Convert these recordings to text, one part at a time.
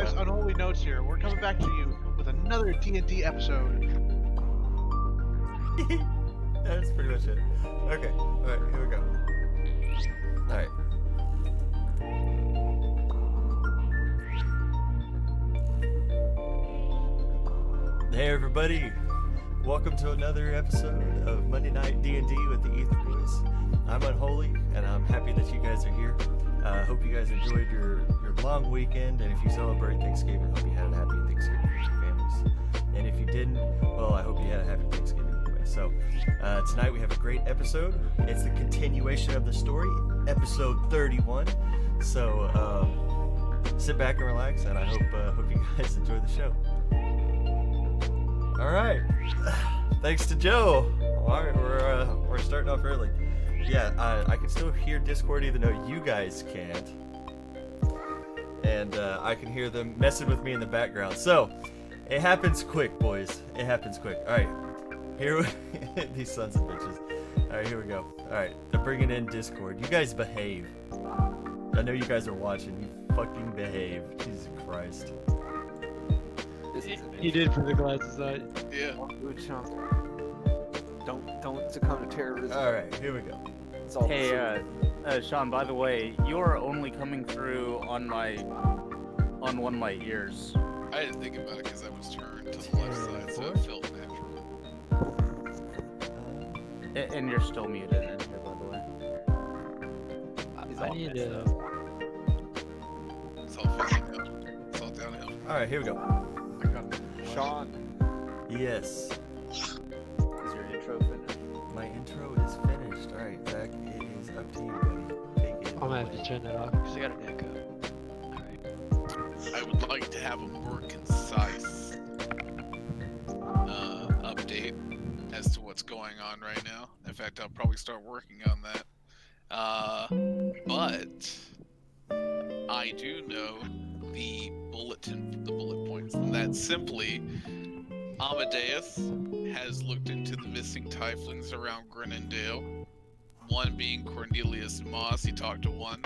Boys Unholy Notes here. We're coming back to you with another D&D episode. That's pretty much it. Okay, alright, here we go. Alright. Hey everybody! Welcome to another episode of Monday Night D&D with the Æthr Boys. I'm Unholy, and I'm happy that you guys are here. Hope you guys enjoyed your long weekend, and if you celebrate Thanksgiving, hope you had a happy Thanksgiving with your families. And if you didn't, well, I hope you had a happy Thanksgiving anyway. So, tonight we have a great episode. It's the continuation of the story, episode 31. So, sit back and relax, and I hope you guys enjoy the show. All right, thanks to Joe. All right, we're starting off early. Yeah, I can still hear Discord even though you guys can't, and I can hear them messing with me in the background. So it happens quick, boys. It happens quick. All right, here these sons of bitches. All right, here we go. All right, they're bringing in Discord. You guys behave. I know you guys are watching. You fucking behave. Jesus Christ. You did put the glasses on. Yeah. Don't succumb to terrorism. All right, here we go. It's all Hey, Sean, by the way, you are only coming through on one of my ears. I didn't think about it because I was turned to the left side, so it felt natural. And you're still muted in here, by the way. I need to. It's all facing up. It's all downhill. All right, here we go. I got it. Sean, Yes. is your intro finished? My intro is finished. All right, Zach, it is up to you, buddy. Take it. I'm gonna have to turn that off because I got an echo. Alright. I would like to have a more concise update as to what's going on right now. In fact, I'll probably start working on that. But I do know the bullet points, and that's simply Amadeus has looked into the missing tieflings around Grenendale. One being Cornelius Moss. He talked to one.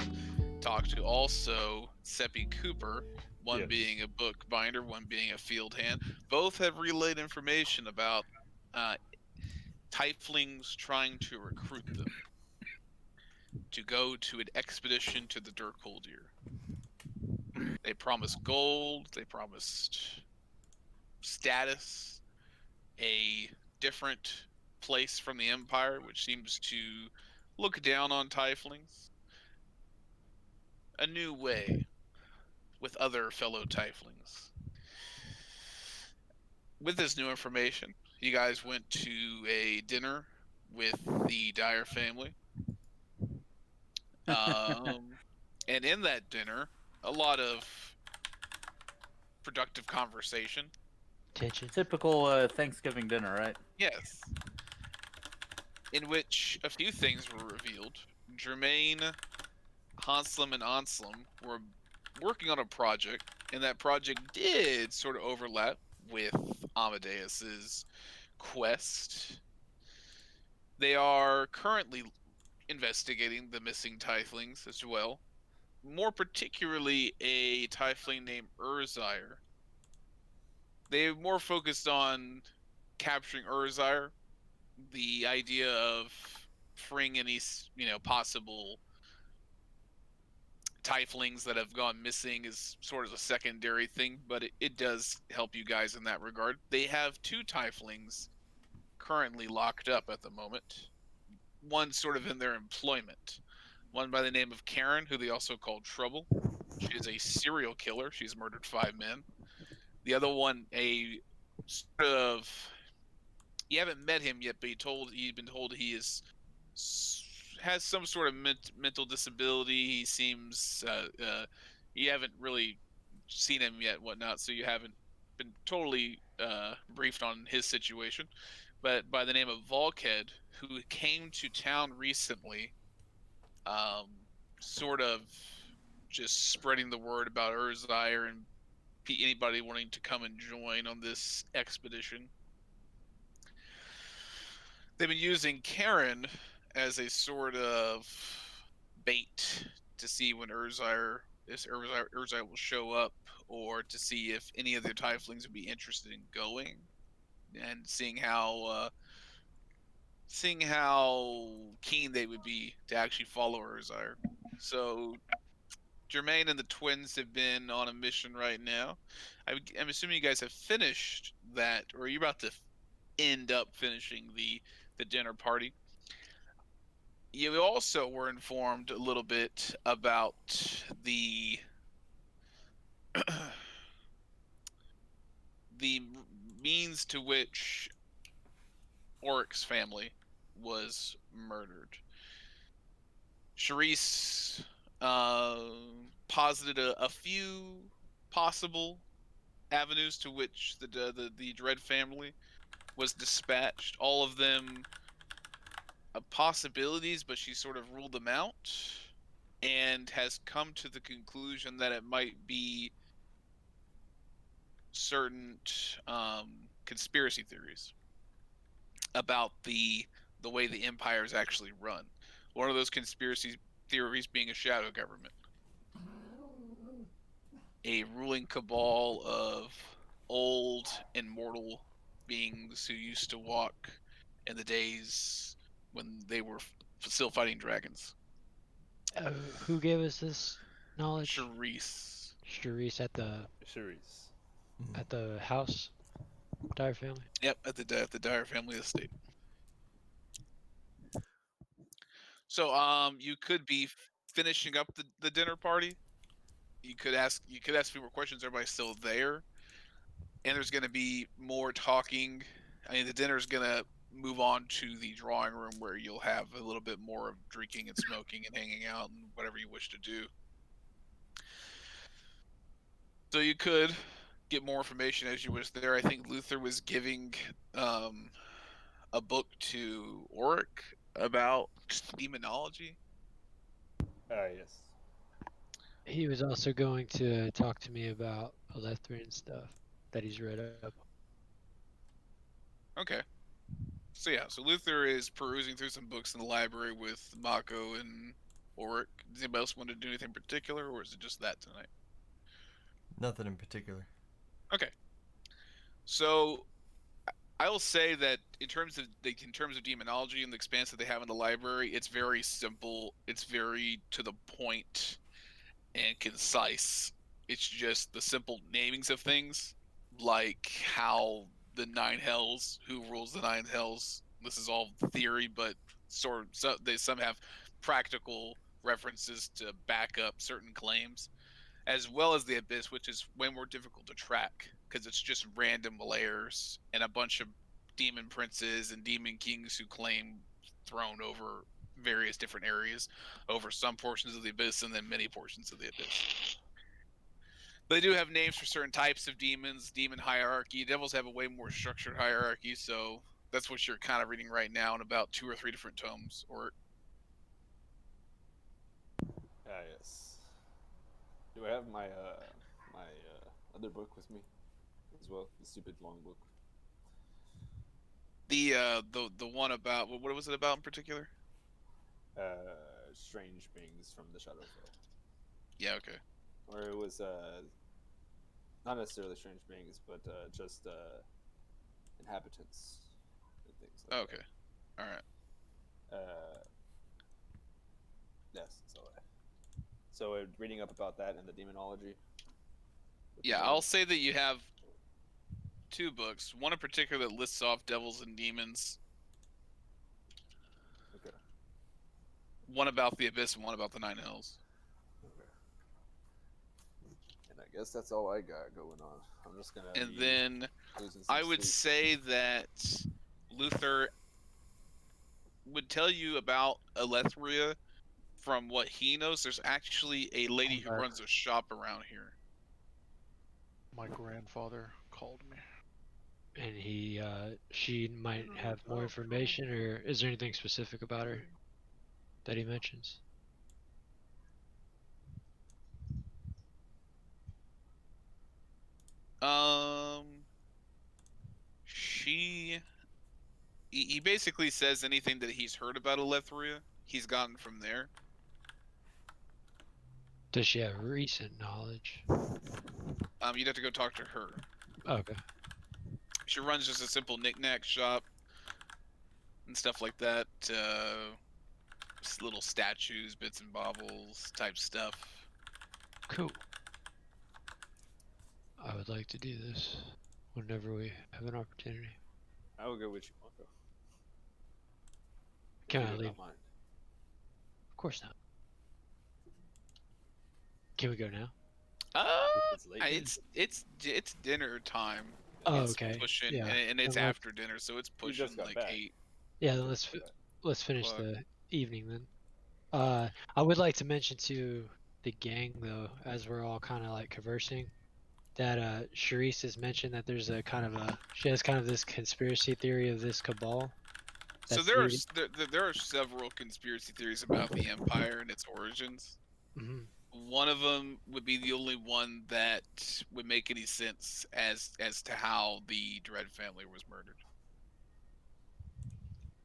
Talked to also Seppi Cooper. One being a bookbinder, one being a field hand. Both have relayed information about tieflings trying to recruit them to go to an expedition to the Dirkholdir. They promised gold, they promised status, a different place from the Empire, which seems to look down on tieflings, a new way with other fellow tieflings. With this new information, you guys went to a dinner with the Dyer family. And in that dinner, a lot of productive conversation. Attention. Typical Thanksgiving dinner, right? Yes. In which a few things were revealed. Germain, Hanslem, and Anslem were working on a project, and that project did sort of overlap with Amadeus's quest. They are currently investigating the missing tieflings as well. More particularly a tiefling named Æthr. They're more focused on capturing Æthr. The idea of freeing any, possible tieflings that have gone missing is sort of a secondary thing, but it does help you guys in that regard. They have two tieflings currently locked up at the moment. One sort of in their employment. One by the name of Karen, who they also call Trouble. She is a serial killer. She's murdered 5 men. The other one, a sort of... You haven't met him yet, but you've been told he has some sort of mental disability. He seems... you haven't really seen him yet, whatnot, so you haven't been totally briefed on his situation. But by the name of Volkhead, who came to town recently, sort of just spreading the word about Æthr and anybody wanting to come and join on this expedition. They've been using Karen as a sort of bait to see when Æthr will show up or to see if any of their tieflings would be interested in going, and seeing how keen they would be to actually follow Urzire. So Jermaine and the twins have been on a mission right now. I'm assuming you guys have finished that, or you're about to end up finishing the dinner party. You also were informed a little bit about the the means to which Oryx's family was murdered. Charisse posited a few possible avenues to which the Dread family was dispatched. All of them possibilities, but she sort of ruled them out, and has come to the conclusion that it might be certain conspiracy theories about the way the empire is actually run. One of those conspiracy theories being a shadow government, a ruling cabal of old immortal beings who used to walk in the days when they were still fighting dragons. Who gave us this knowledge? Charisse. Charisse Cherise. at the house, Dyer family. Yep, at the Dyer family estate. So you could be finishing up the dinner party. You could ask a few more questions. Everybody's still there, and there's going to be more talking. I mean, the dinner's going to move on to the drawing room where you'll have a little bit more of drinking and smoking and hanging out and whatever you wish to do. So you could get more information as you wish there. I think Luther was giving a book to Oric about demonology. Yes. He was also going to talk to me about Æthr and stuff that he's read up. Okay. So yeah, so Luther is perusing through some books in the library with Mako and Oric. Does anybody else want to do anything particular, or is it just that tonight? Nothing in particular. Okay. So I will say that in terms of demonology and the expanse that they have in the library, it's very simple. It's very to the point and concise. It's just the simple namings of things, like how the Nine Hells, who rules the Nine Hells. This is all theory, but some have practical references to back up certain claims, as well as the Abyss, which is way more difficult to track because it's just random layers and a bunch of demon princes and demon kings who claim throne over various different areas, over some portions of the Abyss and then many portions of the Abyss. They do have names for certain types of demons, demon hierarchy. Devils have a way more structured hierarchy, so that's what you're kind of reading right now in about 2 or 3 different tomes. Or Yes. Do I have my other book with me as well? The stupid long book. the one about what was it about in particular? Strange beings from the Shadowfell. Yeah, okay. Or it was not necessarily strange beings, but just inhabitants and things like Okay. All right. that. Yes, that's all I. So reading up about that and the demonology. Yeah, I'll say that you have 2 books. One in particular that lists off devils and demons. Okay. One about the Abyss and one about the Nine Hells. Okay. And I guess that's all I got going on. I'm just gonna. And then losing some I would sleep. say that Luther would tell you about Æthr from what he knows. There's actually a lady who runs a shop around here. My grandfather called me. And she might have more information, or is there anything specific about her that he mentions? He basically says anything that he's heard about Æthr, he's gotten from there. Does she have recent knowledge? You'd have to go talk to her. Okay. She runs just a simple knick-knack shop and stuff like that. Just little statues, bits and baubles type stuff. Cool. I would like to do this whenever we have an opportunity. I will go with you, Marco. Can If I you do leave? not mind. Of course not. Can we go now? It's late. It's dinner time. Oh, It's okay. pushing, Yeah. and it's Then let's- after dinner, so it's You just pushing got like back. 8. Yeah, then Yeah, let's okay. let's finish Fuck. the evening then. I would like to mention to the gang though, as we're all kind of like conversing, that Charisse has mentioned that there's she has kind of this conspiracy theory of this cabal. So That's there are leading- there are several conspiracy theories about the Empire and its origins. Mhm. One of them would be the only one that would make any sense as to how the Dread family was murdered.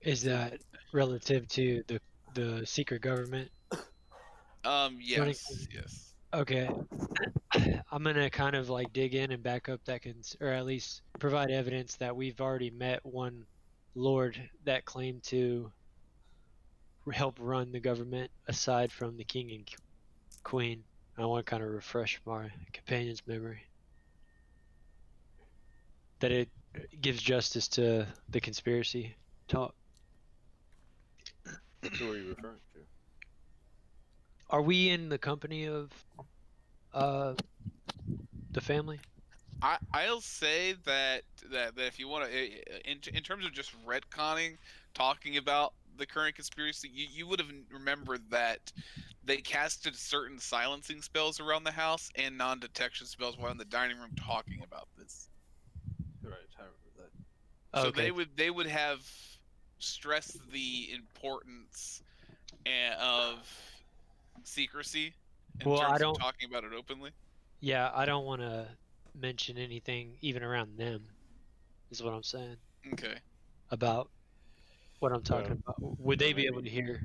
Is that relative to the secret government? Running- Yes. Okay. I'm gonna kind of like dig in and back up that or at least provide evidence that we've already met one lord that claimed to help run the government aside from the king and queen. I want to kind of refresh my companion's memory that it gives justice to the conspiracy talk. Who are you referring to? Are we in the company of the family? I'll say that if you want to, in terms of just retconning, talking about the current conspiracy, you would have remembered that they casted certain silencing spells around the house and non-detection spells while in the dining room talking about this. Right, I remember that. So Okay. they would have stressed the importance of secrecy in Well, I terms of don't. talking about it openly. Yeah, I don't want to mention anything even around them. Is what I'm saying Okay. about what I'm talking about. Would they be able to maybe- hear?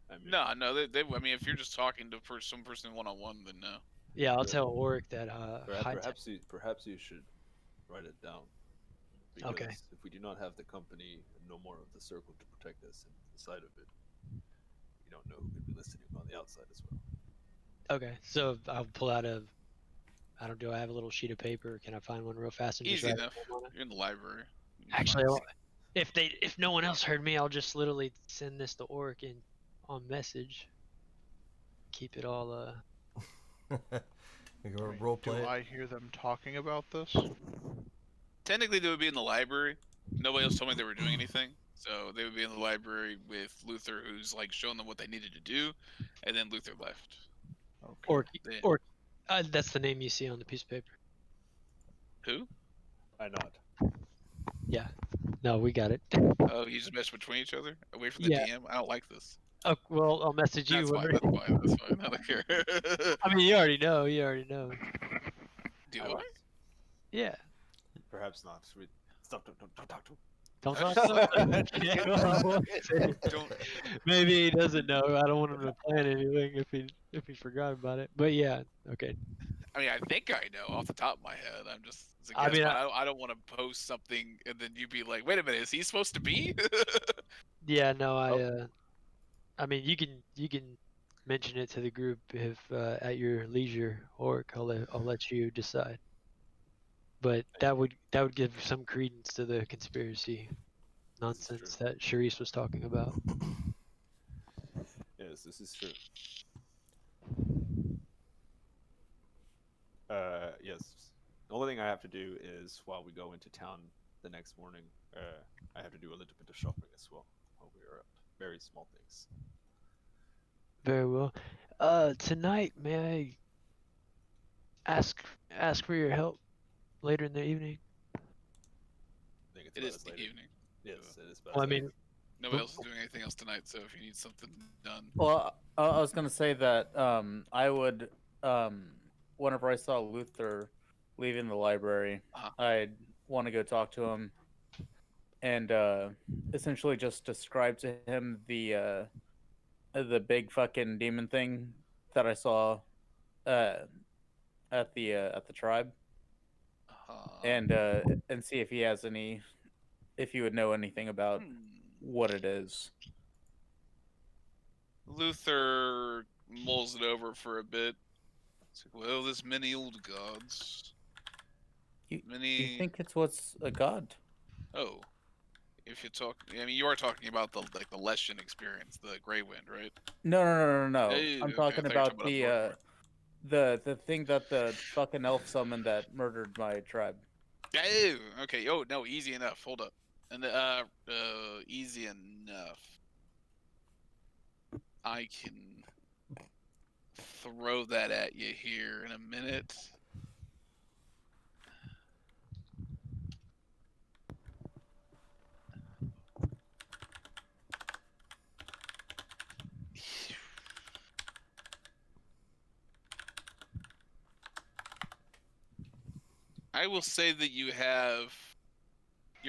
I mean, No. They. I mean, if you're just talking to some person one-on-one, then no. Yeah, I'll Yeah. tell Oric that. perhaps you should write it down. Because Okay. if we do not have the company and no more of the circle to protect us inside of it, we don't know who could be listening on the outside as well. Okay, so I'll pull out a. I don't. Do I have a little sheet of paper? Can I find one real fast and just Easy write enough. it on it? You're in the library. Actually, if no one else heard me, I'll just literally send this to Oric in on message. Keep it all. We go role Do play. I hear them talking about this? Technically, they would be in the library. Nobody else told me they were doing anything, so they would be in the library with Luther, who's like showing them what they needed to do, and then Luther left. Okay. Then- Or that's the name you see on the piece of paper. Who? I nod. Yeah. No, we got it. Oh, you just messed between each other, away from the Yeah. DM. I don't like this. Oh, well, I'll message you. That's fine. That's fine. That's fine. I don't care. I mean, you already know. You already know. Do I I? will. Yeah. Perhaps not. Stop! Don't talk to him. Don't talk to him. Okay, well, I won't say. Don't. Maybe he doesn't know. I don't want him to plan anything if he forgot about it. But yeah, okay. I mean, I think I know off the top of my head. I'm just. It's a I guess, mean, but I don't want to post something and then you be like, "Wait a minute, is he supposed to be?" Yeah, no, I mean, you can mention it to the group if at your leisure, or I'll let you decide. But that would give some credence to the conspiracy nonsense that Charisse was talking about. Yes, this is true. Yes. The only thing I have to do is while we go into town the next morning, I have to do a little bit of shopping as well while we are out. Very small things. Very well. Tonight, may I ask for your help later in the evening? I think it's It about is as the late. evening. Yes, it is about Well, I as late. mean, Nobody else is doing anything else tonight, so if you need something done, Well, I was gonna say that I would, whenever I saw Luther leaving the library, Uh-huh. I'd want to go talk to him and essentially just describe to him the big fucking demon thing that I saw at the tribe and see if he has any, if you would know anything about what it is. Luther mulls it over for a bit. It's like, well, there's many old gods. You think it's what's a god? Oh, if you're talking, I mean, you are talking about the Leshen experience, the Grey Wind, right? No. Hey, I'm okay, I talking thought you were about talking about the thing that the fucking elf summoned that murdered my tribe. Oh, okay. Oh no, easy enough. Hold up. And easy enough. I can throw that at you here in a minute. I will say that you're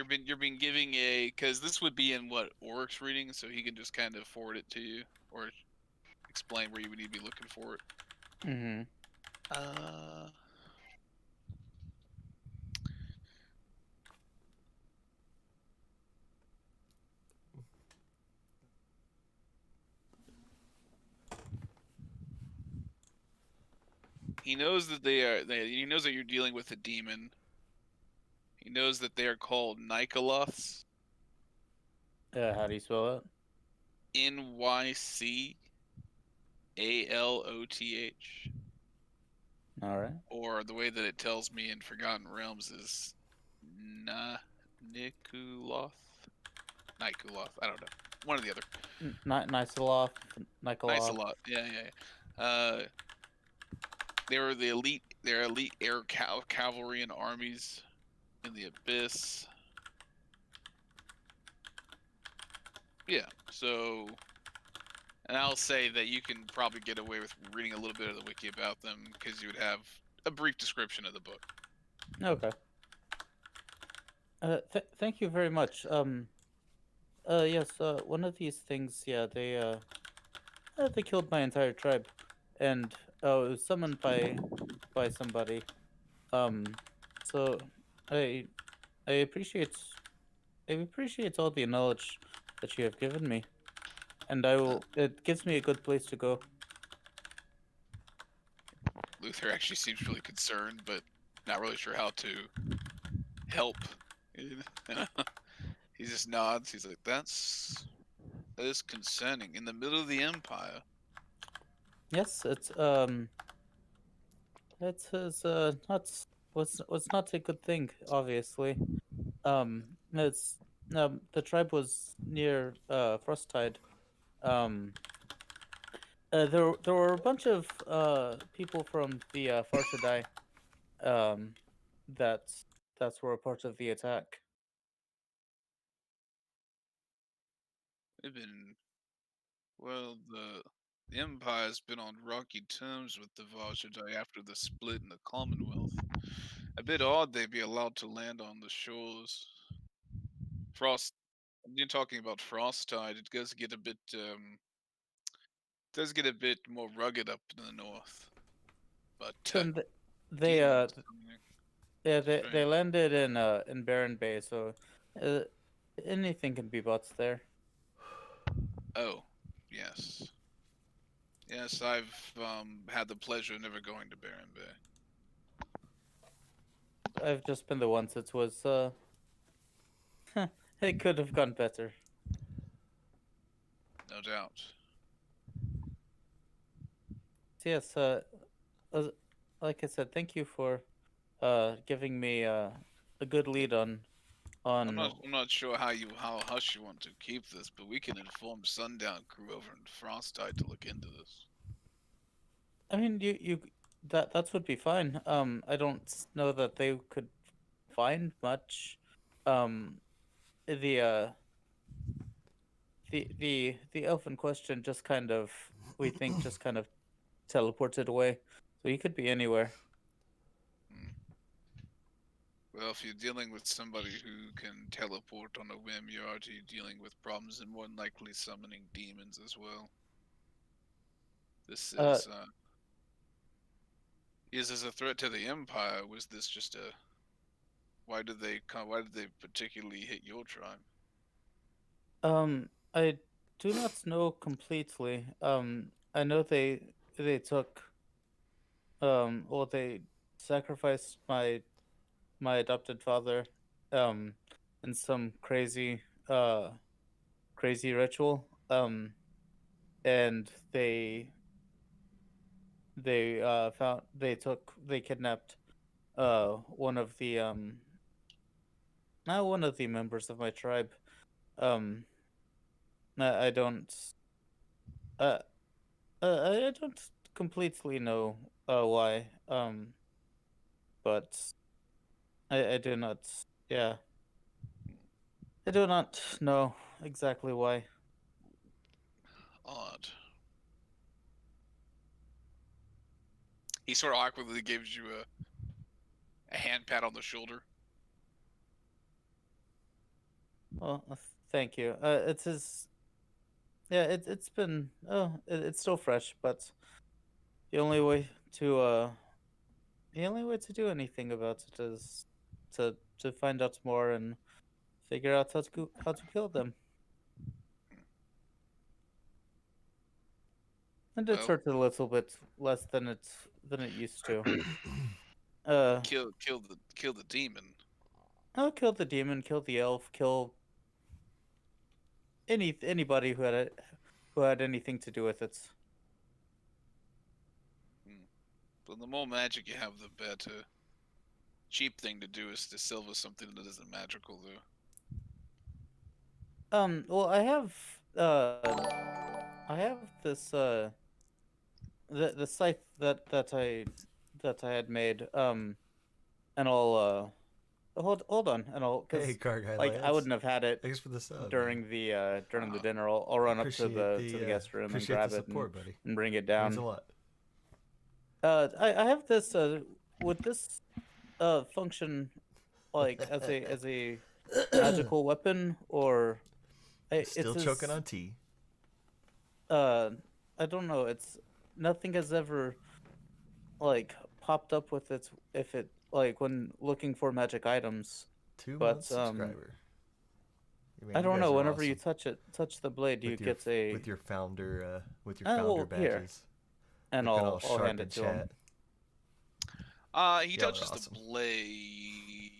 been giving because this would be in what Oryx reading, so he can just kind of forward it to you or explain where you would need to be looking for it. Mm-hmm. He knows that he knows that you're dealing with a demon. He knows that they are called Nikoloths. How do you spell it? Nycaloth. All right. Or the way that it tells me in Forgotten Realms is Nikuloth. Nikuloth. I don't know. One or the other. Niceloth. Niceloth. Yeah. They were the elite. They're elite air cavalry and armies in the abyss. Yeah. So, and I'll say that you can probably get away with reading a little bit of the wiki about them because you would have a brief description of the book. Okay. Thank you very much. Yes. One of these things. Yeah. They killed my entire tribe, and it was summoned by somebody. So I I appreciate all the knowledge that you have given me, and I will. It gives me a good place to go. Luther actually seems really concerned, but not really sure how to help. He just nods. He's like, that is concerning. In the middle of the Empire. Yes, it's not was not a good thing. Obviously, it's the tribe was near Frosttide. Um, there were a bunch of people from the Farshadai um that were a part of the attack. They've been well. The Empire's been on rocky terms with the Vajradai after the split in the Commonwealth. A bit odd they'd be allowed to land on the shores. Frost. You're talking about Frosttide. It does get a bit more rugged up in the north. But Then demons. they landed in Barren Bay, so uh, anything can be bought there. Oh, yes. Yes, I've had the pleasure of never going to Barren Bay. I've just been the once. It was it could have gone better. No doubt. Yes, uh, like I said, thank you for giving me a good lead on I'm not sure how hush you want to keep this, but we can inform Sundown Crew over in Frosttide to look into this. I mean, you that would be fine. I don't know that they could find much. Um, the the elf in question just kind of, we think, just kind of teleported away, so he could be anywhere. Well, if you're dealing with somebody who can teleport on a whim, you're already dealing with problems and more than likely summoning demons as well. This is Is this a threat to the Empire? Was this just a? Why did they particularly hit your tribe? I do not know completely. I know they took well, they sacrificed my adopted father, um, in some crazy ritual. And they kidnapped one of the not one of the members of my tribe. Um, I don't uh, I don't completely know why. But I do not. Yeah, I do not know exactly why. Odd. He sort of awkwardly gives you a hand pat on the shoulder. Well, thank you. It's his. Yeah, it's been. It's still fresh, but the only way to do anything about it is to find out more and figure out how to kill them. And it's Well, hurt a little bit less than it used to. kill the demon. I'll kill the demon, kill the elf, kill anybody who had anything to do with it. But the more magic you have, the better. Cheap thing to do is to silver something that isn't magical, though. Well, I have this the scythe that I had made. And I'll hold on, and I'll Hey, because Carguy like I Lance. wouldn't have had it Thanks for the sub. during the dinner. I'll run up to the guest room and appreciate grab the it support, buddy. and bring it Means down. a lot. I have this. Would this function like as a magical weapon, or Still it's choking on tea. I don't know. It's nothing has ever like popped up with it if it like when looking for magic items. 2 But, months subscriber. Man, I you don't guys know. are Whenever you awesome. touch the blade, you with your, get a with your founder well, here, badges. and Looking I'll all sharp hand in it to him. chat. He Y'all are touches awesome. the blade,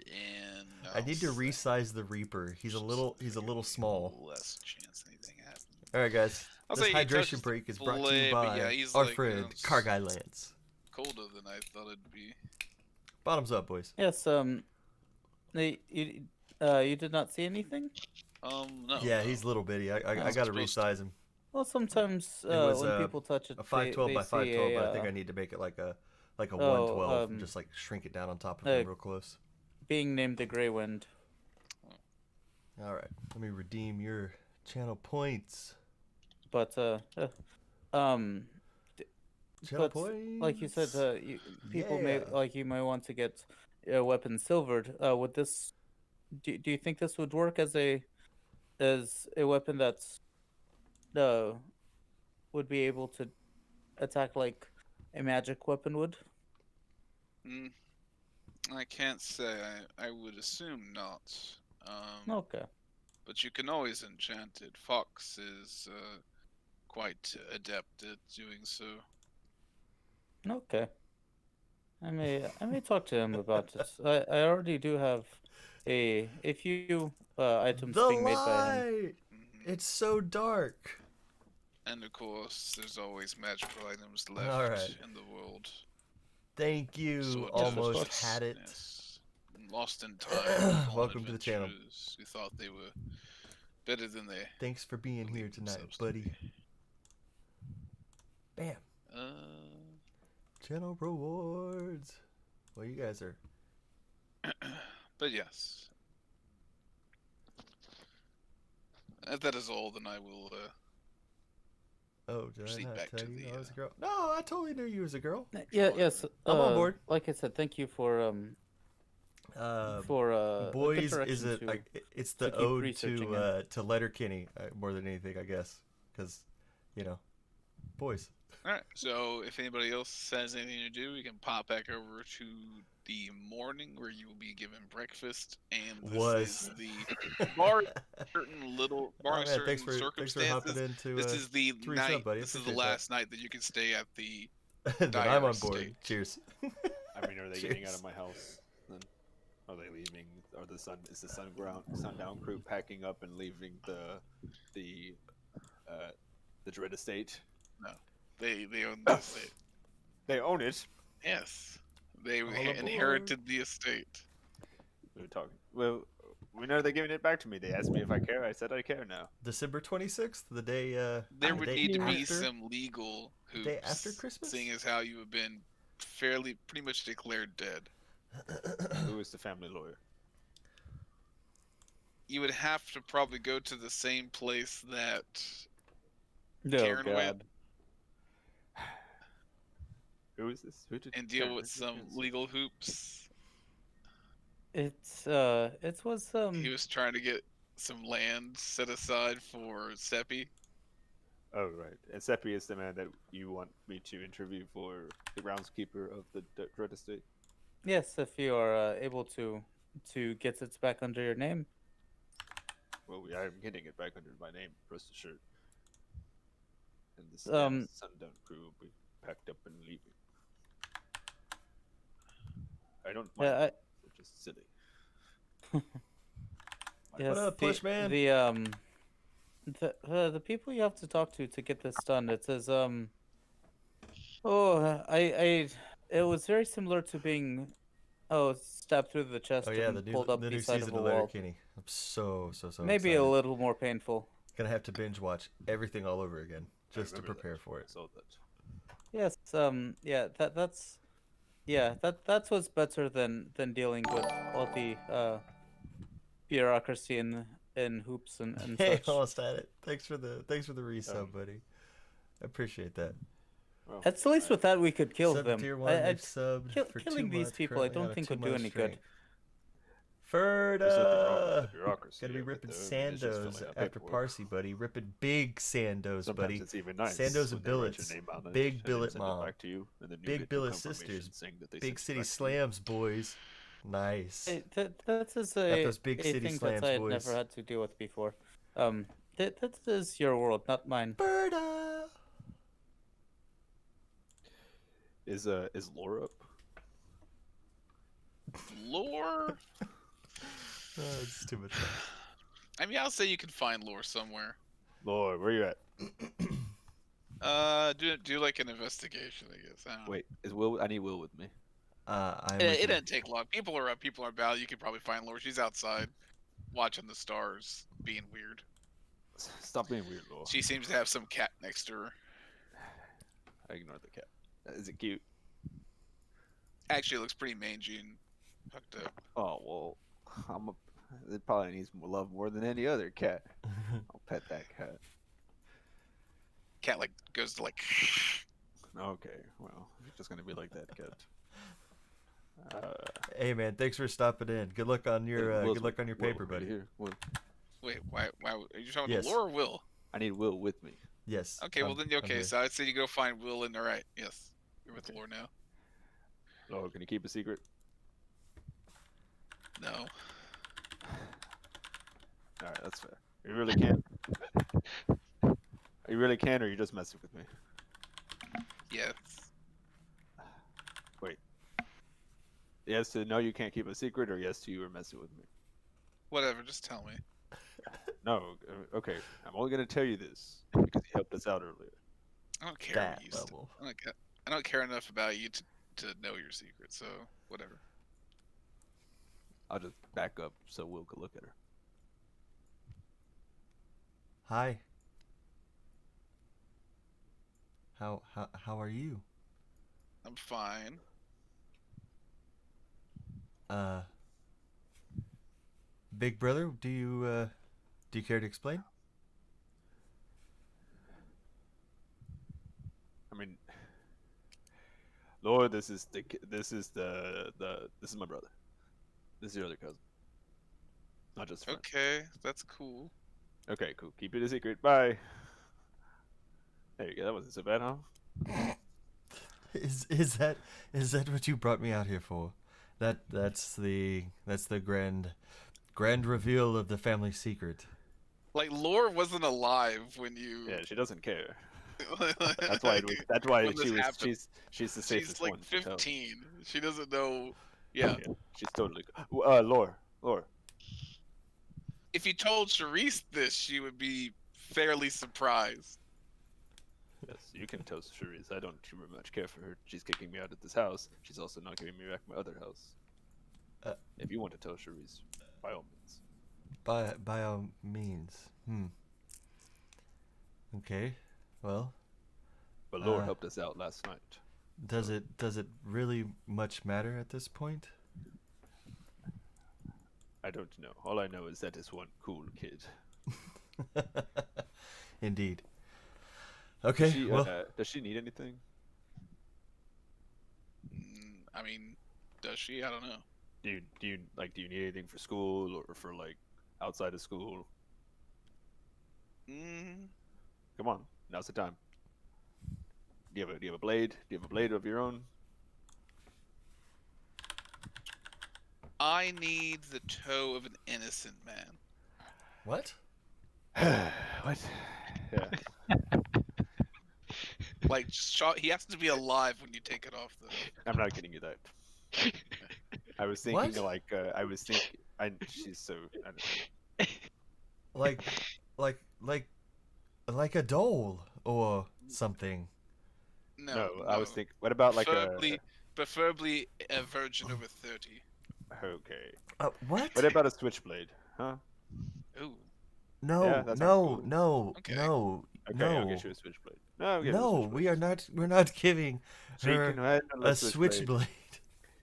and I need to resize the Reaper. He's a little small. Less chance anything happens. All right, guys. I'll This say he touches hydration the break is brought to blade, you but by yeah, he's our like, friend it's Carguy Lance. colder than I thought it'd be. Bottoms up, boys. Yes. You did not see anything? No. Yeah, he's little bitty. I got to supposed to. resize him. Well, sometimes It was when people touch it, a 512 they by 512, see but I think a I need to make it like a 112, and just like shrink it down on top of him real close. being named the Grey Wind. All right, let me redeem your channel points. But Channel but points. like you said, people may you might want to get a weapon silvered. Would this? Do you think this would work as a weapon that's would be able to attack like a magic weapon would? I can't say. I would assume not. Okay. But you can always enchant it. Fox is quite adept at doing so. Okay. I may talk to him about it. I already do have a few items being made by him. It's so dark. And of course, there's always magical items left Alright. in the world. Thank you. Swords, Almost fists, had it. yes. Lost in time. Welcome to the channel. We thought they were better than they. Thanks for being here believed tonight, themselves to buddy. be. Bam. Channel rewards. Well, you guys are. But yes. If that is all, then I will. Oh, did I proceed not back tell to you the, I was a girl? No, I totally knew you was a girl. Yeah, yes. I'm on board. Like I said, thank you for Boys good is direction it's to the keep ode researching to Letterkenny more than anything, I guess, because you know boys. All right. So if anybody else has anything to do, we can pop back over to the morning where you will be given breakfast, and this is the bar. Certain little Oh barring man, thanks certain for hopping circumstances. into This is the to resub, night. buddy. This is the Appreciate last night that you can stay at the that. Then I'm Dyer on board. estate. Cheers. I mean, are they getting out Cheers. of my house? Then are they leaving? Are the sundown crew packing up and leaving the Dread estate? No, they own the estate. They own it. Yes, they All aboard. inherited the estate. We were talking. Well, when are they giving it back to me? They asked me if I care. I said I care now. December 26th, the day. There the would day need to be after- some legal hoops. day after Christmas? Seeing as how you have been pretty much declared dead. Who is the family lawyer? You would have to probably go to the same place that No, Karen went God. Who is this? Who did and deal Karen with mention? some legal hoops. It was He was trying to get some land set aside for Seppi. Oh right, and Seppi is the man that you want me to interview for the groundskeeper of the Dread estate. yes, if you are able to get it back under your name. Well, I'm getting it back under my name, rest assured. And this sundown crew will be packed up and leaving. I don't mind. Yeah, They're just silly. yes, up, Push Man? The people you have to talk to get this done. It says it was very similar to being stabbed through the chest Oh yeah, and pulled up the new beside of season a of wall. Letterkenny. I'm so Maybe excited. a little more painful. Gonna have to binge watch everything all over again just to remember prepare that. for I it. saw that. Yes, that's what's better than dealing with all the bureaucracy and hoops and Hey, such. almost had it. Thanks for the resub, buddy. I appreciate that. Well, At least with that we could kill Sub them. tier 1, you've subbed for 2 killing these months, people I currently don't on a think would 2 do month any streak. good. there's nothing wrong with the Ferda! bureaucracy. Gotta be of it, ripping though. I mean, it's just Sandos filling out after paperwork. Parsi, buddy. Ripping big Sandos, Sometimes buddy. it's even nice Sandoz when and they write billets. your name on it Big and then billet send it mom. back to you, and then you Big get your billet confirmation sisters. saying that they Big sent city it back to you. slams, boys. Nice. That is Got a those big city thing slams, that I had boys. never had to deal with before. That is your world, not mine. Ferda! Is Laura up? Lore? Oh, it's too much fun. I mean, I'll say you can find lore somewhere. Laura, where you at? Do like an investigation, I guess. I don't know. Wait, is Will? I need Will with me. I'm It, with it you. doesn't take long. People are up. People are about. You could probably find Lore. She's outside, watching the stars, being weird. Stop being weird, Laura. She seems to have some cat next to her. I ignored the cat. Is it cute? Actually, it looks pretty mangy and fucked up. Oh well, it probably needs more love more than any other cat. I'll pet that cat. Cat like goes to like. Okay, well, you're just gonna be like that cat. Hey man, thanks for stopping in. Good luck on your Will's good luck on your Will paper, right buddy. Here. Will. Wait, why? Are you talking Yes. about Lore or Will? I need Will with me. Yes. Okay, well then, I'm okay. here. So I'd say you go find Will and all right. Yes, you're with Okay. Lore now. Oh, can you keep a secret? No. All right, that's fair. You really can't. You really can, or you're just messing with me. Yes. Yes to no, you can't keep a secret, or yes to you are messing with me. Whatever. Just tell me. No, okay. I'm only gonna tell you this because you helped us out earlier. I don't care. That what you said. level. I don't care enough about you to know your secret. So whatever. I'll just back up so Will could look at her. Hi. How are you? I'm fine. Big brother, do you care to explain? I mean, Lord, this is my brother. This is your other cousin. Not just a friend. Okay, that's cool. Okay, cool. Keep it a secret. Bye. There you go. That wasn't so bad, huh? Is that what you brought me out here for? That's the grand reveal of the family secret. Like Lore wasn't alive when you. Yeah, she doesn't care. That's why. That's why when this happened. She's the She's safest like one to tell. 15. She doesn't know. Yeah. She's totally. Lore. If you told Charisse this, she would be fairly surprised. Yes, you can tell Charisse. I don't too much care for her. She's kicking me out of this house. She's also not giving me back my other house. If you want to tell Charisse, by all means. By all means. Okay. Well, But Lore helped us out last night. does it really much matter at this point? I don't know. All I know is that is one cool kid. Indeed. Okay. Does she need anything? I mean, does she? I don't know. Do you need anything for school or for like outside of school? Come on, now's the time. Do you have a blade? Do you have a blade of your own? I need the toe of an innocent man. What? What? Yeah. Like, he has to be alive when you take it off, though. I'm not getting you that. I was thinking What? she's so. I don't know. like a doll or something. No, I was thinking. What about like preferably a virgin over 30. Okay. What? What about a switchblade? Huh? Ooh. No, Yeah, that sounds no, cool. no, Okay. no, Okay, no. I'll get you a switchblade. No, I'll get you a No, switchblade. we are not. We're not giving She her can handle a switchblade.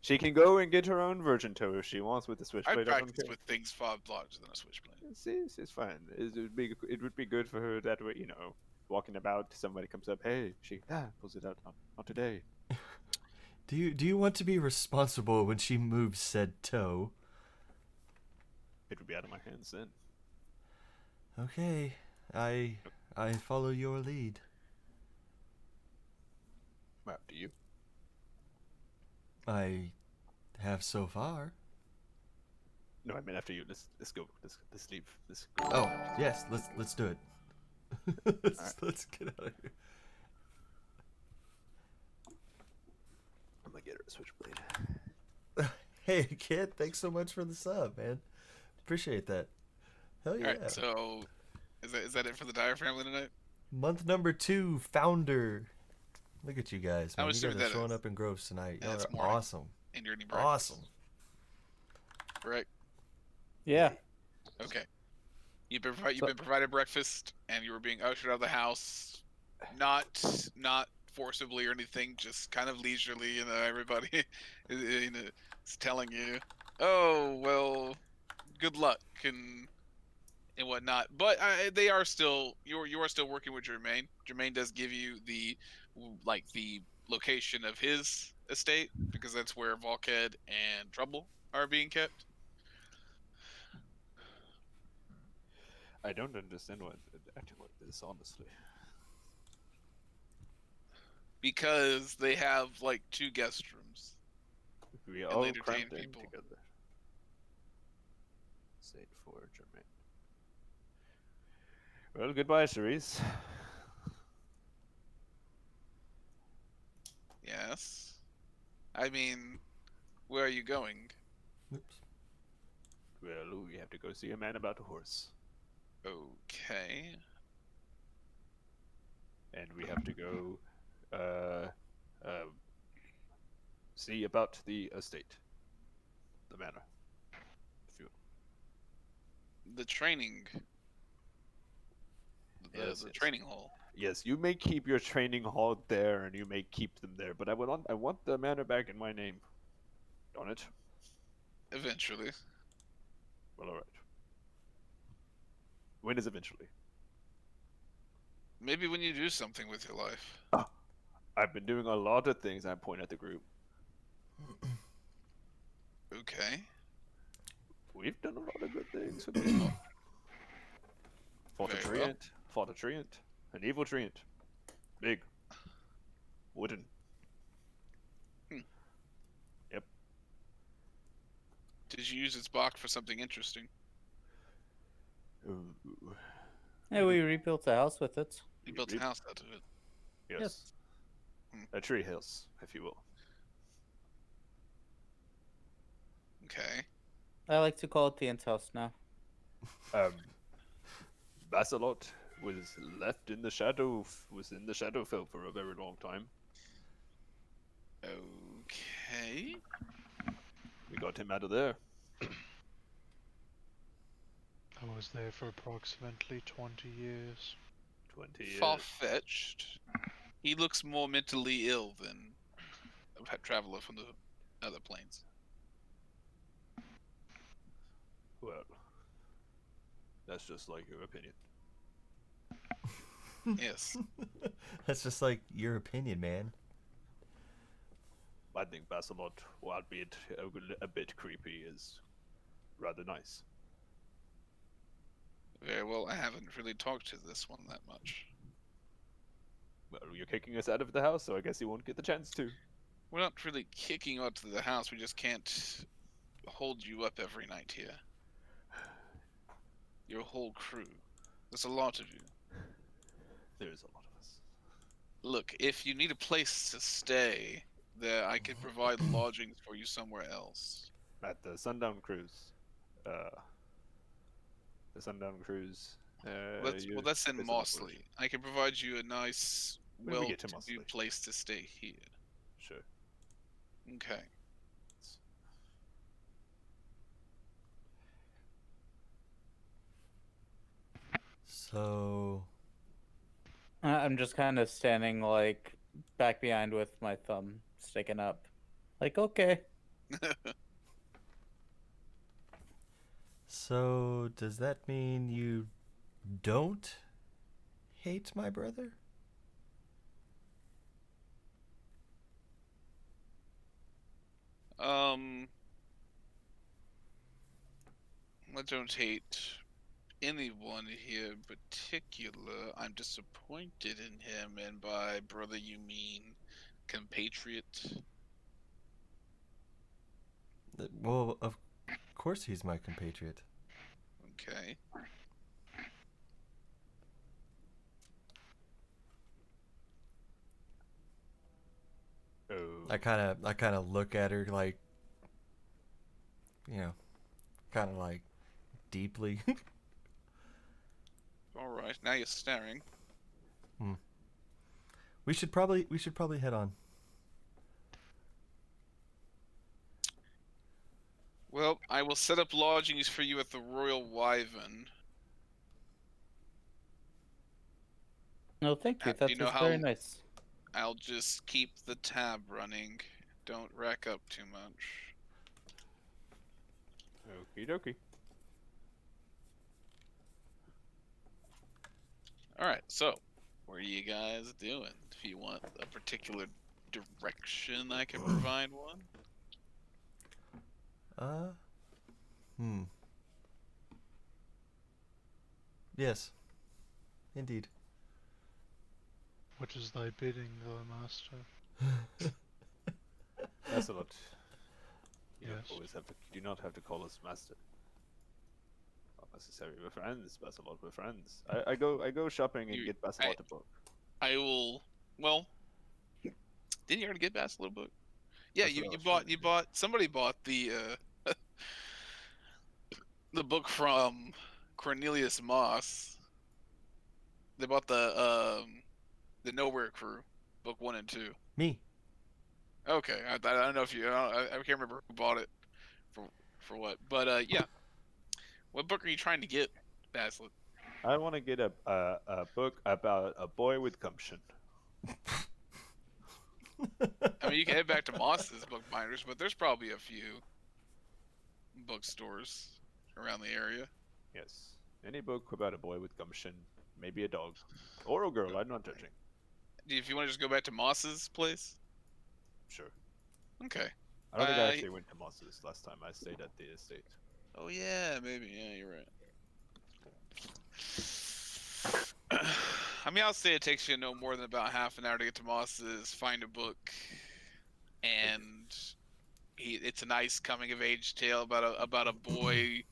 She can go and get her own virgin toe if she wants with the I switchblade. I don't practice care. with things far larger than a switchblade. See, it's fine. It would be good for her that way. You know, walking about, somebody comes up, hey, she pulls it out. Not today. Do you want to be responsible when she moves said toe? It would be out of my hands then. Okay, I follow your lead. After you. I have so far. No, I mean after you. Let's go. Let's leave. Let's go. Oh yes, let's do it. Let's get out of here. I'm gonna get her a switchblade. Hey kid, thanks so much for the sub, man. Appreciate that. Hell yeah. Alright, so is that it for the Dyer family tonight? Month number 2, founder. Look at you guys, How man. much You guys sooner are that showing is? up in Groves tonight. Yeah, Y'all it's are morning. awesome. And you're eating breakfast. Awesome. Correct? Yeah. Okay. You've been provided breakfast, and you were being ushered out of the house, not forcibly or anything, just kind of leisurely. You know, everybody is telling you, "Oh, well, good luck," and whatnot. But they are still you are still working with Jermaine. Jermaine does give you the location of his estate because that's where Volkhead and Trouble are being kept. I don't understand why acting like this, honestly. Because they have like 2 guest rooms. We And all they entertain crammed in people. together. Save for Jermaine. Well, goodbye, Cerise. Yes. I mean, where are you going? Oops. Well, we have to go see a man about a horse. Okay. And we have to go see about the estate. The manor. If you... The training. Yes, The yes. training hall. Yes, you may keep your training hall there, and you may keep them there, but I want the manor back in my name. On it. Eventually. Well, all right. When is eventually? Maybe when you do something with your life. I've been doing a lot of things. I point at the group. Okay. We've done a lot of good things. What do you know? Fought a Very well. treant. Fought a treant. An evil treant. Big. Wooden. Hmm. Yep. Did you use its box for something interesting? Ooh. Yeah, we rebuilt the house with it. You built a house out of it. Yes. Yes. A tree house, if you will. Okay. I like to call it the ant house now. Basilot was left in the shadow, was in the Shadowfell for a very long time. Okay. We got him out of there. I was there for approximately 20 years. 20 years. Far-fetched. He looks more mentally ill than a traveler from the other planes. Well, that's just like your opinion. Yes. That's just like your opinion, man. I think Basilot, albeit a bit creepy, is rather nice. Very well. I haven't really talked to this one that much. Well, you're kicking us out of the house, so I guess you won't get the chance to. We're not really kicking you out to the house. We just can't hold you up every night here. Your whole crew. There's a lot of you. There's a lot of us. Look, if you need a place to stay, there I can provide lodgings for you somewhere else. At the Sundown Cruise. The Sundown Cruise. That's in it's an Mossley. operation. I can provide you a nice, When we get to well-to-do Mossley. place to stay here. Sure. Okay. So, I'm just kind of standing like back behind with my thumb sticking up. Like, okay. so does that mean you don't hate my brother? I don't hate anyone here in particular. I'm disappointed in him, and by brother you mean compatriot? Well, of course he's my compatriot. Okay. Oh. I kind of look at her like, kind of like deeply. All right. Now you're staring. We should probably head on. Well, I will set up lodgings for you at the Royal Wyvern. No, thank you. Do That's you know very how- nice. I'll just keep the tab running. Don't rack up too much. Okie dokie. Alright, so, what are you guys doing? If you want a particular direction, I can provide one. Yes. Indeed. What is thy bidding, though, master? Basilot. You Yes. do not have to call us master. Not necessary. We're friends, Basilot. We're friends. I go shopping and get Basilot a book. I will. Well, didn't you already get Bass a little book? Yeah, That's what I you was trying to do. somebody bought the the book from Cornelius Moss. They bought the Nowhere Crew, book 1 and 2. Me. Okay, I don't know if you. I can't remember who bought it for what, but yeah. What book are you trying to get, Basilot? I want to get a book about a boy with gumption. I mean, you can head back to Moss's bookbinders, but there's probably a few bookstores around the area. Yes. Any book about a boy with gumption, maybe a dog, or a girl. I'm not judging. If you want to just go back to Moss's place, Sure. okay. I don't think I actually went to Moss's last time. I stayed at the estate. Oh yeah, maybe. Yeah, you're right. I mean, I'll say it takes you no more than about half an hour to get to Moss's. Find a book, and it's a nice coming of age tale about a boy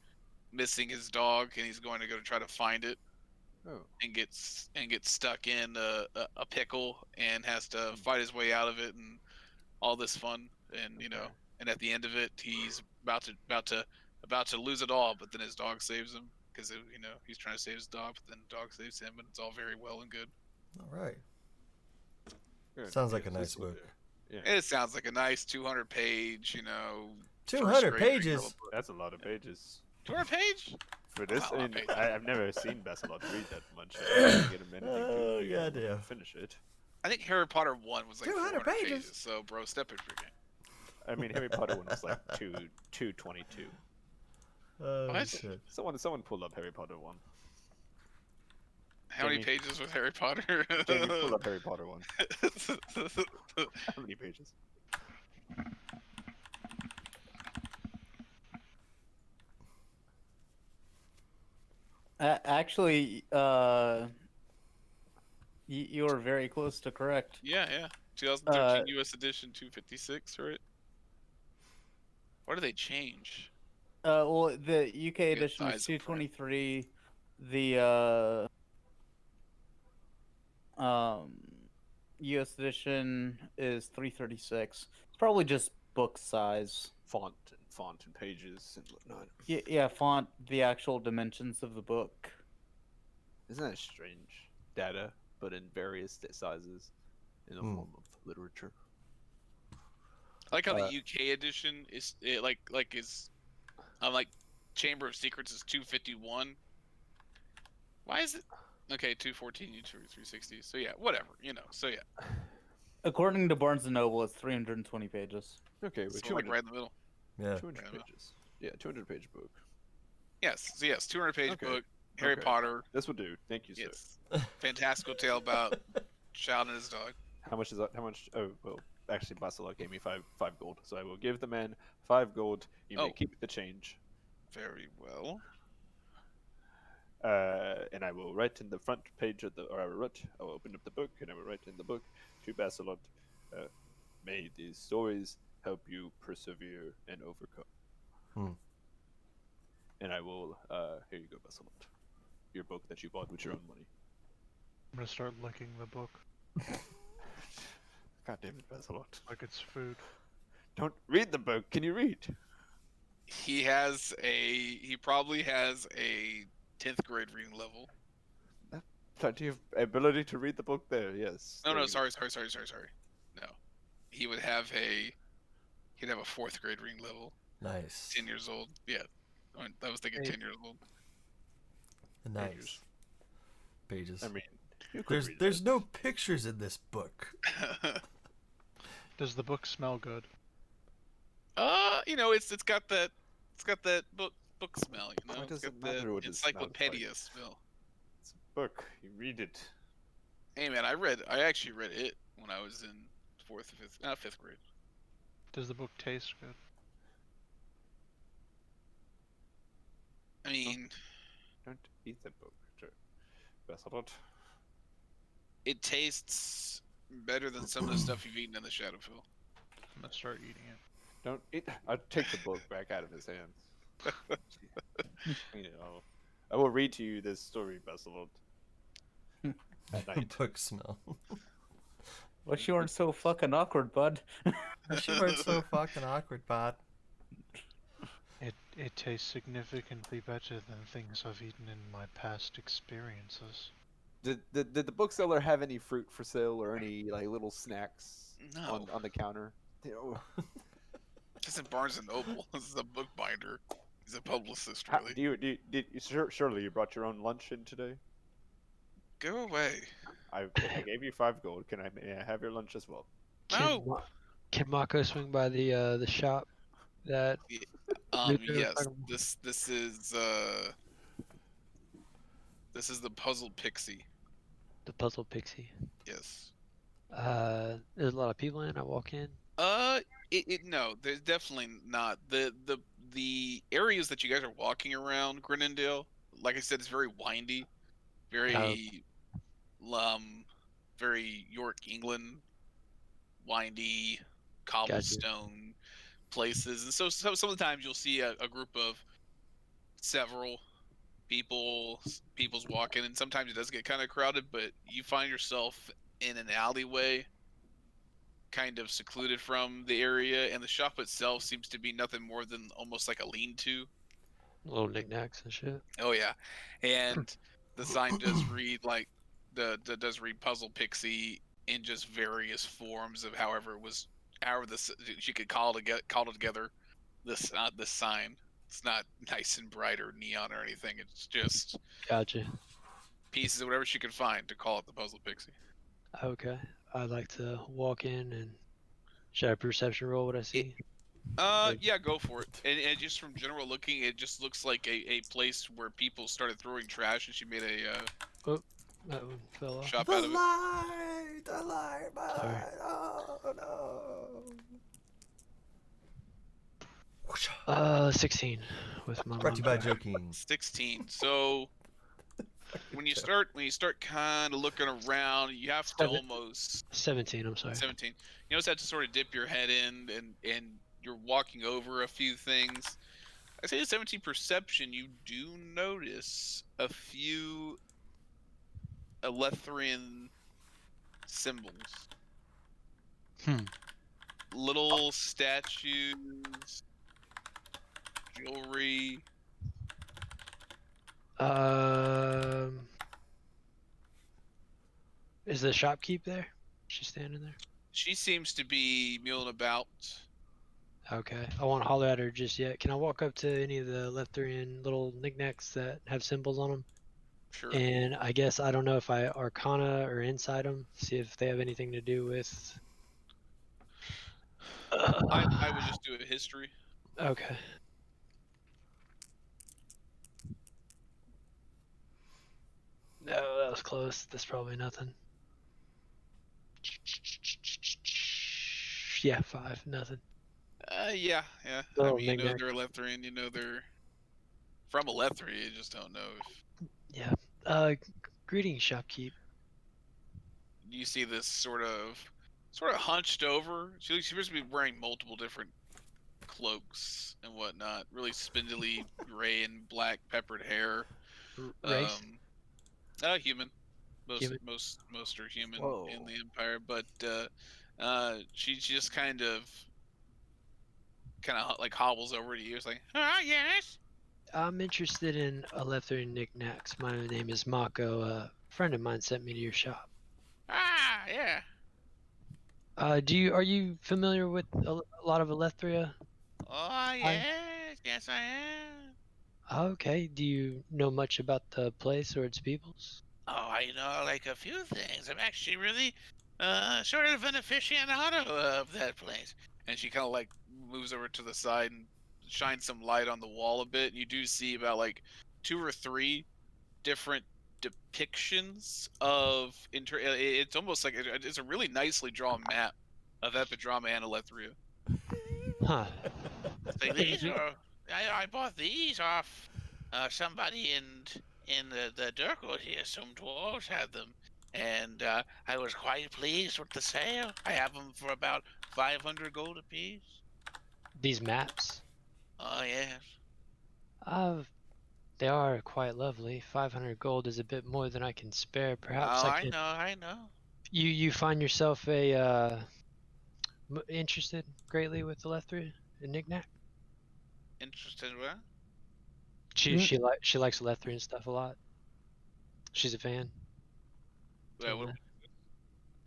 missing his dog, and he's going to go to try to find it. Oh. And gets stuck in a pickle and has to fight his way out of it, and all this fun, and and at the end of it, he's about to lose it all, but then his dog saves him because he's trying to save his dog, but then the dog saves him, and it's all very well and good. All right. Good. Sounds like a Yes, nice this will book. do. Yeah. It sounds like a nice 200-page, 200 first-grade pages. book. That's a lot of pages. 200-page? For this, Wow, a lot of pages. I've never seen Basilot read that much. I didn't get him anything Oh, to goddamn. finish it. I think Harry Potter 1 was like 200 400 pages. So, bro, step it your game. I mean, Harry Potter one was like 222. Oh, What? shit. Someone pulled up Harry Potter one. How many Jamie. pages was Harry Potter? Jamie, pull up Harry Potter one. How many pages? Actually, you are very close to correct. Yeah. 2013 U.S. edition 256, right? What do they change? Well, the UK edition is size of print. 223. The US edition is 336. It's probably just book size. Font and pages and whatnot. Yeah, font, the actual dimensions of the book. Isn't that strange? Data, but in various sizes in the form of literature. I like how the UK edition is like Chamber of Secrets is 251. Why is it? Okay, 214, 360. So yeah, whatever, So yeah, According to Barnes & Noble, it's 320 pages. Okay, we're so like right in the middle. Yeah. 200 pages. Yeah, 200-page book. Yes, 200-page Okay. book. Harry Okay. Potter. This will do. Thank you, sir. Yes, fantastical tale about child and his dog. How much is that? How much? Oh, well, actually, Basilot gave me five gold, so I will give the man 5 gold. You may keep the change. Very well. And I will write in the front page of I will open up the book and I will write in the book to Basilot, may these stories help you persevere and overcome. And I will, here you go, Basilot. Your book that you bought with your own money. I'm gonna start licking the book God damn it, Basilot. like it's food. Don't read the book. Can you read? He probably has a 10th grade reading level. Plenty of ability to read the book there, yes. No, There you sorry. No. He'd have a 4th grade reading level. Nice. 10 years old. Yeah. I was thinking 10 years old. Nice. Pages. I mean, you could read There's that. no pictures in this book. Does the book smell good? It's got that book smell, Why It's does got it matter what it encyclopedia smells smell. It's a book. You read it. Hey man, I actually read it when I was in 5th grade. Does the book taste good? I mean, Don't eat the book, Basilot. it tastes better than some of the stuff you've eaten in the Shadowfell. I'm gonna start eating it. Don't eat. I'll take the book back out of his hands. I will read to you this story, Basilot. At night. Book smell. Wish you weren't so fucking awkward, bud. She weren't so fucking awkward, bud. It tastes significantly better than things I've eaten in my past experiences. Did the bookseller have any fruit for sale or any little snacks No. on the counter? This isn't Barnes and Noble. This is a bookbinder. He's a publicist, How, really. surely you brought your own lunch in today? Go away. I gave you 5 gold. May I have your lunch as well? No. Can Mako swing by the shop that? Yes. This is the Puzzle Pixie. The Puzzle Pixie. Yes. There's a lot of people in. I walk in. No, there's definitely not. The areas that you guys are walking around Grenendale, like I said, it's very windy, very very York, England, windy cobblestone places, and so sometimes you'll see a group of several people's walking, and sometimes it does get kind of crowded, but you find yourself in an alleyway kind of secluded from the area, and the shop itself seems to be nothing more than almost like a lean-to. Little knickknacks and shit. Oh yeah, and the sign does read like does read Puzzle Pixie in just various forms of however this she could call it together. This sign. It's not nice and bright or neon or anything. It's just Gotcha. pieces of whatever she could find to call it the Puzzle Pixie. Okay. I'd like to walk in and should I perception roll what I see? Yeah, go for it. And just from general looking, it just looks like a place where people started throwing trash, and she made a Oh, that one fell off. shop The out of it. light, the light, my Sorry. light. Oh no. 16 with my Brought to you by modifier. Joking. 16. So when you start kind of looking around, you have to almost 17, I'm sorry. 17. You almost have to sort of dip your head in, and you're walking over a few things. I say 17 perception. You do notice a few Ætherian symbols. Little statues, jewelry. Is the shopkeep there? She's standing there? She seems to be milling about. Okay. I won't holler at her just yet. Can I walk up to any of the Ætherian little knickknacks that have symbols on them? Sure. And I guess I don't know if I Arcana or Insight them, see if they have anything to do with. I would just do a history. Okay. No, that was close. That's probably nothing. Yeah, 5, nothing. Yeah. I Little mean, you know knickknack. they're Ætherian. You know they're from Æthria. You just don't know if Yeah. Greetings, shopkeep. you see this sort of hunched over. She appears to be wearing multiple different cloaks and whatnot. Really spindly gray and black peppered hair. Race? Human. Human. Most are human Whoa. in the Empire, but she just kind of like hobbles over to you. It's like, yes. I'm interested in Ætherian knickknacks. My name is Mako. A friend of mine sent me to your shop. Yeah. Are you familiar with a lot of Ætheria? Oh, yes, I am. Okay. Do you know much about the place or its peoples? Oh, I know like a few things. I'm actually really sort of an aficionado of that place. And she kind of like moves over to the side and shines some light on the wall a bit. You do see about like 2 or 3 different depictions of it's almost like it's a really nicely drawn map of Epidrama and Æthria. Huh. Like, these are I bought these off somebody in the Dirkwood here. Some dwarves had them, and I was quite pleased with the sale. I have them for about 500 gold apiece. These maps? Oh yes. They are quite lovely. 500 gold is a bit more than I can spare. Perhaps Oh, I can. I know. You find yourself interested greatly with Ætheria and knickknack? Interested in what? She likes Ætherian stuff a lot. She's a fan. Yeah, what,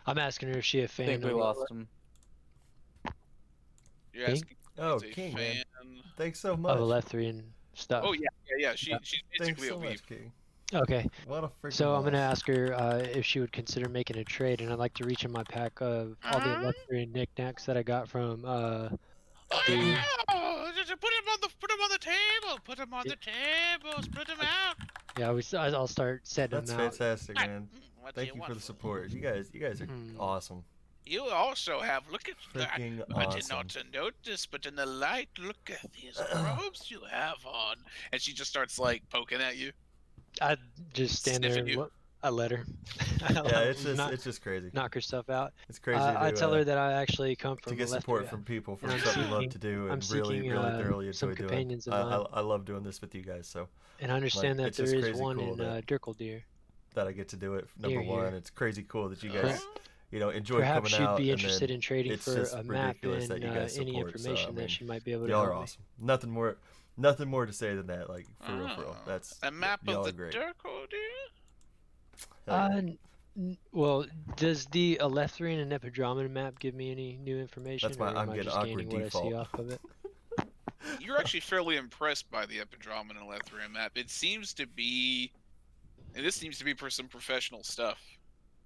I'm asking her if she a I fan think we of lost him. you're King? asking? Oh, as a King, fan. man. Thanks so much. of Ætherian stuff. Oh yeah. She's Thanks basically so a much, weave. King. Okay. What a freaking So I'm gonna boss. ask her if she would consider making a trade, and I'd like to reach in my pack of all the Ætherian knickknacks that I got from Oh, the yeah! Just put them on the table. Put them on Yeah. the table. Spread them out. yeah. I'll start setting That's them out. fantastic, man. What Thank do you for want the support. You guys are Hmm. awesome. You also have, look at that. Freaking I did not awesome. notice, but in the light, look at these robes you have on. And she just starts like poking at you. I just stand there Sniffing and you. look. I let her. Yeah, it's just crazy. Knock her stuff out. It's crazy I tell her that I actually come from to get support Alethria, from people for and I'm something you love seeking- to do I'm and really seeking, thoroughly some enjoy doing. companions of mine. I love doing this with you guys, so And I understand that it's there just is crazy one cool in that Dirkledeer. that I get to do it. Number Here, one, here. it's crazy cool that you Per- guys, enjoy Perhaps coming she'd out. be And interested then in trading it's for just a map ridiculous and that you guys any support. information So, that she might be able to y'all help are me. awesome. Nothing more to say than that. Like for real, for real. That's a map y'all of are the great. Dirkledeer? Hell yeah. Well, does the Elethrian and Epidromin map give me any new information, That's my- or I'm am I getting just awkward gaining what I see default. off of it? You're actually fairly impressed by the Epidromin and Elethrian map. It seems to be, and this seems to be for some professional stuff,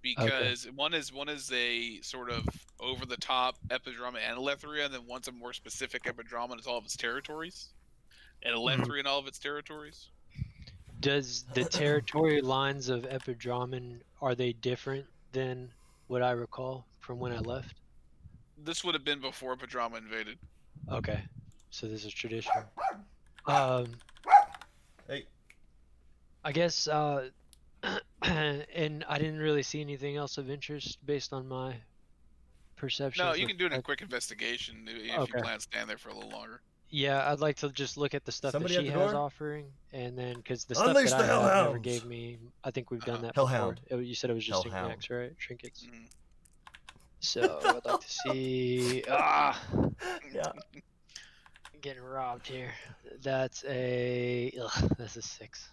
because one is a sort of over the top Epidromin and Elethria, and then one's a more specific Epidromin is all of its territories, and Elethria and all of its territories. Does the territory lines of Epidromin, are they different than what I recall from when I left? This would have been before Epidroma invaded. Okay, so this is traditional. Hey. I guess, and I didn't really see anything else of interest based on my perception. No, you can do it in a quick investigation if you Okay. plan to stand there for a little longer. Yeah, I'd like to just look at the stuff Somebody that at she the has door? offering, and then because the stuff Unleash that the I have never hellhounds! gave me. I think we've done that Hellhound. before. You said it was just Hellhound. knickknacks, right? Trinkets. Mhm. So I'd like to see. Yeah. Getting robbed here. That's a 6.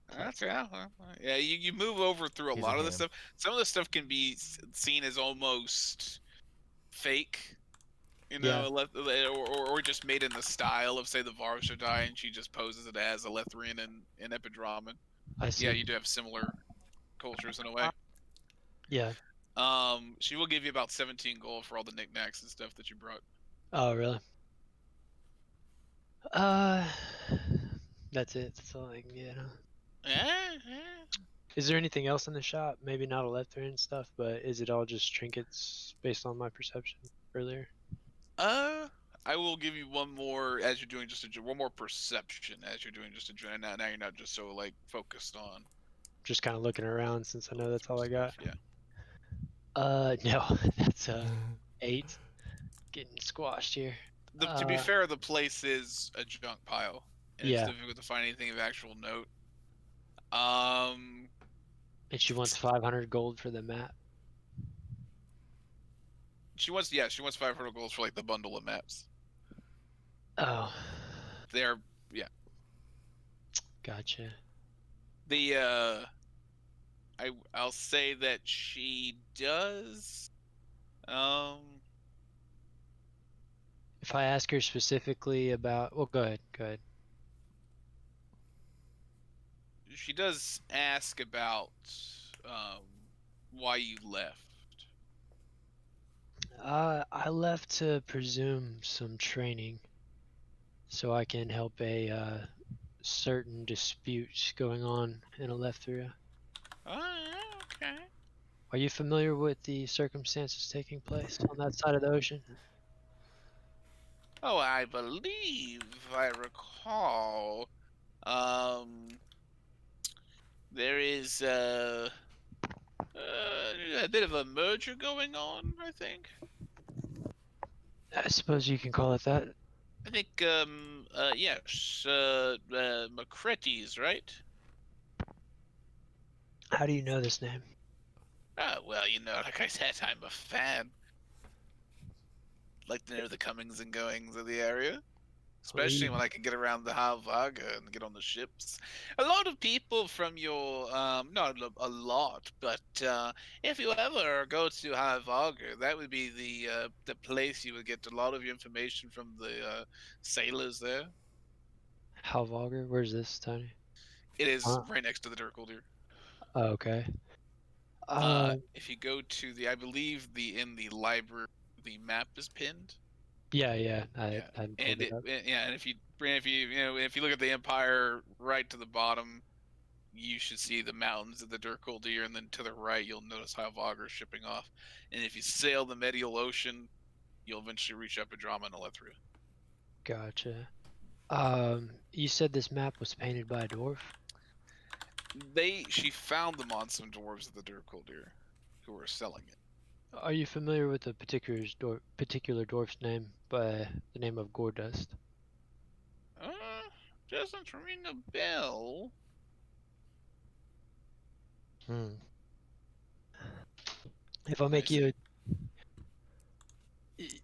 That's yeah. You move over through a He's a lot of this ham. stuff. Some of the stuff can be seen as almost fake, or just made in the style of, say, the Varshadai, and she just poses it as Elethrian and Epidromin. I see. Yeah, you do have similar cultures in a way. Yeah. She will give you about 17 gold for all the knickknacks and stuff that you brought. Oh, really? That's it. That's all I can get. Huh? Is there anything else in the shop? Maybe not Elethrian stuff, but is it all just trinkets based on my perception earlier? I will give you one more as you're doing one more perception as you're doing just a journey. Now you're not just so like focused on. Just kind of looking around since I know that's all I got. Yeah. No, that's 8. Getting squashed here. To be fair, the place is a junk pile, and Yeah. it's difficult to find anything of actual note. And she wants 500 gold for the map. She wants 500 gold for like the bundle of maps. Oh. They're Gotcha. I'll say that she does. If I ask her specifically about, well, go ahead. She does ask about why you left. I left to presume some training, so I can help a certain dispute going on in Elethria. Okay. Are you familiar with the circumstances taking place on that side of the ocean? Oh, I believe I recall. There is a bit of a merger going on, I think. I suppose you can call it that. I think, yes, Macretes, right? How do you know this name? Well, like I said, I'm a fan. Like to know the comings and goings of the area. Especially when I can get around the Halvaga and get on the ships. A lot of people from your, not a lot, but if you ever go to Halvaga, that would be the place you would get a lot of your information from the sailors there. Halvager? Where's this, Tony? It is right next to the Dirkledeer. Oh, okay. If you go to I believe in the library, the map is pinned. Yeah. I pulled it up. And if you look at the Empire right to the bottom, you should see the mountains of the Dirkledeer, and then to the right you'll notice Halvager shipping off. And if you sail the Medial Ocean, you'll eventually reach Epidromin and Elethria. Gotcha. You said this map was painted by a dwarf? She found them on some dwarves at the Dirt Deer who were selling it. Are you familiar with a particular dwarf's name by the name of Gordust? Doesn't ring a bell. If I make you,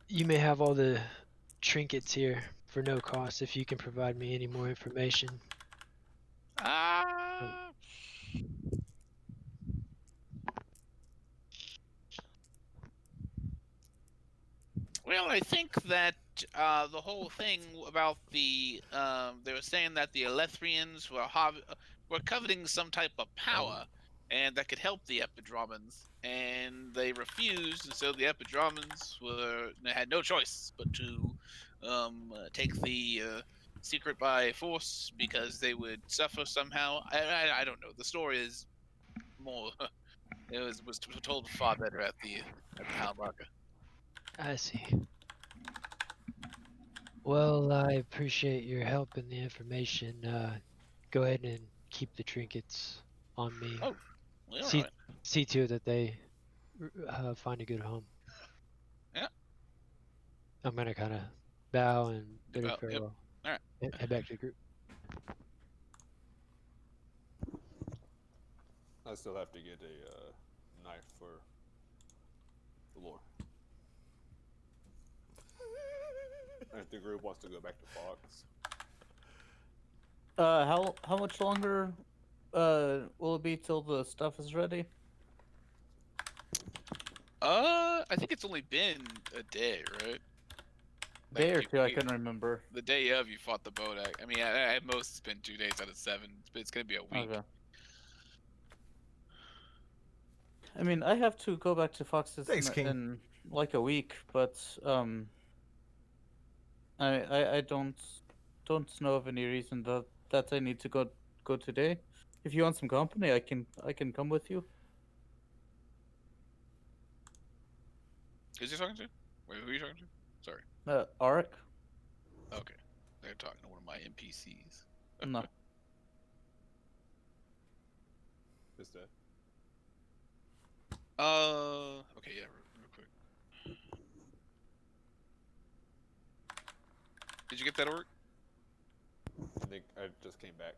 you may have all the trinkets here for no cost if you can provide me any more information. Well, I think that the whole thing about they were saying that the Elethrians were coveting some type of power, and that could help the Epidromans, and they refused, and so the Epidromans had no choice but to take the secret by force because they would suffer somehow. I don't know. The story is more. It was told far better at the Houndmarker. I see. Well, I appreciate your help and the information. Go ahead and keep the trinkets on me. Oh, well, see, all right. see to it that they find a good home. Yeah. I'm gonna kind of bow and bid her Yep. farewell. All right. Head back to the group. I still have to get a knife for the lore. If the group wants to go back to Fox. How much longer will it be till the stuff is ready? I think it's only been a day, right? Day or two, I couldn't remember. The day of you fought the Bodak. I mean, at most it's been 2 days out of 7. It's gonna be a week. Okay. I mean, I have to go back to Fox's Thanks, King. in like a week, but I don't know of any reason that I need to go today. If you want some company, I can come with you. Who's he talking to? Wait, who are you talking to? Sorry. Arik? Okay. They're talking to one of my NPCs. No. Is that? Okay, yeah, real quick. Did you get that orc? I think I just came back.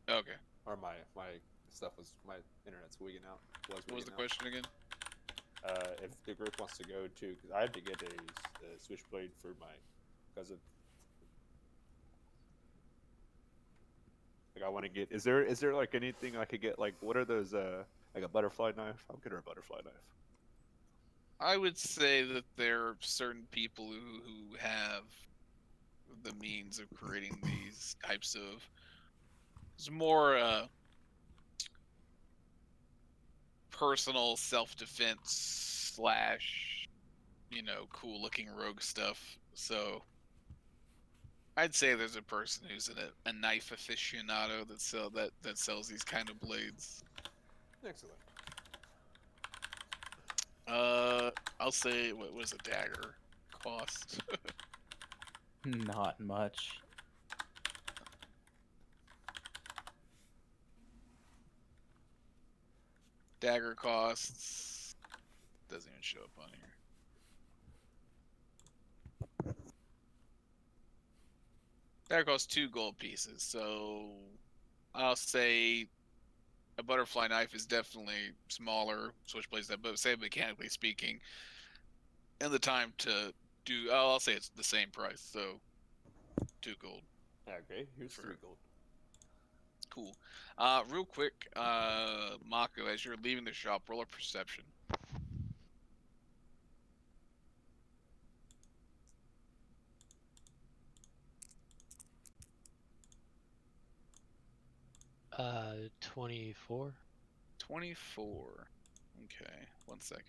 Okay. Or my stuff was, my internet's wigging out. What was the question again? If the group wants to go to, because I had to get a switchblade for my cousin. Like I want to get. Is there like anything I could get? Like what are those? Like a butterfly knife. I'll get her a butterfly knife. I would say that there are certain people who have the means of creating these types of. It's more personal self-defense slash, cool looking rogue stuff. So I'd say there's a person who's a knife aficionado that sells these kind of blades. Excellent. I'll say what was a dagger cost? Not much. Dagger costs doesn't even show up on here. Dagger costs 2 gold pieces, so I'll say a butterfly knife is definitely smaller switchblades that, but say mechanically speaking, and the time to do. I'll say it's the same price, so 2 gold. Okay, here's 3 gold. Cool. Real quick, Mako, as you're leaving the shop, roll a perception. Uh, 24. 24. Okay, 1 second.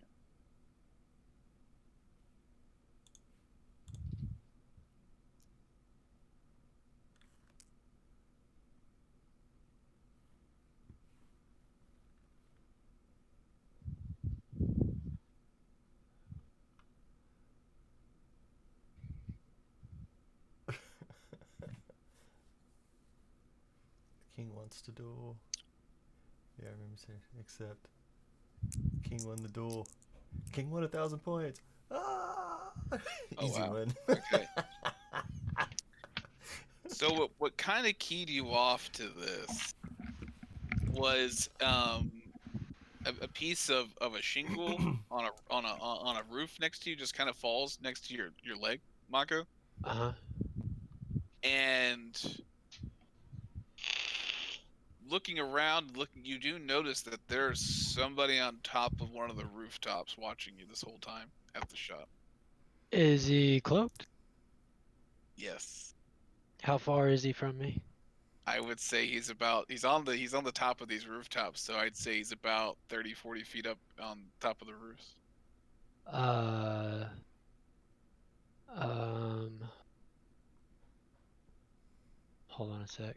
King wants to duel. Yeah, I remember saying, except King won the duel. King won 1,000 points. Ah! Oh, Easy wow. win. Okay. So what kind of keyed you off to this was a piece of a shingle on a roof next to you just kind of falls next to your leg, Mako, Uh-huh. and looking around, you do notice that there's somebody on top of one of the rooftops watching you this whole time at the shop. Is he cloaked? Yes. How far is he from me? I would say he's on the top of these rooftops, so I'd say he's about 30-40 feet up on top of the roofs. Um, hold on a sec.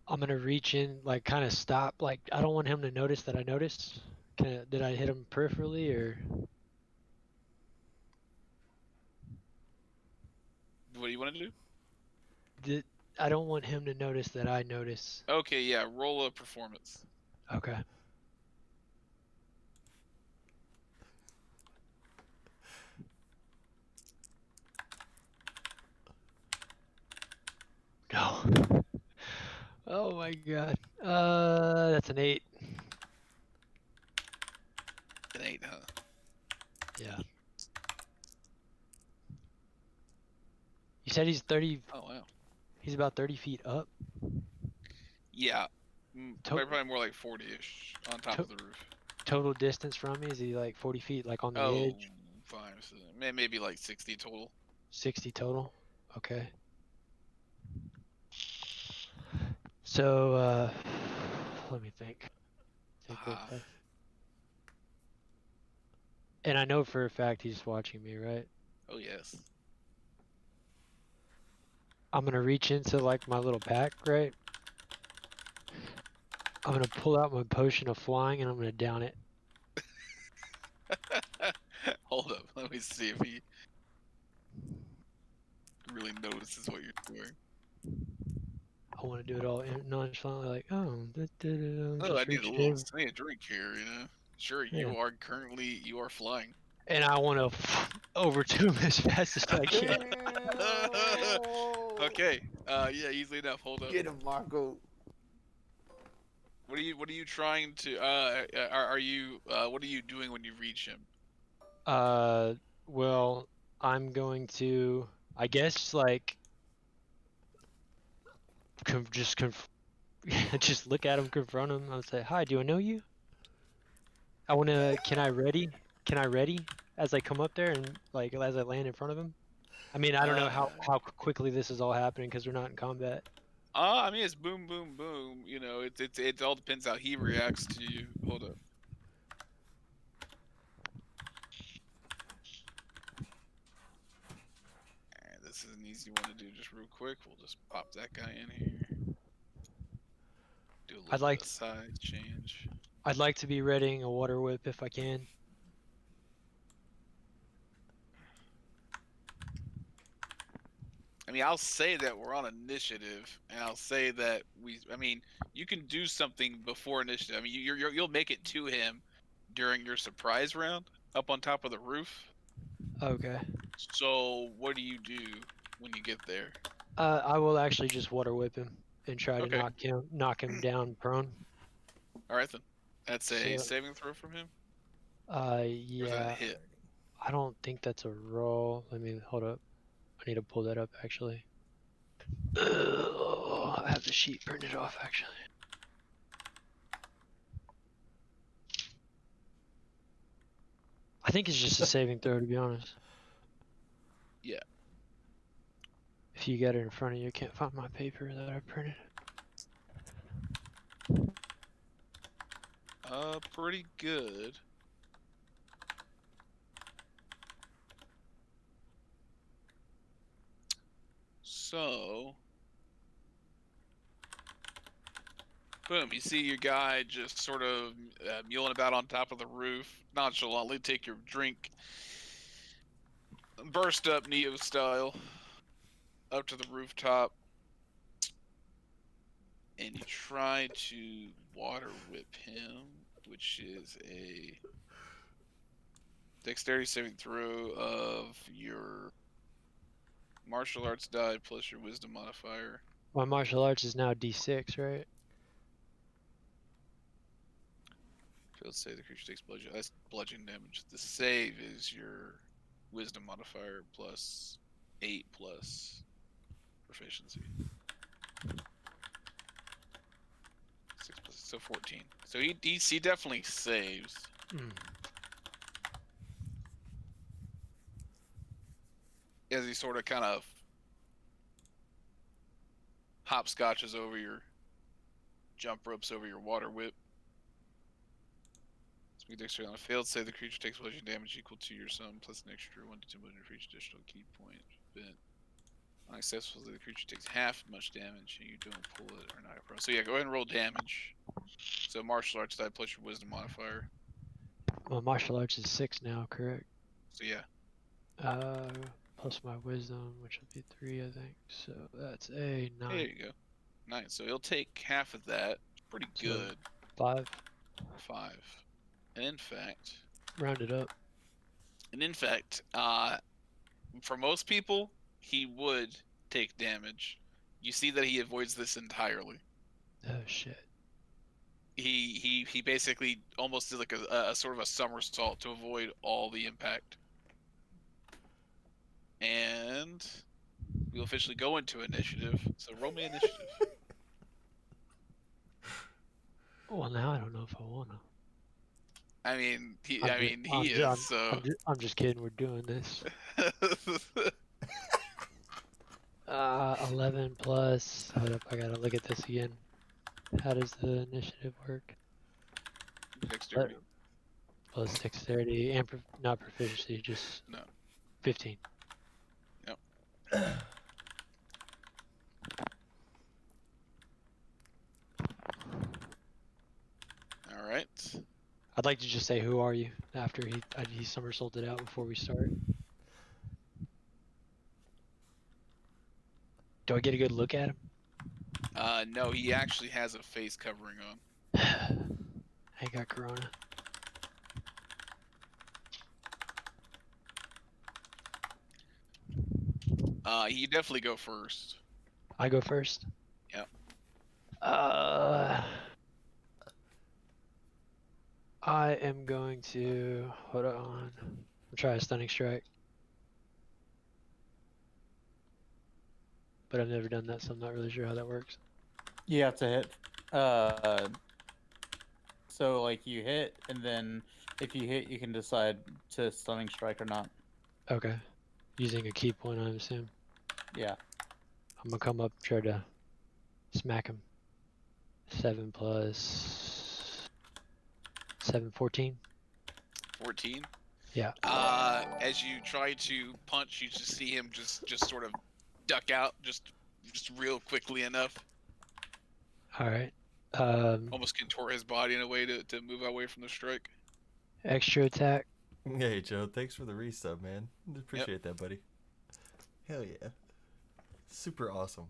I'm gonna reach in, like, kind of stop. Like, I don't want him to notice that I noticed. Did I hit him peripherally or? What do you want to do? I don't want him to notice that I notice. Okay, yeah, roll a performance. Okay. No. Oh my god. That's an 8. An 8, huh? Yeah. You said he's 30. Oh wow. He's about 30 feet up. Yeah, To- probably more like 40-ish on top of the roof. Total distance from me, is he like 40 feet, like on the Oh, edge? fine. So maybe like 60 total. 60 total. Okay. So, let me think. Think real Ah. fast. And I know for a fact he's watching me, right? Oh yes. I'm gonna reach into like my little pack, right? I'm gonna pull out my potion of flying and I'm gonna down it. Hold up. Let me see if he really notices what you're doing. I want to do it all nonchalantly, like, oh, I'm Oh, I just need a reaching little in. I need a drink here, you know. Sure, Yeah. you are flying. And I want to over to him as fast as I can. Okay. Yeah, easily enough. Hold up. Get him, Marco. What are you trying to are you what are you doing when you reach him? Well, I'm going to, I guess, like, just look at him, confront him. I'll say, "Hi, do I know you?" Can I ready as I come up there and like as I land in front of him? I mean, I don't know how quickly this is all happening because we're not in combat. I mean it's boom boom boom, you know, it all depends how he reacts to you. Hold up. Alright, this is an easy one to do just real quick. We'll just pop that guy in here. Do a I'd little like bit of size change. I'd like to be readying a water whip if I can. I mean, I'll say that we're on initiative, and I'll say that I mean, you can do something before initiative. I mean, you'll make it to him during your surprise round up on top of the roof. Okay. So, what do you do when you get there? I will actually just water whip him and try to Okay. knock him down prone. All right then. That's a So, saving throw from him. Or is that a yeah. hit? I don't think that's a roll. Let me hold up. I need to pull that up actually. I have the sheet printed off actually. I think it's just a saving throw, to be honest. Yeah. If you got it in front of you, I can't find my paper that I printed. Pretty good. So, boom, you see your guy just sort of mulling about on top of the roof, nonchalantly take your drink, burst up Neo style, up to the rooftop. and you try to water whip him, which is a dexterity saving throw of your martial arts die plus your wisdom modifier. My martial arts is now D6, right? Let's say the creature takes bludgeoning damage. The save is your wisdom modifier plus 8 plus proficiency. 6 plus, so 14. So he definitely saves. As he sort of kind of hopscotches over your jump ropes over your water whip. Speak dexterity on a failed save, the creature takes bludgeoning damage equal to your sum plus an extra 1d10 for each additional key point spent. Unsuccessfully, the creature takes half as much damage and you don't pull it or not a pro. So yeah, go ahead and roll damage. So martial arts die plus your wisdom modifier. My martial arts is 6 now, correct? So yeah. Plus my wisdom, which will be 3, I think. So that's a 9. There you go. 9. So he'll take half of that. Pretty So, good. 5. 5. And in fact, Round it up. for most people, he would take damage. You see that he avoids this entirely. Oh shit. He basically almost did like a sort of a somersault to avoid all the impact. And we'll officially go into initiative. So roll me initiative. Well, now I don't know if I wanna. I mean, he I'm is. So I'm just kidding. We're doing this. 11 plus. Hold up, I gotta look at this again. How does the initiative work? dexterity. Plus dexterity and not proficiency, just No. 15. Yep. All right. I'd like to just say, who are you? After he somersaulted out before we start. Do I get a good look at him? No, he actually has a face covering on. I got corona. You definitely go first. I go first? Yep. I am going to hold on. I'll try a stunning strike. But I've never done that, so I'm not really sure how that works. You have to hit. So like you hit, and then if you hit, you can decide to stunning strike or not. Okay. Using a key point, I assume. Yeah. I'm gonna come up, try to smack him. 7 plus 7, 14. 14. Yeah. As you try to punch, you just see him just sort of duck out, just real quickly enough. All right. Almost contort his body in a way to move away from the strike. Extra attack. Hey, Joe. Thanks for the resub, man. Appreciate that, buddy. Hell yeah. Super awesome.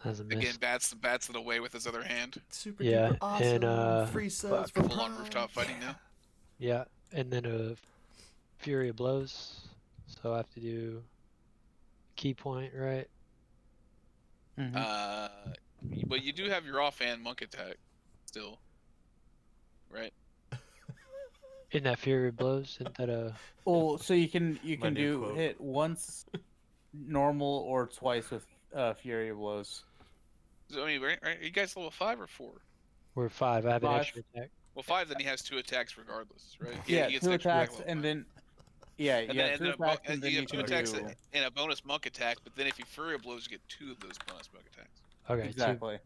That's a miss. Again, bats it away with his other hand. Super Yeah, duper awesome. and, Free subs for Full on Prime. rooftop fighting now. Yeah, and then a Fury of Blows. So I have to do key point, right? Mm-hmm. But you do have your offhand monk attack still, right? In that Fury of Blows, isn't that a... Well, so you can My new do quote. hit once normal or twice with Fury of Blows. So, I mean, right? Are you guys level 5 or 4? We're 5. I have an 5. extra attack. Well, 5. Then he has 2 attacks regardless, right? Yeah, he gets 2 an extra attack attacks, level and 5. then yeah, And you then, have 2 and then attacks, and then you you have 2 can attacks do and a bonus monk attack. But then if you Fury of Blows, you get 2 of those bonus monk attacks. Okay, exactly.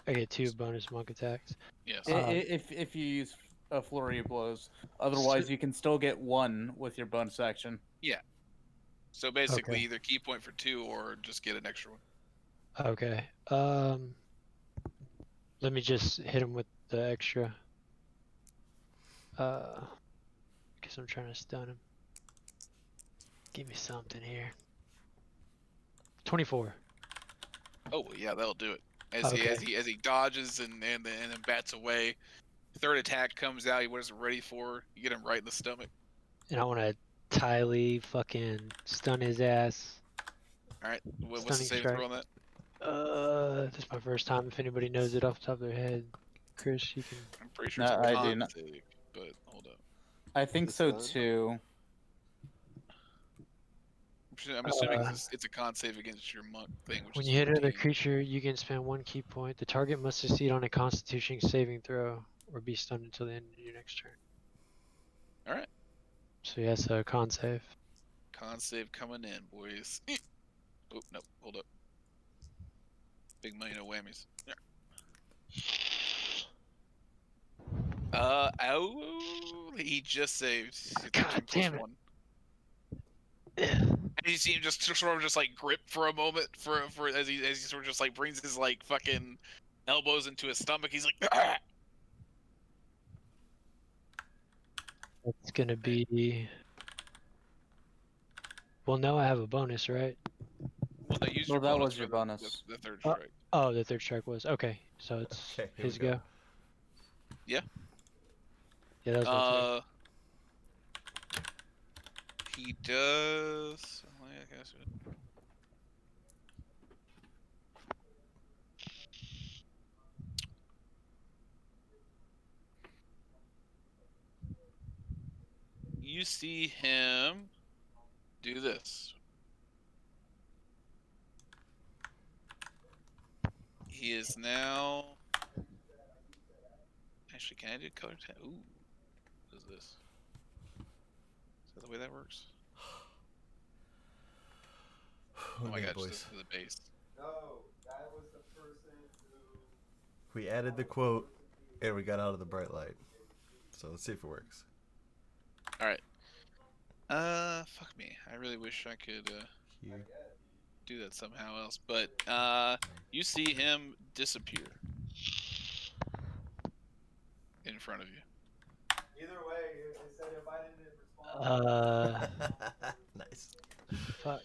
I get 2 bonus monk attacks. Yes. If you use a Flurry of Blows, otherwise you can still get 1 with your bonus action. Yeah. So basically, Okay. either key point for 2 or just get an extra one. Okay. Let me just hit him with the extra. Guess I'm trying to stun him. Give me something here. 24. Oh, well, yeah, that'll do it. as Okay. he dodges and then bats away. Third attack comes out. He wasn't ready for. You get him right in the stomach. And I want to Tylee fucking stun his ass. All right. What's the Stunning saving strike. throw on that? This is my first time. If anybody knows it off the top of their head, Chris, you can. I'm pretty sure No, it's a I con do not. save, but hold up. I think The so stun? too. I'm assuming it's a con save against your monk thing, which When is you hit another 14. creature, you can spend 1 key point. The target must succeed on a Constitution saving throw or be stunned until the end of your next turn. All right. So yes, a con save. Con save coming in, boys. Oh, no. Hold up. Big money, no whammies. Ow. He just saved. It's God 13 damn it. 1. And you see him just sort of just like grip for a moment for as he sort of just like brings his like fucking elbows into his stomach. He's like, "Ah!" It's gonna be. Well, now I have a bonus, right? Well, they used Well, your that bonus was your for bonus. the third Oh. strike. Oh, the third strike was okay. So it's Okay, here we his go. go. Yeah. Yeah, that was my turn. He does. Oh, yeah, I guess. You see him do this. He is now. Actually, can I do color tag? Ooh, what is this? Is that the way that works? Oh my Okay, god, boys. just the base. No, that was the person who. We added the quote, and we got out of the bright light. So let's see if it works. All right. Fuck me. I really wish I could Here. do that somehow else. But you see him disappear in front of you. Either way, it said if I didn't respond. Nice. Fuck.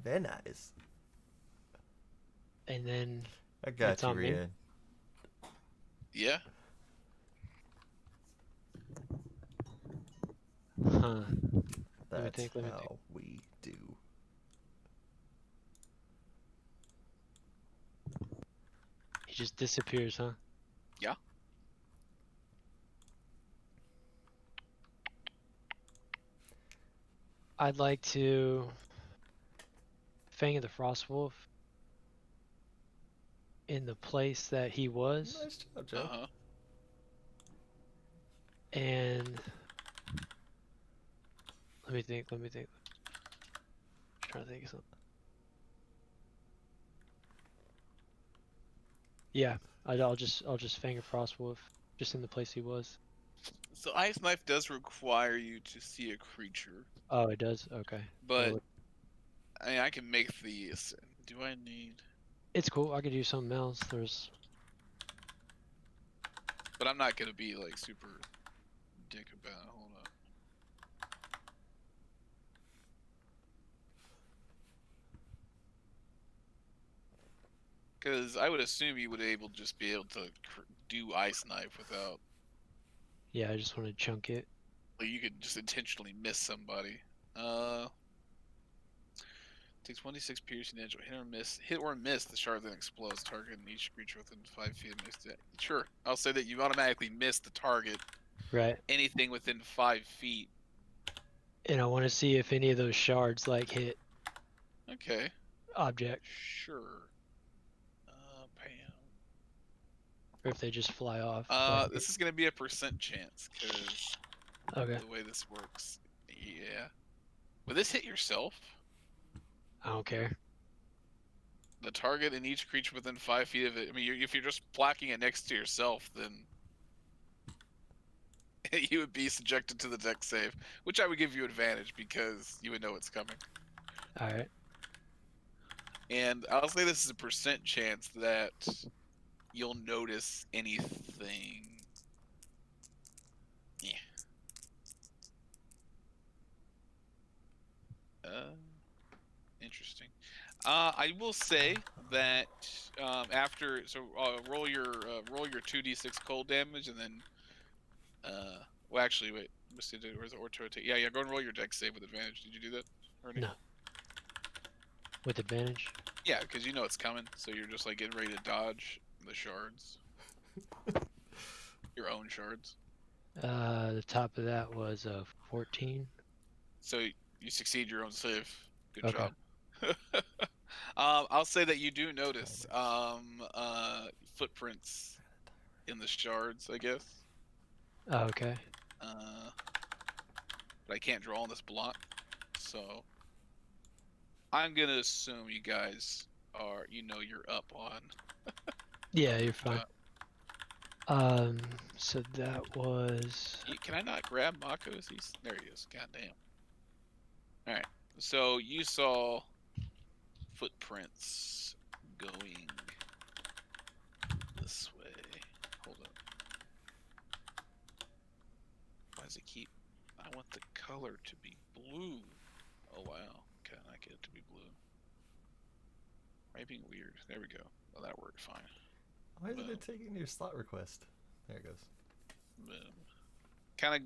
Very nice. And then I got It's you, on me. Rian. Yeah. Huh. That's me think, let me how think. we do. He just disappears, huh? Yeah. I'd like to Fang of the Frostwolf in the place that he was, Nice job, Joe. Uh huh. and let me think. I'm trying to think of something. Yeah, I'll just Fang of Frostwolf just in the place he was. So Ice Knife does require you to see a creature, Oh, it does. Okay. but Well, I mean, I can make these. Do I need? it's cool. I could do something else. But I'm not gonna be like super dick about it. Hold on. Because I would assume you would just be able to do Ice Knife without. Yeah, I just want to chunk it. Like you could just intentionally miss somebody. Takes 1d6 piercing damage. Hit or miss the shard then explodes. Targeting each creature within 5 feet of missed it. Sure, I'll say that you automatically miss the target. Right. Anything within 5 feet. And I want to see if any of those shards like hit Okay. object Sure. Bam. or if they just fly off. This is gonna be a percent chance because Okay. the way this works. Yeah. Will this hit yourself? I don't care. The target and each creature within 5 feet of it. I mean, if you're just placking it next to yourself, then you would be subjected to the dex save, which I would give you advantage because you would know it's coming. All right. And I'll say this is a percent chance that you'll notice anything. Yeah. Interesting. I will say that after roll your 2d6 cold damage and then well actually wait, where's the auto take? Yeah, go and roll your dex save with advantage. Did you do that already? No. With advantage? Yeah, because you know it's coming, so you're just like getting ready to dodge the shards. Your own shards. The top of that was 14. So you succeed your own save. Good Okay. job. I'll say that you do notice footprints in the shards, I guess. Oh, okay. But I can't draw on this block, so I'm gonna assume you guys are, you're up on. Yeah, you're fine. So that was... Can I not grab Mako's? There he is. Goddamn. All right. So you saw footprints going this way. Hold up. Why does it keep? I want the color to be blue. Oh wow. Can I get it to be blue? Right, being weird. There we go. Oh, that worked fine. Why isn't it taking your slot request? There it goes. Boom. Kind of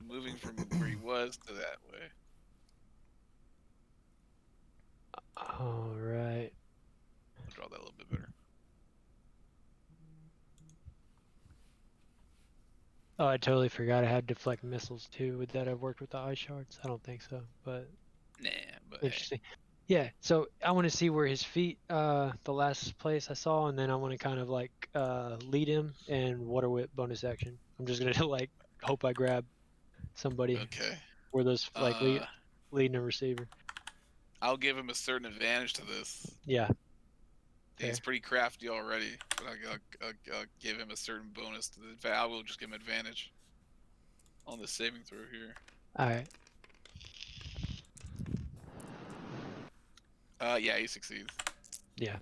moving from where he was to that way. All right. I'll draw that a little bit better. Oh, I totally forgot I had deflect missiles too. Would that have worked with the eye shards? I don't think so, but Nah, but interesting. Yeah, so I want to see where his feet, the last place I saw, and then I want to kind of like lead him and water whip bonus action. I'm just gonna like hope I grab somebody okay. where those like leading a receiver. I'll give him a certain advantage to this. Yeah. He's pretty crafty already, but I'll give him a certain bonus to the. I will just give him advantage on the saving throw here. All right. Yeah, he succeeds. Yeah.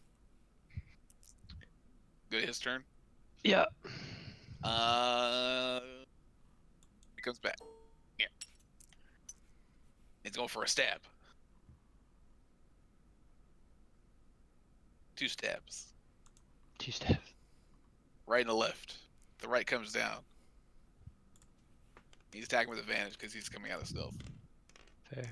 Good, his turn. Yeah. He comes back. Yeah. He's going for a stab. 2 stabs. 2 stabs. Right and the left. The right comes down. He's attacking with advantage because he's coming out of stealth. Fair.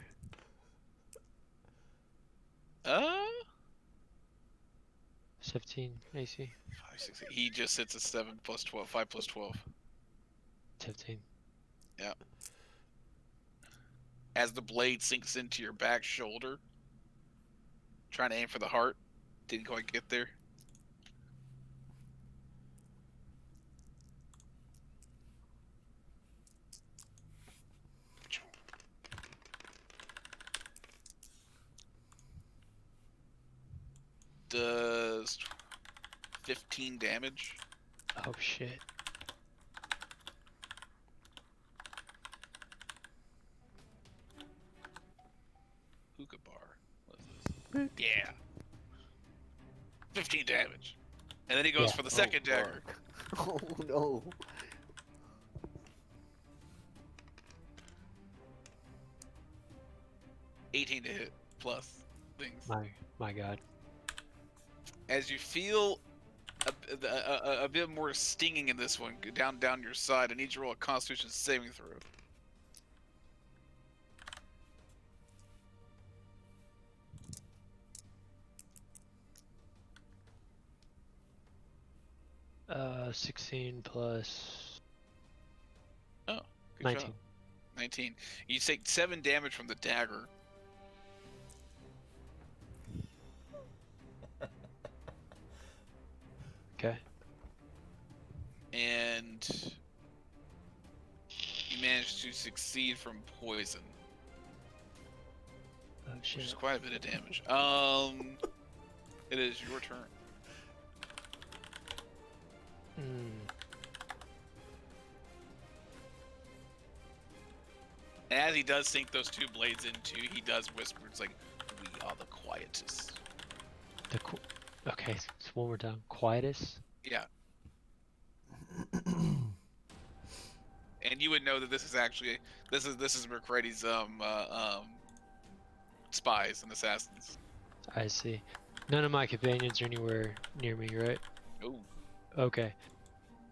17 AC. 5, 6, 8. He just hits a 7 plus 12. 5 plus 12. 15. Yeah. As the blade sinks into your back shoulder, trying to aim for the heart, didn't quite get there. Does 15 damage. Oh shit. Hookah bar. What is this? Yeah. 15 damage. And then he goes for the second dagger. Oh no. $18 to hit plus things. My god. As you feel a bit more stinging in this one down your side, I need you to roll a Constitution saving throw. Uh, 16 plus... Oh, good 19. job. 19. You take 7 damage from the dagger. Okay. And you manage to succeed from poison. Oh Which is shit. quite a bit of damage. It is your turn. And as he does sink those 2 blades into, he does whisper, it's like, we are the quietest. Okay, so one more time. Quietus? Yeah. And you would know that this is actually, this is McCready's spies and assassins. I see. None of my companions are anywhere near me, right? Oh, Okay.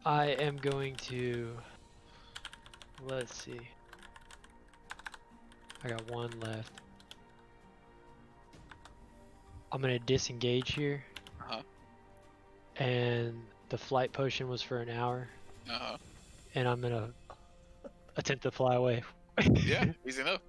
I am going to. Let's see. I got one left. I'm gonna disengage here. Uh-huh. And the flight potion was for an hour. Uh-huh. And I'm gonna attempt to fly away. Yeah, easy enough.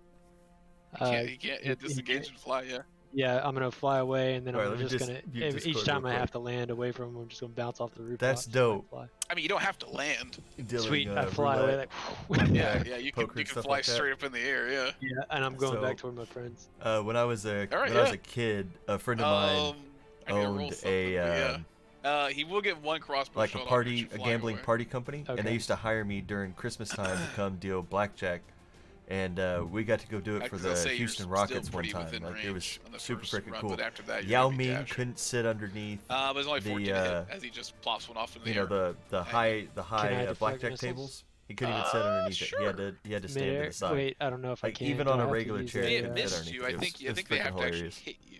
You can't disengage and fly, yeah. Yeah, I'm gonna fly away, and then Alright, I'm let me just gonna. mute Each Discord time real I have quick. to land away from him, I'm just gonna bounce off the roof. That's dope. I mean, you don't have to land. Dealing, Sweet, I fly away roulette, like. blackjack, Yeah, you poker, can stuff fly like that. straight up in the air, yeah. Yeah, and I'm going So- back toward my friends. When I was a Alright, when I was yeah. a kid, a friend of mine I need to roll owned something, a but yeah. He will get one crossbow like shot a off party, as a you're flying gambling away. party company, and they Okay. used to hire me during Christmas time to come deal blackjack, and we got to go do it for 'Cause they'll the say you're Houston still Rockets one pretty time. within Like it was range on the super first freaking run, cool. but after that, you're Yao gonna be Ming captured. couldn't sit underneath But it's only 14 to hit the as he just plops one off in the you know air. the Can I high deflect blackjack missiles? tables. He couldn't even sit underneath it. He had to stand to Mid-air? the side. Wait, I don't know if I Like can. even Do on I a have to regular use chair, a, he If it couldn't fit missed underneath you, it. I It think was- it was they have freaking to actually hilarious. hit you.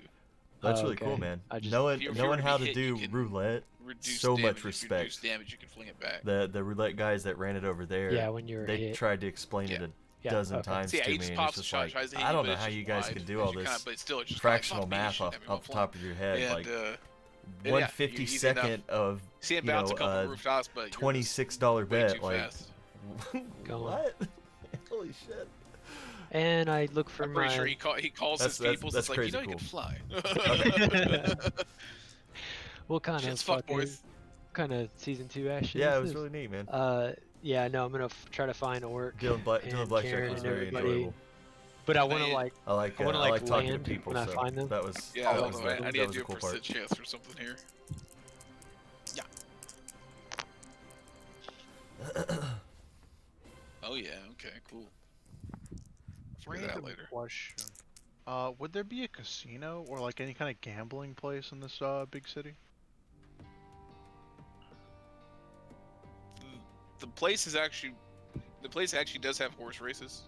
That's Oh, really cool, okay. man. I just- Knowing If you were to be how to hit, do you can roulette, Reduce so damage. much If you reduce respect. damage, you can fling it back. The roulette guys that ran it over there, Yeah, when you're they hit. tried to explain it Yeah. a Yeah, dozen okay. times See, yeah, to he me, just and pops it's the just shot, like tries to hit I you, don't but know it's how just you guys wide, can do as all you this kinda- but it's still just fractional fuck me, you math shouldn't have me off the flying. top of your head, And, like and yeah, 1/52nd of See him you bounce know, a couple rooftops, but you're just $26 way bet, too like fast. Going. what? Holy shit! And I look for I'm pretty my. sure he calls That's- his people. that's It's like, crazy you cool. can fly. What kind Shit's of fuck, fucking boys. kind of season 2 ass shit Yeah, is it was this? really neat, man. Yeah, no, I'm gonna try to find Orc Dealing and blackjack Karen was and very everybody. enjoyable. But I Can want to I- like. I like I wanna, like talking to land people. when I So find them. that was Yeah, that hold was on, the, I need that to was do a a cool part. percent chance or something here. Yeah. Oh yeah. Okay. Cool. Figure that out later. Question. Would there be a casino or like any kind of gambling place in this big city? The place actually does have horse races.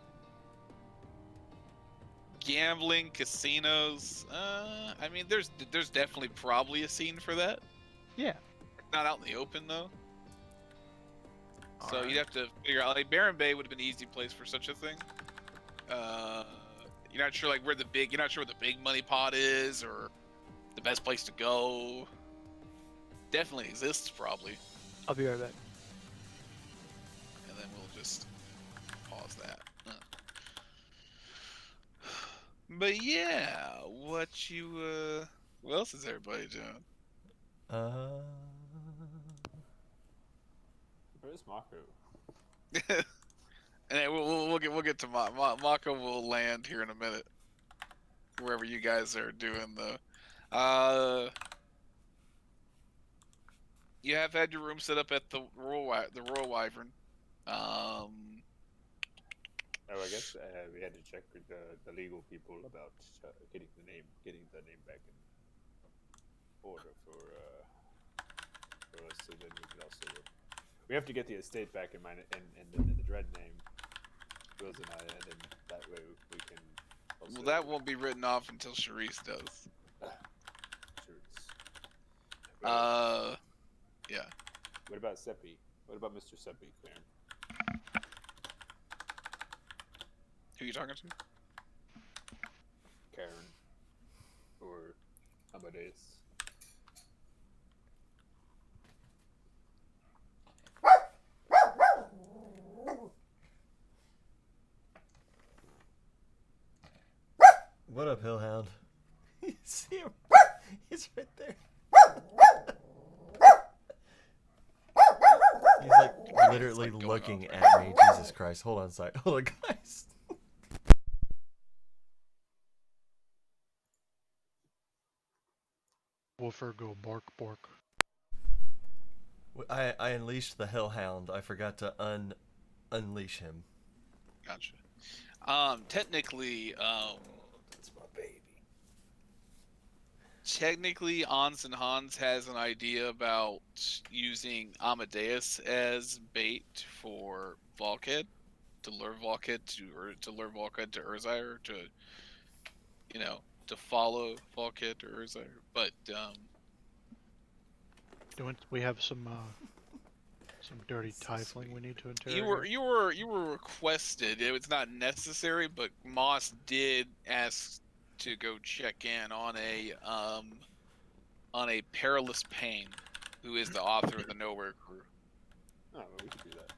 Gambling, casinos. I mean, there's definitely probably a scene for that. Yeah. Not out in the open though. So Alright. you'd have to figure out. Like Barren Bay would have been an easy place for such a thing. You're not sure like where you're not sure where the big money pot is or the best place to go. Definitely exists probably. I'll be right back. And then we'll just pause that. But yeah, what else is everybody doing? Where's Mako? And then we'll get to Mako will land here in a minute. Wherever you guys are doing the you have had your room set up at the Royal Wyvern. Oh, I guess we had to check with the legal people about getting the name back in order for us, so then we could also we have to get the estate back in mind and the dread name, Wills and I, and then that way we can. Also, Well, that won't be written off until Charisse does. Sure Yeah. What about Seppi? What about Mr. Seppi, Claire? Who you talking to? Karen or Amadeus? What up, Hillhound? You see him? He's right there. He's like literally going looking off at me. Jesus Christ! Hold on a sec. Hold on, guys. Woofer go bark bark. I unleashed the Hellhound. I forgot to unleash him. Gotcha. Technically, That's my baby. Technically, Ons and Hans has an idea about using Amadeus as bait for Volkhead, to lure Volkhead to Urzire, to to follow Falkit or Æthr, but We have some dirty tiefling we need to you interrogate. were requested. It was not necessary, but Moss did ask to go check in on a perilous pain, who is the author of the Nowhere Crew. Oh, well, we could do that.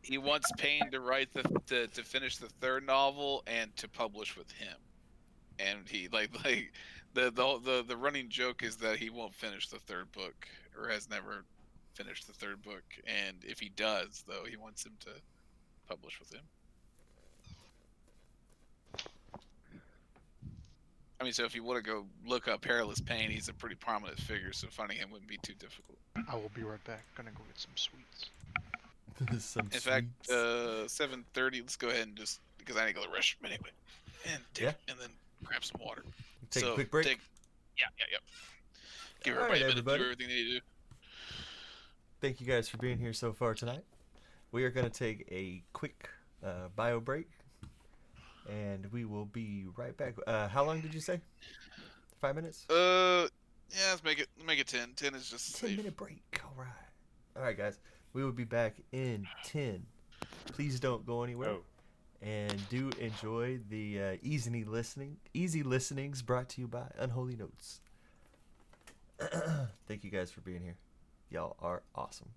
He wants Payne to write to finish the third novel and to publish with him. And he the running joke is that he won't finish the third book, or has never finished the third book. And if he does, though, he wants him to publish with him. I mean, so if you want to go look up Perilous Pain, he's a pretty prominent figure, so finding him wouldn't be too difficult. I will be right back. Gonna go get some sweets. In fact, 7:30. Let's go ahead and just, because I need to go to the restroom anyway, and and then grab some water. Take a quick break. Yeah. Give All everybody right, a minute to everybody. do everything they need to do. Thank you guys for being here so far tonight. We are going to take a quick bio break, and we will be right back. How long did you say? 5 minutes? Yeah, let's make it 10. 10 is just 10-minute break. All right, guys. We will be back in 10. Please don't go anywhere. Oh. And do enjoy the easy listenings brought to you by Unholy Notes. Thank you guys for being here. Y'all are awesome.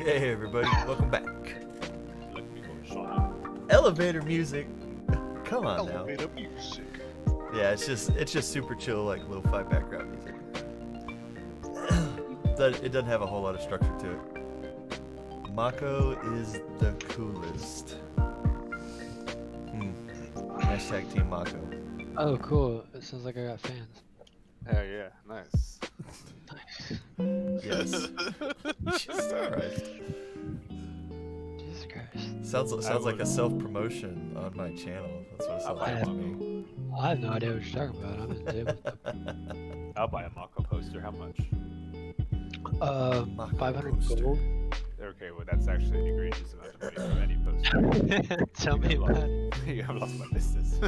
Okay, everybody, welcome back. Let me go, Shauna. Elevator music. Come on now. Elevator music. Yeah, it's just super chill, like lo-fi background music. It doesn't have a whole lot of structure to it. Mako is the coolest. Hashtag Team Mako. Oh, cool. It sounds like I got fans. Oh yeah, nice. Yes. Jesus Christ. Jesus Christ. Sounds like a self-promotion on my channel. That's what it sounds like to me. I have no idea what you're talking about. I'm in the I'll buy a Mako poster. How much? Mako 500 poster. gold. Okay, well that's actually an egregious amount of money for any poster. Tell me about it. I've lost my business.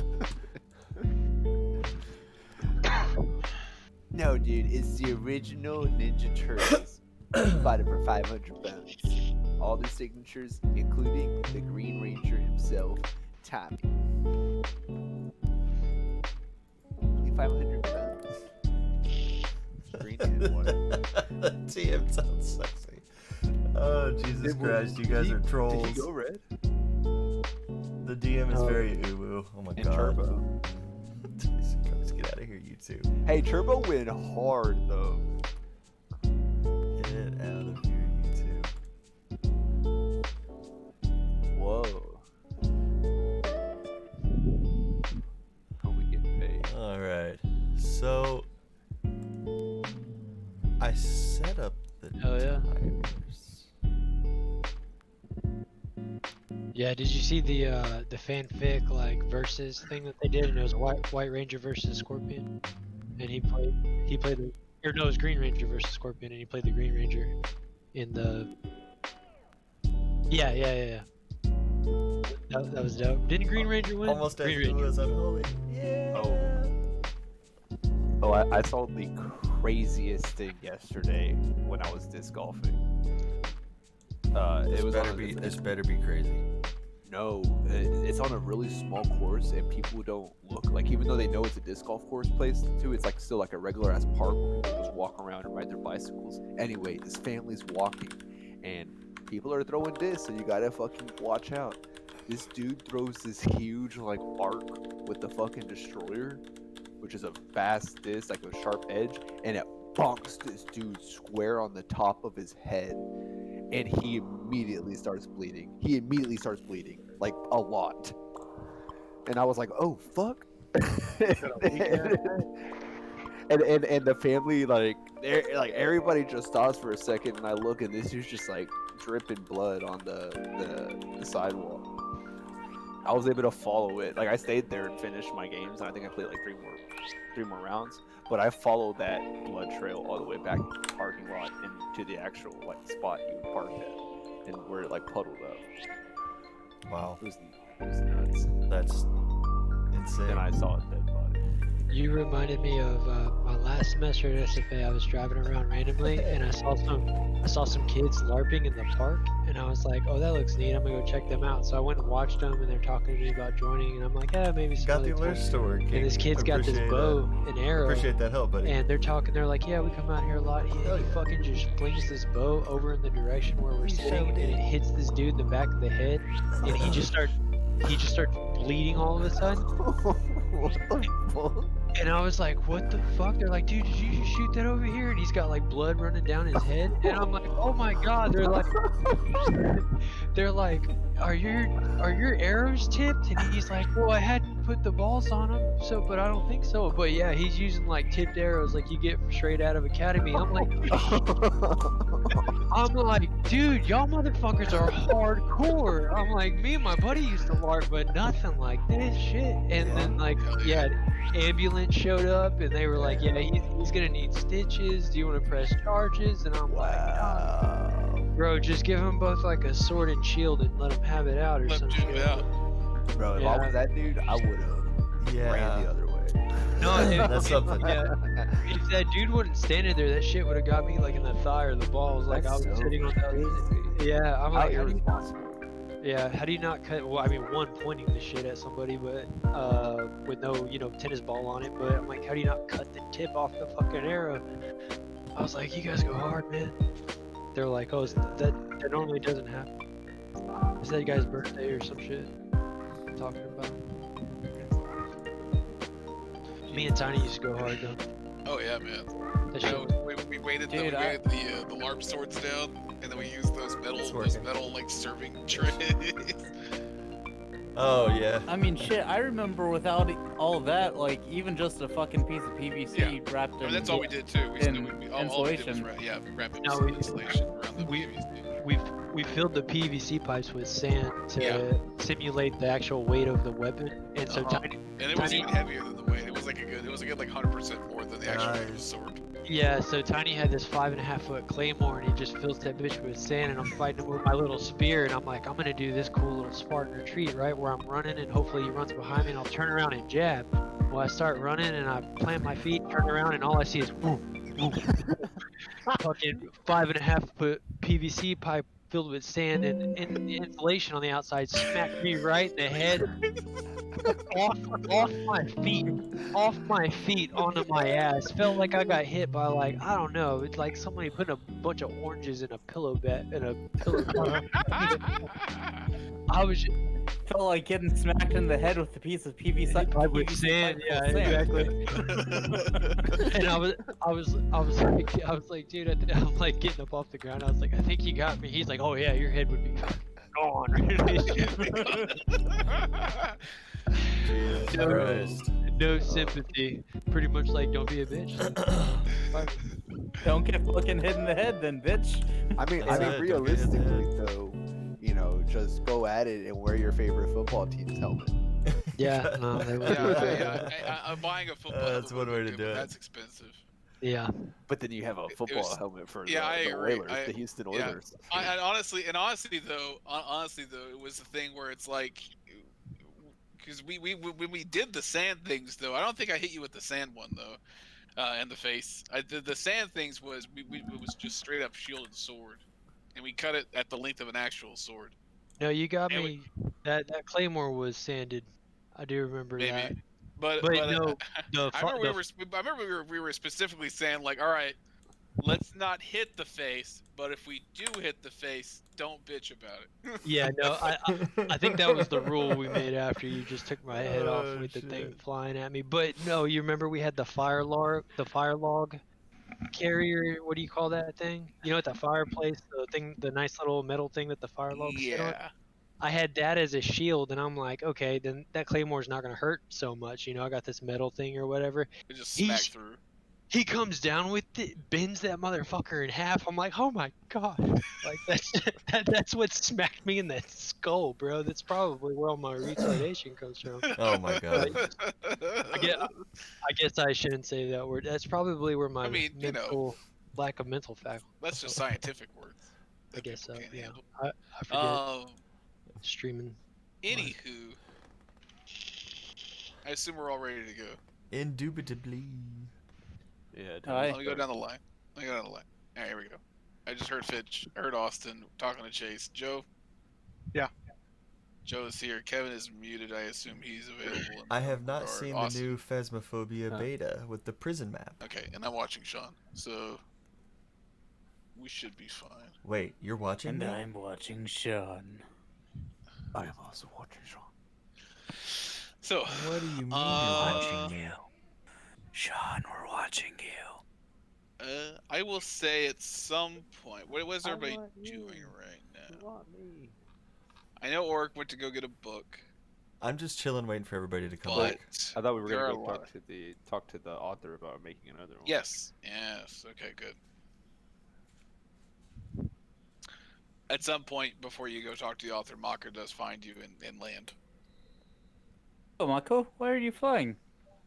No, dude, it's the original Ninja Turtles. Bought it for 500 bucks. All the signatures, including the Green Ranger himself, Tommy. Only 500 bucks. Green and what? TM sounds sexy. Oh, Jesus Christ, you guys are trolls. Did he go red? The DM is very uwu. Oh my And god. Turbo. Jesus Christ, get out of here, you two. Hey, Turbo went hard though. Get out of here, you two. Whoa. How we get paid? Alright, so I set up the Hell yeah. timers. Yeah, did you see the fanfic like versus thing that they did? And it was White Ranger versus Scorpion, and he played the, or no, it was Green Ranger versus Scorpion, and he played the Green Ranger in the. Yeah. That was dope. Didn't Green Ranger win? Almost as Green cool Ranger. as Unholy. Yeah. Oh, I saw the craziest thing yesterday when I was disc golfing. It was This better be crazy. No, it's on a really small course, and people don't look like, even though they know it's a disc golf course place too, it's like still like a regular ass park where people just walk around and ride their bicycles. Anyway, this family's walking, and people are throwing discs, and you gotta fucking watch out. This dude throws this huge like arc with the fucking destroyer, which is a fast disc, like a sharp edge, and it bonks this dude square on the top of his head. And he immediately starts bleeding. Like a lot. And I was like, "Oh fuck!" and the family like everybody just stops for a second, and I look, and this dude's just like dripping blood on the sidewalk. I was able to follow it. Like I stayed there and finished my games, and I think I played like three more rounds. But I followed that blood trail all the way back to the parking lot and to the actual like spot you would park at, and where it like puddled up. Wow. It was nuts. That's insane. Then I saw a dead body. You reminded me of my last semester at SFA. I was driving around randomly, and I saw some kids LARPing in the park, and I was like, "Oh, that looks neat. I'm gonna go check them out." So I went and watched them, and they're talking to me about joining, and I'm like, "Yeah, maybe some Got other the alert time." story. And this kid's got this bow and arrow, Appreciate that help, buddy. and they're talking. They're like, "Yeah, we come out here a lot." He fucking just flings this bow over in the direction where we're sitting, and it hits this dude in the back of the head, and he just starts bleeding all of a sudden. What the fuck? And I was like, what the fuck? They're like, dude, did you just shoot that over here? And he's got like blood running down his head. And I'm like, oh my god. They're like, are your arrows tipped? And he's like, well, I hadn't put the balls on them, but I don't think so. But yeah, he's using like tipped arrows like you get straight out of academy. I'm like, dude, y'all motherfuckers are hardcore. I'm like, me and my buddy used to LARP, but nothing like this shit. And then like, yeah, ambulance showed up, and they were like, yeah, he's gonna need stitches. Do you want to press charges? And I'm like, no. Bro, just give them both like a sword and shield and let them have it out or Let something. him do it out. Bro, if I was that dude, I would have ran the other way. No, That's something. Yeah, if that dude wasn't standing there, that shit would have got me like in the thigh or the balls. Like I was That's so sitting on that. Yeah, I'm How like, irresponsible. yeah, how do you not cut? Well, I mean, one, pointing the shit at somebody, but with no, tennis ball on it. But I'm like, how do you not cut the tip off the fucking arrow? I was like, you guys go hard, man. they're like, oh, that normally doesn't happen. Is that guy's birthday or some shit? Talking about. Me and Tiny used to go hard though. Oh yeah, man. That You shit know, we weighted Dude, the LARP swords down, and then we used those working. metal like serving trays. Oh yeah. I mean, shit. I remember without all that, like even just a fucking piece of PVC wrapped I in. mean, that's all we did too. All we did was insulation. wrap it No, with insulation around the we- PVC. we filled the PVC pipes with sand to simulate the actual weight of the weapon, and so Uh-huh. Tiny. And it was Tiny- even heavier than the weight. It was like a good 100% more than the actual weight of the Nice. sword. Yeah, so Tiny had this 5.5-foot claymore, and he just fills that bitch with sand, and I'm fighting him with my little spear, and I'm like, I'm gonna do this cool little Spartan retreat, right, where I'm running, and hopefully he runs behind me, and I'll turn around and jab. Well, I start running, and I plant my feet, turn around, and all I see is boom, boom. Fucking 5.5-foot PVC pipe filled with sand, and insulation on the outside smacked me right in the head, off my feet onto my ass. Felt like I got hit by like, I don't know, it's like somebody put a bunch of oranges in a pillow cover. I was just Felt like getting smacked in the head with a piece of PVC. pipe with PVC sand, pipe full yeah, of sand. exactly. And I was like, dude, I'm like getting up off the ground. I was like, I think you got me. He's like, oh yeah, your head would be gone. Jesus No. Christ. No sympathy. Pretty much like, don't be a bitch. Don't get fucking hit in the head, then, bitch. I mean, That's it, don't get hit in the realistically though, you know, just go at it and wear your favorite football team's helmet. Yeah, no, they would. I'm buying a football. That's one way to do it. That's expensive. Yeah. But then you have a football helmet for yeah, I the agree. Oilers, the Houston yeah. Oilers. Honestly though, it was the thing where it's like, because we when we did the sand things though, I don't think I hit you with the sand one though, in the face. I did the sand things was it was just straight up shielded sword, and we cut it at the length of an actual sword. No, you got And me. That claymore was sanded. I do remember Maybe. that. But no, I remember we were specifically saying like, all right, let's not hit the face, but if we do hit the face, don't bitch about it. Yeah, no, I think that was the rule we made after you just took my head off Oh, with the thing shit. flying at me. But no, you remember we had the fire log carrier. What do you call that thing? You know, at the fireplace, the nice little metal thing that the fire logs sit on. Yeah. I had that as a shield, and I'm like, okay, then that claymore's not gonna hurt so much. You know, I got this metal thing or whatever. It just He smacked through. He comes down with it, bends that motherfucker in half. I'm like, oh my god! Like that's what smacked me in the skull, bro. That's probably where all my retardation comes from. Oh my god. I guess I shouldn't say that word. That's probably where my I mean, you know, lack of mental faculty. That's just scientific words. I that guess people so. can't Yeah, handle. I forget streaming. Anywho, I assume we're all ready to go. Indubitably. Yeah. Hi. Let me go down the line. All right, here we go. I just heard Fitch. I heard Austin talking to Chase. Joe? Yeah. Joe is here. Kevin is muted. I assume he's available. I have not regard. seen Austin. the new Phasmophobia Oh. beta with the prison map. Okay, and I'm watching Sean. So we should be fine. Wait, you're watching And that? I'm watching Sean. I am also watching Sean. So What do you mean you. Sean, we're watching you. I will say at some point. What is I everybody want you. doing right now? Want me? I know Oric went to go get a book, I'm just chilling, waiting for everybody to come but back. I thought we were there gonna are go a lot talk to the author about making another one. Yes. Okay, good. At some point before you go talk to the author, Maka does find you in land. Oh, Mako, why are you flying?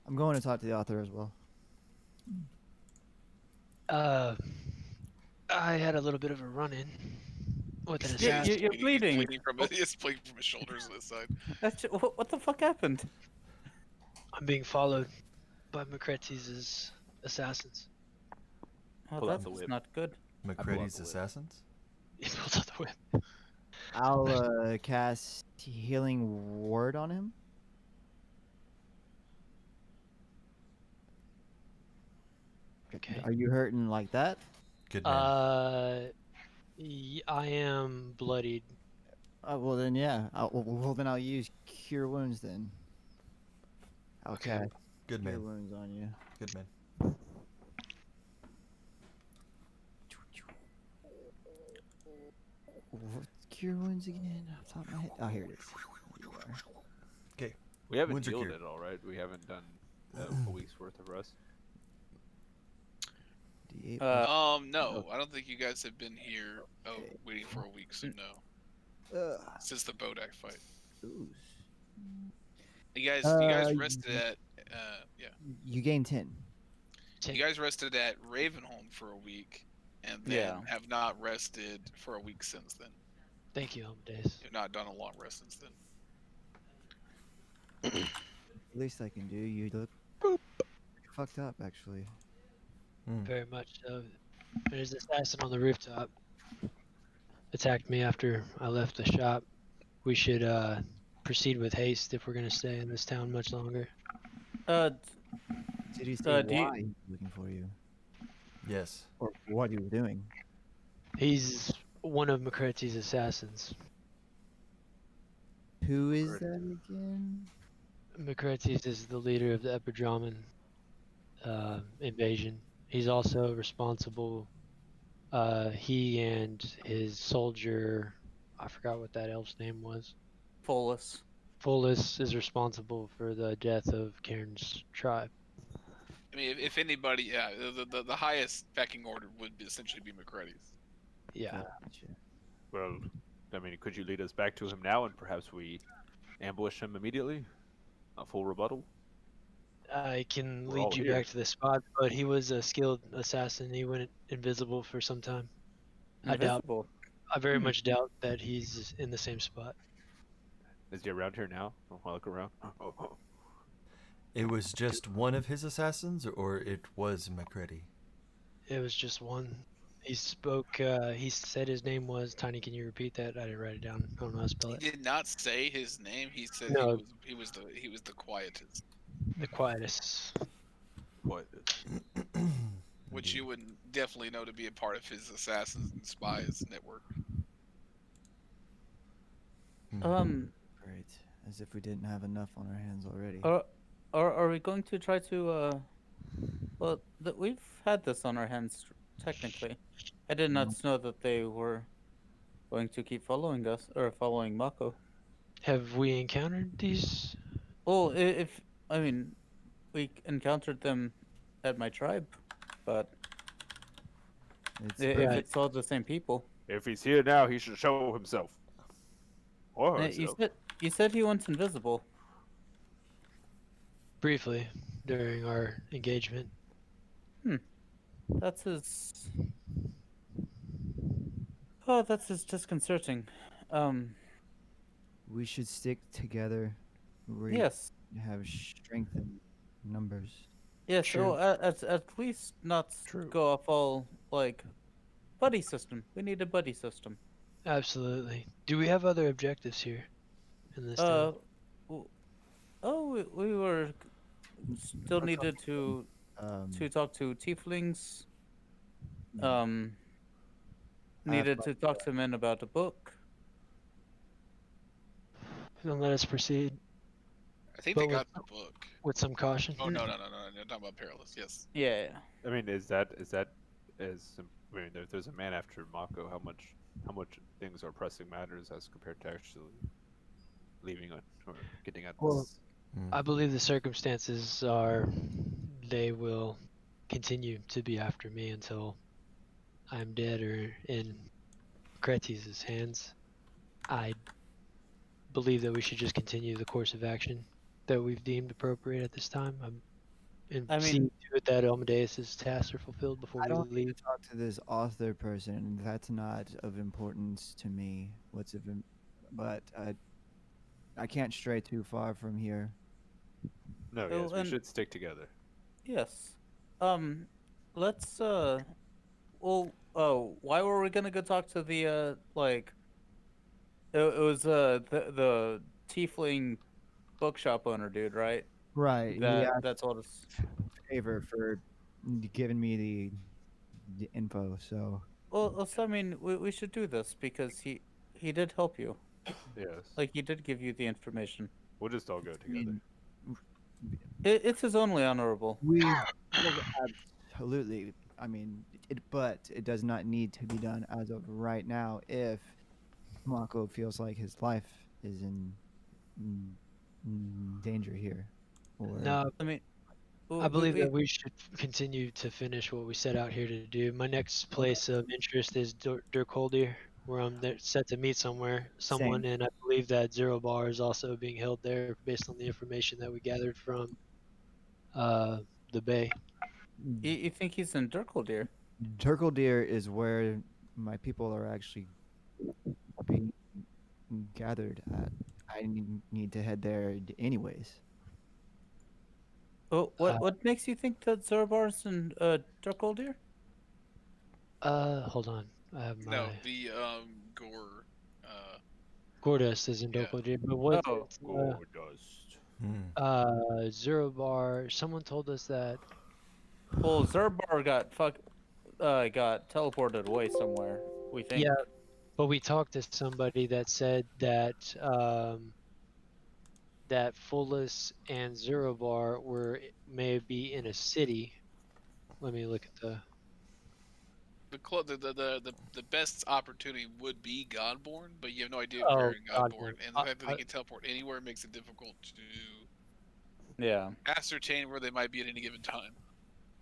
I'm going to talk to the author as well. I had a little bit of a run-in with an You're- assassin. you're bleeding. He's bleeding from his shoulders to the side. That's what the fuck happened? I'm being followed by Macretti's assassins. Oh, Pull out that's the whip. not good. McCready's the whip. Assassins? He pulls out the whip. I'll cast Healing Word on him. Okay. Are you hurting like that? Good man. I am bloodied. Well then, yeah. Well then, I'll use cure wounds then. I'll Okay. cast Good cure man. wounds on you. Good man. What's cure wounds again? Off the top of my head. Oh, here it is. Here you are. Okay. We haven't Wounds are healed cured. it all, right? We haven't done a week's worth of rest. D8 No, I don't think you guys have been here waiting for a week, so no. Since the Bodak fight. Ooh. You guys Uh, rested at yeah. You gain 10. You guys rested at Ravenholm for a week, and then Yeah. have not rested for a week since then. Thank you, Amadeus. You've not done a long rest since then. Least I can do. You look fucked up, actually. Very much so. There's an assassin on the rooftop. Attacked me after I left the shop. We should proceed with haste if we're going to stay in this town much longer. Did he say do you- why he's looking for you? Yes. Or what you were doing? He's one of McCarthy's assassins. Who is that again? McCarthy's is the leader of the Epidroman invasion. He's also responsible. He and his soldier, I forgot what that elf's name was. Folus. Folus is responsible for the death of Cairn's tribe. I mean, if anybody, yeah, the highest pecking order would essentially be McCready's. Yeah. Gotcha. Well, I mean, could you lead us back to him now, and perhaps we ambush him immediately? A full rebuttal? I can We're all lead you here. back to the spot, but he was a skilled assassin. He went invisible for some time. Invisible. I very much doubt that he's in the same spot. Is he around here now? I'll look around. It was just one of his assassins, or it was McCready? It was just one. He spoke. He said his name was Tiny. Can you repeat that? I didn't write it down. I don't know how to spell He it. did not say his name. He said No. he was the quietest, The quietest. What? which you would definitely know to be a part of his assassins and spies network. Great. As if we didn't have enough on our hands already. Are we going to try to well, we've had this on our hands technically. I did not know that they were going to keep following us or following Mako. Have we encountered these? Well, we encountered them at my tribe, but if it's all the same people. If he's here now, he should show himself. Or You herself. said he went invisible. Briefly, during our engagement. That's his. Oh, that's just disconcerting. We should stick together. We Yes. have strength in numbers. Yes. True. So at least not go off all like buddy system. We need a buddy system. Absolutely. Do we have other objectives here in this town? We were still needed to talk to tieflings. Needed to talk to men about a book. Then let us proceed. I think But they with- got the book. With some caution. Oh no, you're talking about Perilous. Yes. Yeah. I mean, is that as? I mean, if there's a man after Mako, how much things are pressing matters as compared to actually leaving it or getting at Well, this? I believe the circumstances are they will continue to be after me until I'm dead or in Kretis' hands. I believe that we should just continue the course of action that we've deemed appropriate at this time. See to it that Amadeus' tasks are fulfilled before I we don't need leave. to talk to this author person. That's not of importance to me. But I can't stray too far from here. No, Oh, yes, we and- should stick together. Yes. Let's why were we gonna go talk to the like? It was the tiefling bookshop owner dude, right? Right. That told us. Favor for giving me the info. So Well, so I mean, we should do this because he did help you. Yes. Like he did give you the information. We'll just all go I together. mean, It's his only honorable. we well, absolutely. I mean, but it does not need to be done as of right now. If Mako feels like his life is in danger here, or No, I mean, I believe that we should continue to finish what we set out here to do. My next place of interest is Dirkoldir, where I'm set to meet someone, Same. and I believe that Zero Bar is also being held there based on the information that we gathered from the bay. you think he's in Dirkle Turkle Deer is where my people are actually being gathered at. I need to head there anyways. Oh, what makes you think that Zorobar's in Dirkle Hold on. I have my No, the Gore. Gordas is in Yeah. Dirkoldir, but what? Oh. Goldust. Zero Bar. Someone told us that. Well, Zorobar got got teleported away somewhere. We think. Yeah, but we talked to somebody that said that that Fullus and Zero Bar were maybe in a city. Let me look at the. The best opportunity would be Godborn, but you have no idea Oh, where in Godborn, Godborn. and the fact that they can teleport anywhere makes it difficult to Yeah. ascertain where they might be at any given time.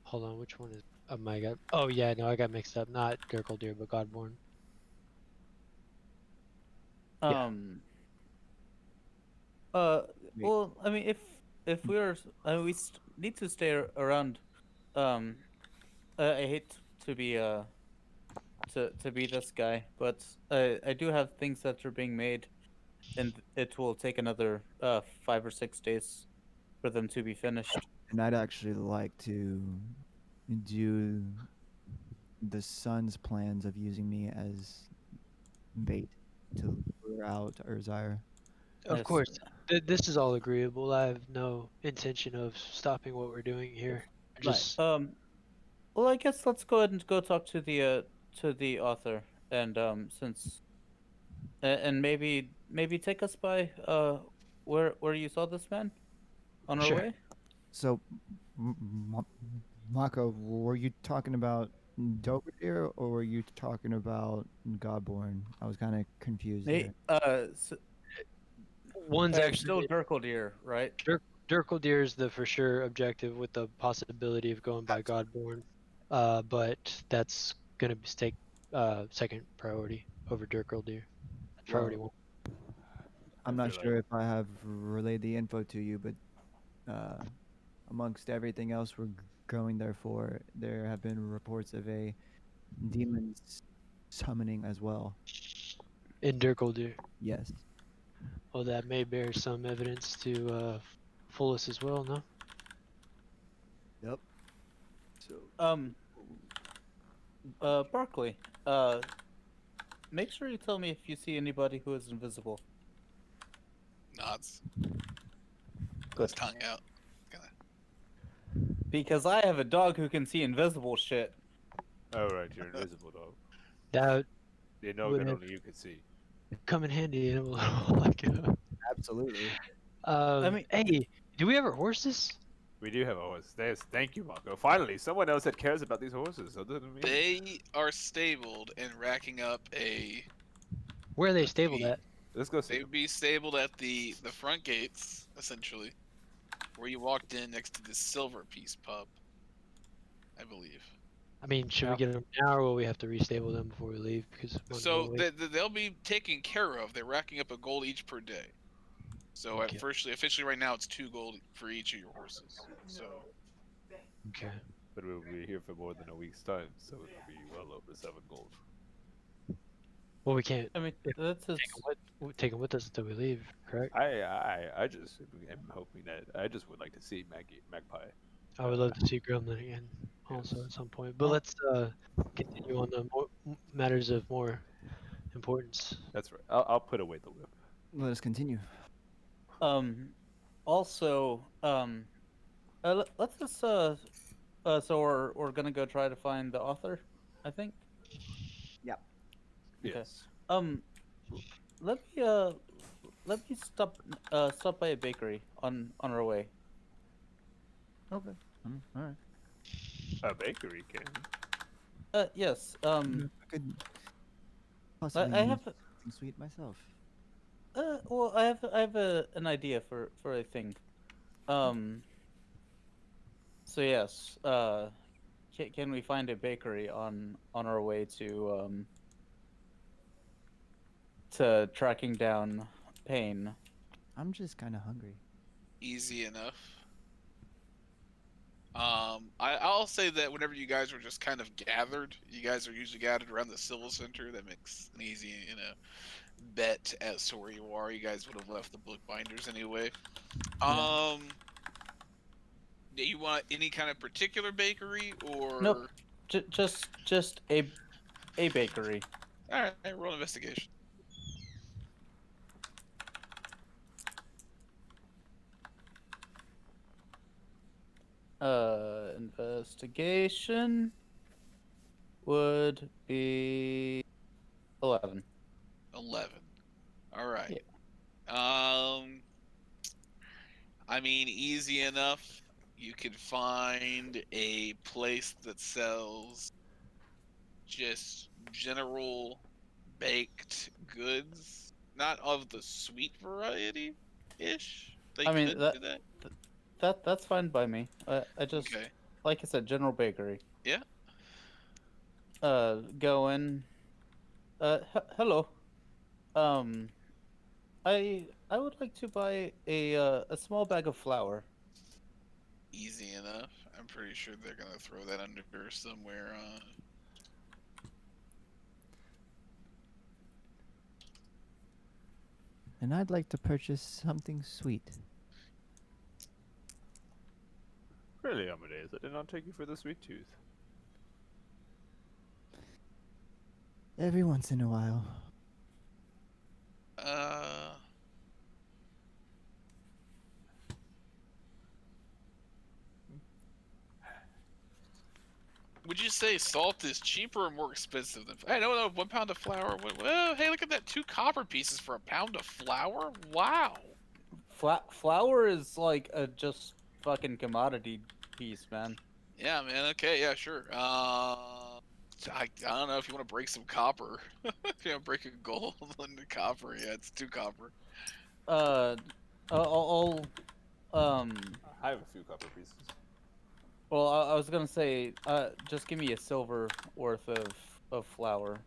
Hold on, which one is? Oh my god. Oh yeah, no, I got mixed up. Not Gurkle but Godborn. Yeah. Well, I mean, if we're, we need to stay around. I hate to be to be this guy, but I do have things that are being made, and it will take another 5 or 6 days for them to be finished. And I'd actually like to do the son's plans of using me as bait to lure out Urzire. Of Yes. course. This is all agreeable. I have no intention of stopping what we're doing here. Just Well, I guess let's go ahead and go talk to the author, and since and maybe take us by where you saw this man on our Sure. way. So, Mako, were you talking about Doverdeer or were you talking about Godborn? I was kind of confused there. one's Still actually Dirkle right? Dirkle is the for sure objective with the possibility of going by Godborn. But that's gonna take second priority over Dirkle Priority one. I'm not sure if I have relayed the info to you, but amongst everything else we're going there for, there have been reports of a demon summoning as well. In Dirkle Yes. Oh, that may bear some evidence to Fullus as well, no? Yep. So Barkley, make sure you tell me if you see anybody who is invisible. Nods. Good. His tongue out. Because I have a dog who can see invisible shit. All right, you're invisible dog. That You know would that have only you can see. come in handy in a little like absolutely. I mean, hey, do we have our horses? We do have a horse. Thank you, Marco. Finally, someone else that cares about these horses other than me. They are stabled and racking up a. Where are they stabled at? Let's go. They would be stabled at the front gates, essentially, where you walked in next to this Silver Piece pub, I believe. I mean, should we get them now, or will we have to restable them before we leave? Because So they'll be taken care of. They're racking up a gold each per day. So officially right now it's 2 gold for each of your horses. So. Okay. But we'll be here for more than a week's time, so it'll be well over 7 gold. Well, we can't. I mean, that's take them with us until we leave, correct? I just am hoping that I just would like to see Magpie. I would love to see Gremlin again, also at some point. But let's continue on the matters of more importance. That's right. I'll put away the whip. Let us continue. Also, let's just so we're gonna go try to find the author, I think. Yep. Okay. Yes. Let me stop by a bakery on our way. Okay. All right. A bakery can. Yes. I could possibly I use have something sweet myself. well, I have an idea for a thing. So yes. Can we find a bakery on our way to tracking down Pain? I'm just kind of hungry. Easy enough. I'll say that whenever you guys are just kind of gathered, you guys are usually gathered around the Civil Center. That makes an easy, bet as to where you are. You guys would have left the book binders anyway. Do you want any kind of particular bakery or? Nope. Just a bakery. All right, roll investigation. Investigation would be 11. 11. All right. Yeah. I mean, easy enough. You could find a place that sells just general baked goods, not of the sweet variety ish. They I mean could do that. that's fine by me. I just Okay. like I said, general bakery. Yeah. Go in. Hello. Um, I would like to buy a small bag of flour. Easy enough. I'm pretty sure they're gonna throw that under somewhere. And I'd like to purchase something sweet. Really, Amadeus, I did not take you for the sweet tooth. Every once in a while. Would you say salt is cheaper or more expensive than? I don't know. 1 pound of flour. Well, hey, look at that! 2 copper pieces for a pound of flour. Wow. Flour is like a just fucking commodity piece, man. Yeah, man. Okay, yeah, sure. I don't know if you want to break some copper. If you want to break a gold into copper, yeah, it's 2 copper. I'll I have a few copper pieces. Well, I was gonna say, just give me a silver worth of flour.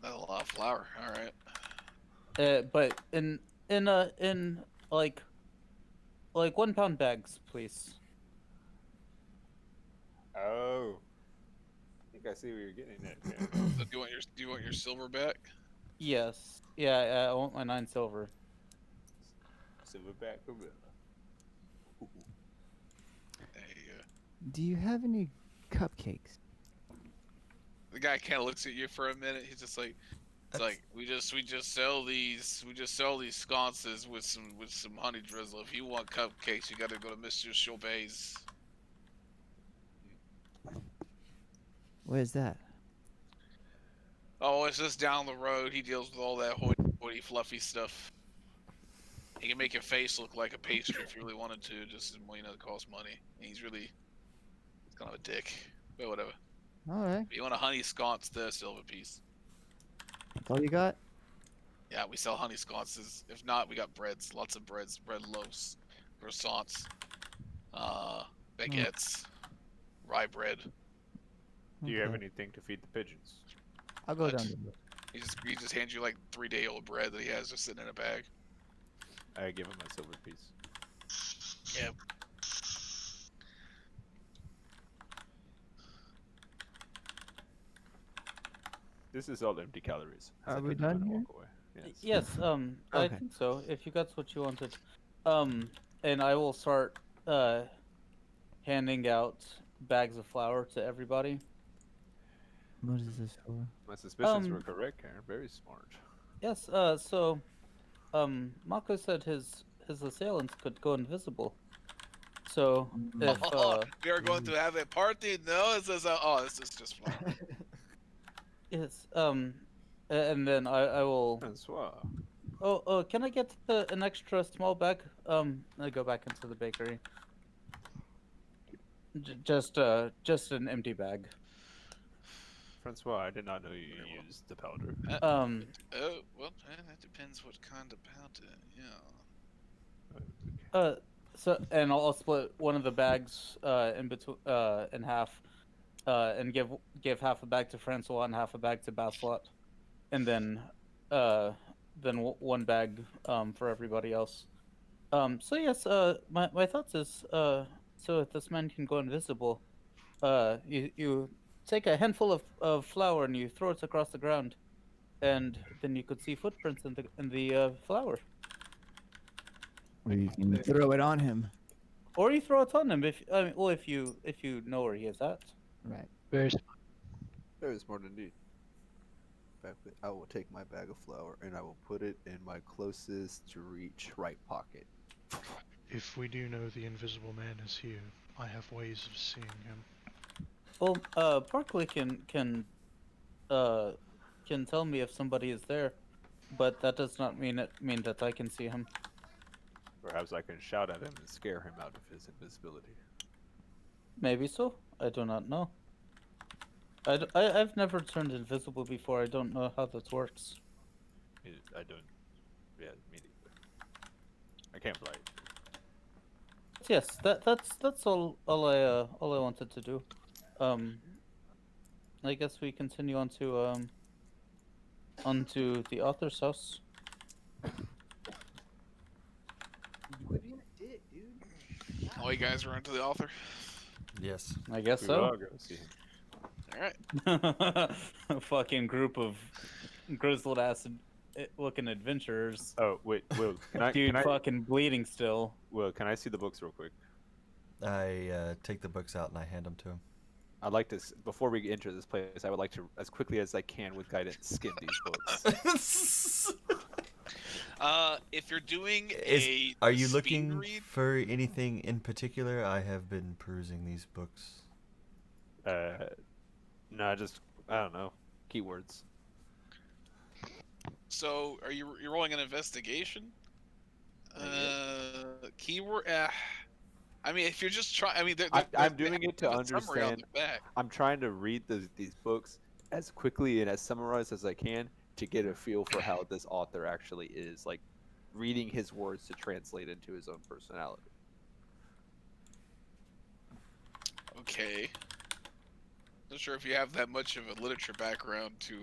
That's a lot of flour. All right. But in like 1 pound bags, please. Oh. I think I see where you're getting at, Karen. So do you want your silver back? Yes. Yeah, I want my 9 silver. Silverback gorilla. There you go. Do you have any cupcakes? The guy kind of looks at you for a minute. He's just like, it's like we just sell these sconces with some honey drizzle. If you want cupcakes, you got to go to Mr. Chauvet's. Where's that? Oh, it's just down the road. He deals with all that hoity fluffy stuff. He can make your face look like a pastry if you really wanted to. Just it costs money. He's kind of a dick, but whatever. All right. If you want a honey sconce, the silver piece. That's all you got? Yeah, we sell honey sconces. If not, we got breads. Lots of breads, bread loaves, croissants, baguettes, rye bread. Do you have Okay. anything to feed the pigeons? I'll go What? down there. He just hands you like 3-day-old bread that he has just sitting in a bag. I give him my silver piece. Yep. This is all empty calories. as Are I we turn around done and here? walk away. Yes. Yes. I Okay. think so. If you got what you wanted, and I will start handing out bags of flour to everybody. What is this for? My suspicions were correct, Karen. Very smart. Yes. So, Mako said his assailants could go invisible. So if we are going to have a party. No, this is just fun. Yes. And then I will. Francois. Oh, can I get an extra small bag? I go back into the bakery. Just an empty bag. Francois, I did not know you Very well. used the powder. Oh, well, that depends what kind of powder. Yeah. And I'll split one of the bags in between in half, and give half a bag to Francois and half a bag to Baslot, and one bag for everybody else. So yes, my thoughts is so if this man can go invisible, you take a handful of flour and you throw it across the ground, and then you could see footprints in the flour. Or you can throw it on him. Or you throw it on him if you know where he is at. Right. Very smart. Very smart indeed. I will take my bag of flour and I will put it in my closest to reach right pocket. If we do know the Invisible Man is here, I have ways of seeing him. Well, Barkley can tell me if somebody is there, but that does not mean that I can see him. Perhaps I can shout at him and scare him out of his invisibility. Maybe so. I do not know. I've never turned invisible before. I don't know how this works. I don't. Yeah, me neither. I can't fly. Yes, that's all I wanted to do. I guess we continue on to onto the author's house. Quit being a dick, dude. All you guys are into the author. Yes. I guess We so. will all go see him. All right. A fucking group of grizzled ass looking adventurers. Oh wait, Will, Dude, fucking bleeding still. Will, can I see the books real quick? I take the books out and I hand them to him. I'd like to, before we enter this place, I would like to, as quickly as I can with guidance, skim these books. If you're doing Are you speed looking read, for anything in particular? I have been perusing these books. No, just, I don't know, keywords. so are you're rolling an investigation? Keyword. I mean, if you're just trying, I mean, I'm doing it to a summary on understand. the back. I'm trying to read these books as quickly and as summarized as I can to get a feel for how this author actually is, like reading his words to translate into his own personality. Okay. Not sure if you have that much of a literature background to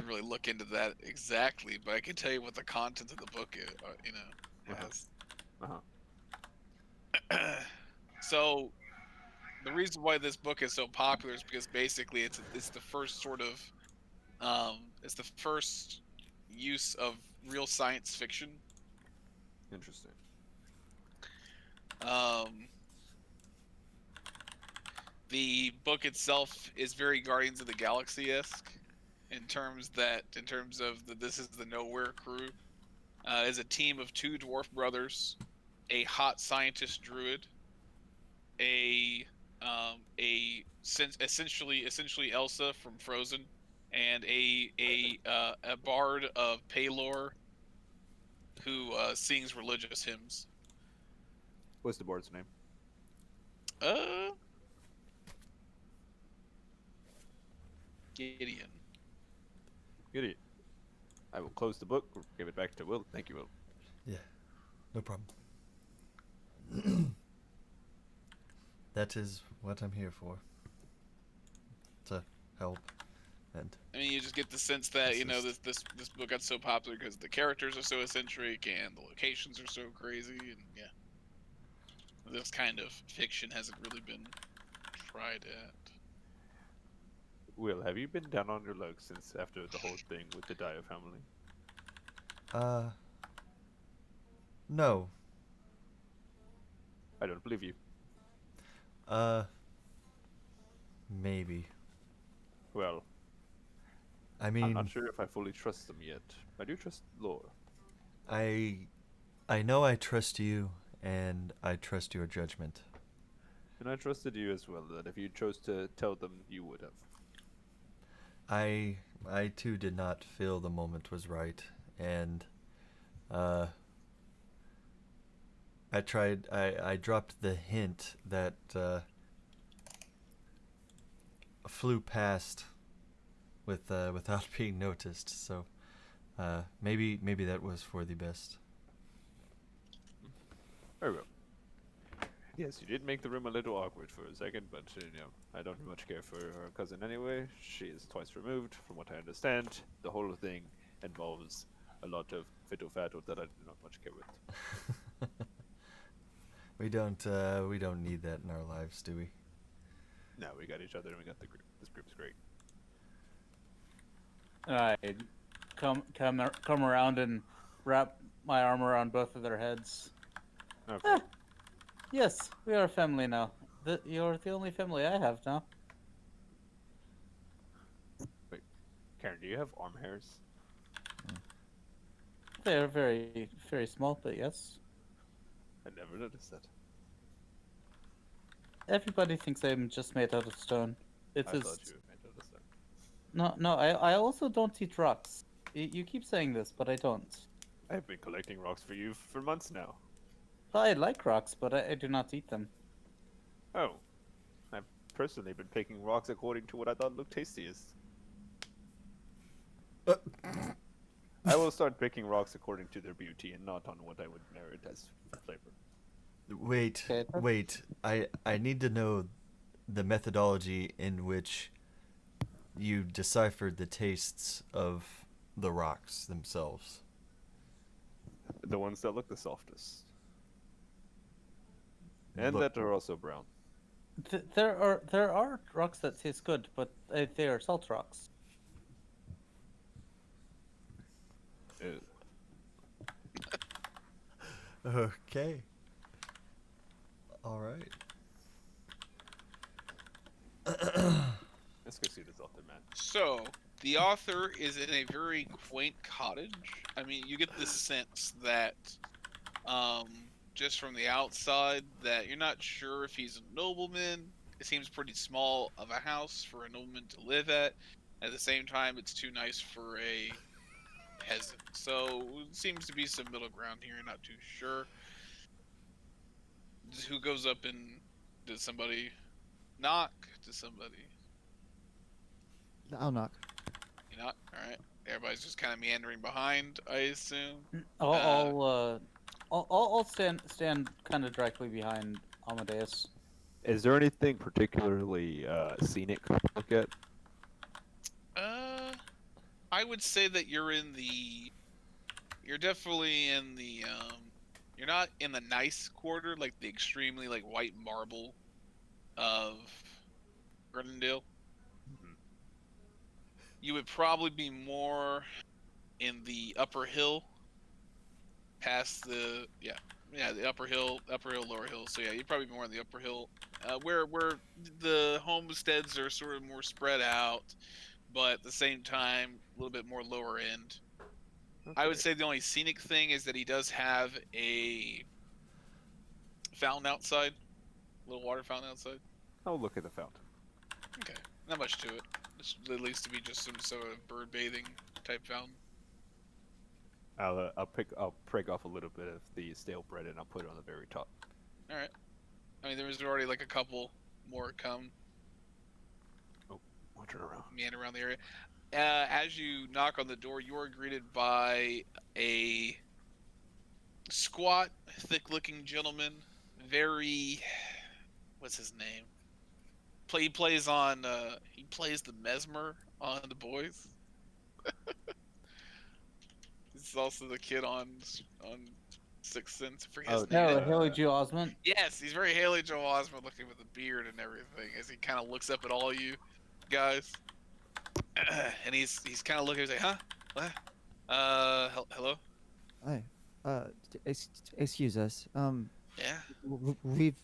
really look into that exactly, but I can tell you what the content of the book is, has. So, the reason why this book is so popular is because basically it's the first sort of it's the first use of real science fiction. Interesting. The book itself is very Guardians of the Galaxy-esque in terms of this is the Nowhere crew. Is a team of two dwarf brothers, a hot scientist druid, essentially Elsa from Frozen, and a bard of Paylor who sings religious hymns. What's the board's name? Gideon. Gideon. I will close the book. Give it back to Will. Thank you, Will. Yeah, no problem. That is what I'm here for. To help. And I mean, you just get the sense that this book got so popular because the characters are so eccentric and the locations are so crazy, and yeah, this kind of fiction hasn't really been tried at. Will, have you been down on your luck since after the whole thing with the Dyer family? No. I don't believe you. Maybe. Well, I mean, I'm not sure if I fully trust them yet. I do trust Lore. I know I trust you, and I trust your judgment. And I trusted you as well, that if you chose to tell them, you would have. I too did not feel the moment was right, and I dropped the hint that flew past without being noticed. So maybe that was for the best. Very well. Yes, you did make the room a little awkward for a second, but I don't much care for her cousin anyway. She is twice removed, from what I understand. The whole thing involves a lot of fiddle-faddle that I do not much care with. We don't need that in our lives, do we? No, we got each other and we got the group. This group's great. I come around and wrap my arm around both of their heads. Okay. Yes, we are a family now. You're the only family I have now. Wait, Karen, do you have arm hairs? They're very, very small, but yes. I never noticed that. Everybody thinks I'm just made out of stone. I thought you were made out of stone. No, I also don't eat rocks. You keep saying this, but I don't. I've been collecting rocks for you for months now. I like rocks, but I do not eat them. Oh. I've personally been picking rocks according to what I thought looked tastiest. I will start picking rocks according to their beauty and not on what I would merit as flavor. Wait. I need to know the methodology in which you deciphered the tastes of the rocks themselves. The ones that look the softest. And that are also brown. There are rocks that taste good, but they are salt rocks. Ew. Okay. All right. Let's go see this author, man. So, the author is in a very quaint cottage. I mean, you get the sense that, just from the outside, that you're not sure if he's a nobleman. It seems pretty small of a house for a nobleman to live at. At the same time, it's too nice for a peasant. So, it seems to be some middle ground here. Not too sure. Who goes up and does somebody knock? Does somebody? I'll knock. You knock. All right. Everybody's just kind of meandering behind, I assume. I'll stand kind of directly behind Amadeus. Is there anything particularly scenic to look at? I would say that you're definitely in the you're not in the nice quarter, like the extremely like white marble of Grenendale. Mm-hmm. You would probably be more in the upper hill, past the the upper hill, lower hill. So yeah, you'd probably be more in the upper hill, where the homesteads are sort of more spread out, but at the same time a little bit more lower end. Okay. I would say the only scenic thing is that he does have a fountain outside, a little water fountain outside. I'll look at the fountain. Okay, not much to it. It's at least to be just some sort of bird bathing type fountain. I'll prick off a little bit of the stale bread and I'll put it on the very top. All right. I mean, there was already like a couple more come. Oh, wandering around. Meander around the area. As you knock on the door, you are greeted by a squat, thick-looking gentleman. Very, what's his name? He plays the mesmer on The Boys. This is also the kid on Sixth Sense. I forget his name. Haley Joel Osment. Yes, he's very Haley Joel Osment looking with a beard and everything as he kind of looks up at all you guys. And he's kind of looking. He's like, "Huh? What? Hello? Hi. Excuse us. Yeah. We've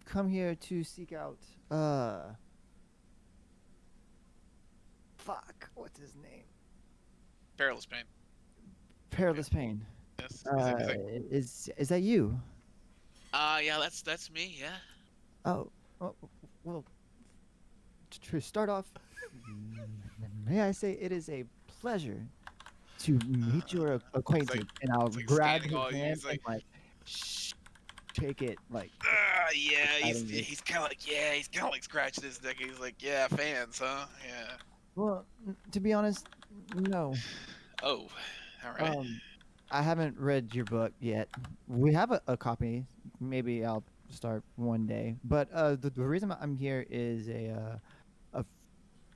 come here to seek out. Fuck. What's his name? Perilous Pain. Perilous Pain. Yes. Is that you? Yeah, that's me. Yeah. Oh. Well. To start off, may I say it is a pleasure to meet your acquaintance. And I'll it's like grab scanning his all you. hand He's like, and shake it like yeah, excitingly. he's kind of like, yeah, he's kind of like scratching his neck. He's like, yeah, fans, huh? Yeah. Well, to be honest, no. Oh, all right. I haven't read your book yet. We have a copy. Maybe I'll start one day. But the reason I'm here is a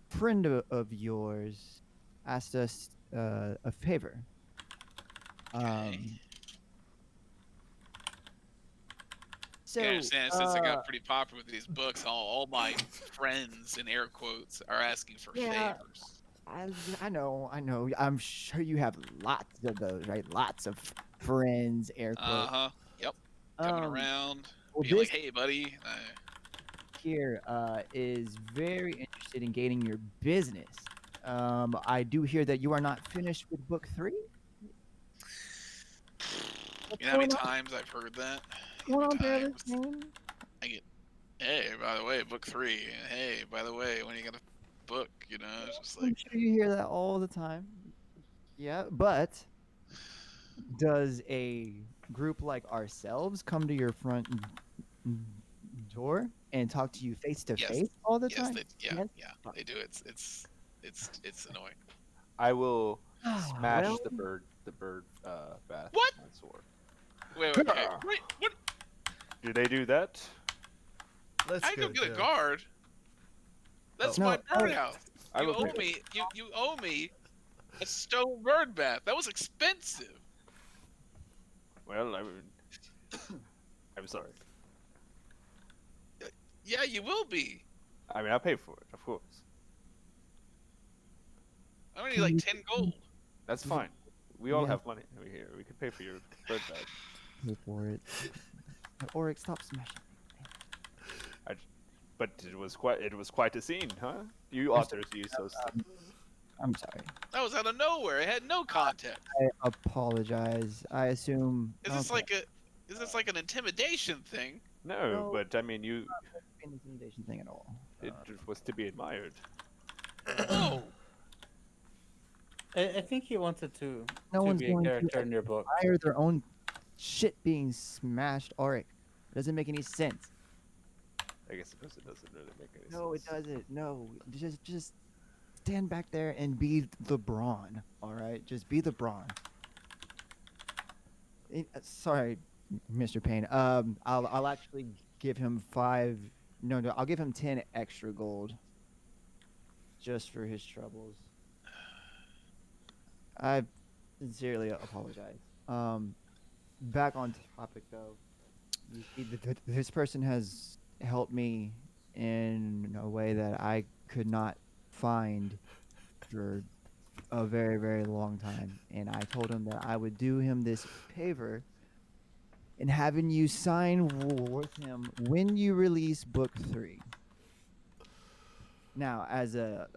friend of yours asked us a favor. Okay. So You gotta understand, since I got pretty popular with these books, all my friends in air quotes are asking for yeah, favors. I know. I'm sure you have lots of those, right? Lots of friends, air quotes. Uh-huh. Yep. Coming Um, around, well, being like, this hey, buddy. here is very interested in gaining your business. I do hear that you are not finished with book 3. What's You know how many going on? times I've heard that? What's going How on, many Perilous times? Pain? I get, hey, by the way, book 3. And hey, by the way, when are you gonna book? You know, it's just I'm like, sure you hear that all the time. Yeah, but does a group like ourselves come to your front door and talk to you face to yes, face all the yes, time? yeah, Yes. they do. It's annoying. I will smash Well, the bird bath What? with my sword. Wait, hey, wait, what? Do they do that? Let's I go. go get a Joe. guard. That's No, my birdhouse. I You will owe pay. me. You owe me a stone bird bath. That was expensive. Well, I'm sorry. Yeah, you will be. I mean, I'll pay for it, of course. I only need like 10 gold. That's Mhm. fine. We all Yeah. have money over here. We can pay for your bird bath. pay for it. Oryx, stop smashing. But it was quite a scene, huh? You authors use those. I'm sorry. That was out of nowhere. It had no context. I apologize. I assume. Is this like an intimidation thing? No, No. but I mean, An intimidation thing at all. it was to be admired. Whoa. I think he wanted to No one's be a going to character in your book. admire their own shit being smashed, Oryx. It doesn't make any sense. I guess it doesn't really make any sense. No, it doesn't. No, just stand back there and be the brawn. All right, just be the brawn. Sorry, Mr. Payne. I'll actually give him 5. No, I'll give him 10 extra gold. Just for his troubles. I sincerely apologize. Back on topic though. You see, this person has helped me in a way that I could not find for a very, very long time. And I told him that I would do him this favor in having you sign with him when you release book 3. Now, as a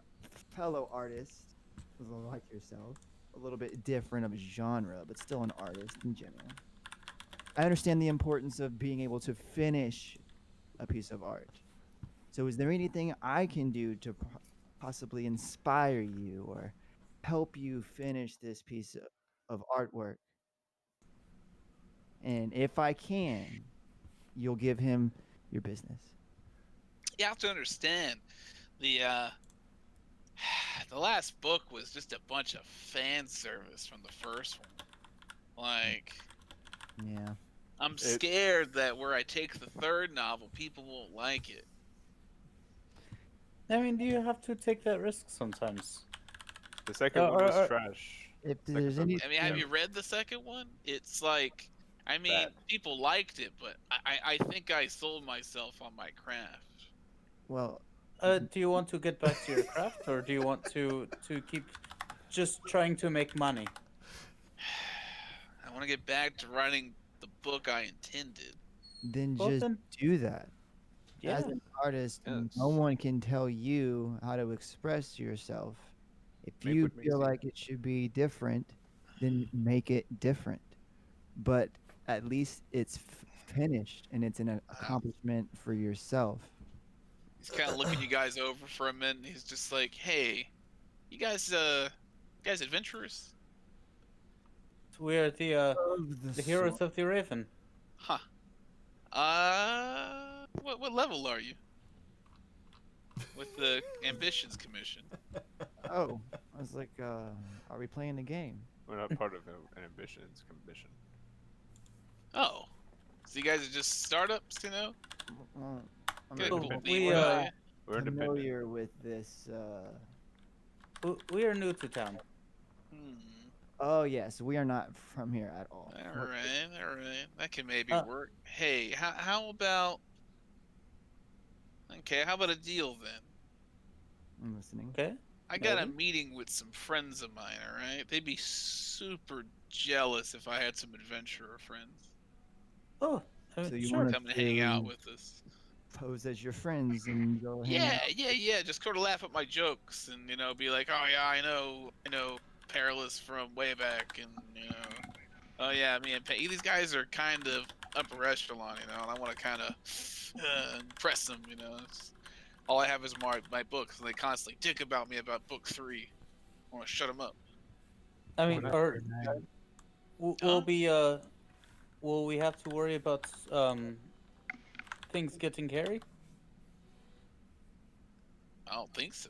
fellow artist like yourself, a little bit different of genre, but still an artist in general, I understand the importance of being able to finish a piece of art. So is there anything I can do to possibly inspire you or help you finish this piece of artwork? And if I can, you'll give him your business. You have to understand the the last book was just a bunch of fan service from the first one. Like, Yeah. I'm scared that where I take the third novel, people won't like it. I mean, do you have to take that risk sometimes? The second one was trash. If Second there's one any, was I mean, have terrible. you read the second one? It's like, I mean, Bad. people liked it, but I think I sold myself on my craft. well, Do you want to get back to your craft, or do you want to keep just trying to make money? I want to get back to writing the book I intended. then Well, just then, do that. yeah. As an artist, Yes. no one can tell you how to express yourself. If Make you what makes feel you like it should be different, then make it different. But at least it's finished and it's an accomplishment for yourself. He's kind of looking you guys over for a minute. And he's just like, "Hey, You guys adventurers? We are the heroes of the Raven. Huh. What level are you? With the Ambitions Commission. Oh, I was like, are we playing the game? We're not part of an ambitions commission. Oh. So you guys are just startups, you know? Well, I'm Get a not cool independent. name we, about you. We're independent. familiar with this. We are new to town. Oh yes, we are not from here at all. All right. That can maybe Uh, work. Hey, how about? Okay, how about a deal then? I'm listening. Okay. I got a Maybe. meeting with some friends of mine. All right, they'd be super jealous if I had some adventurer friends Oh, I So mean, you sure. want us come and hang out to with us. pose as your friends and go hang out? Yeah. Just sort of laugh at my jokes and be like, oh yeah, I know, Perilous from way back, and oh yeah, me and these guys are kind of upper echelon, and I want to kind of impress them, all I have is my books, and they constantly dick about me about book 3. I want to shut them up. I mean, Well, or Huh? will we have to worry about things getting hairy? I don't think so.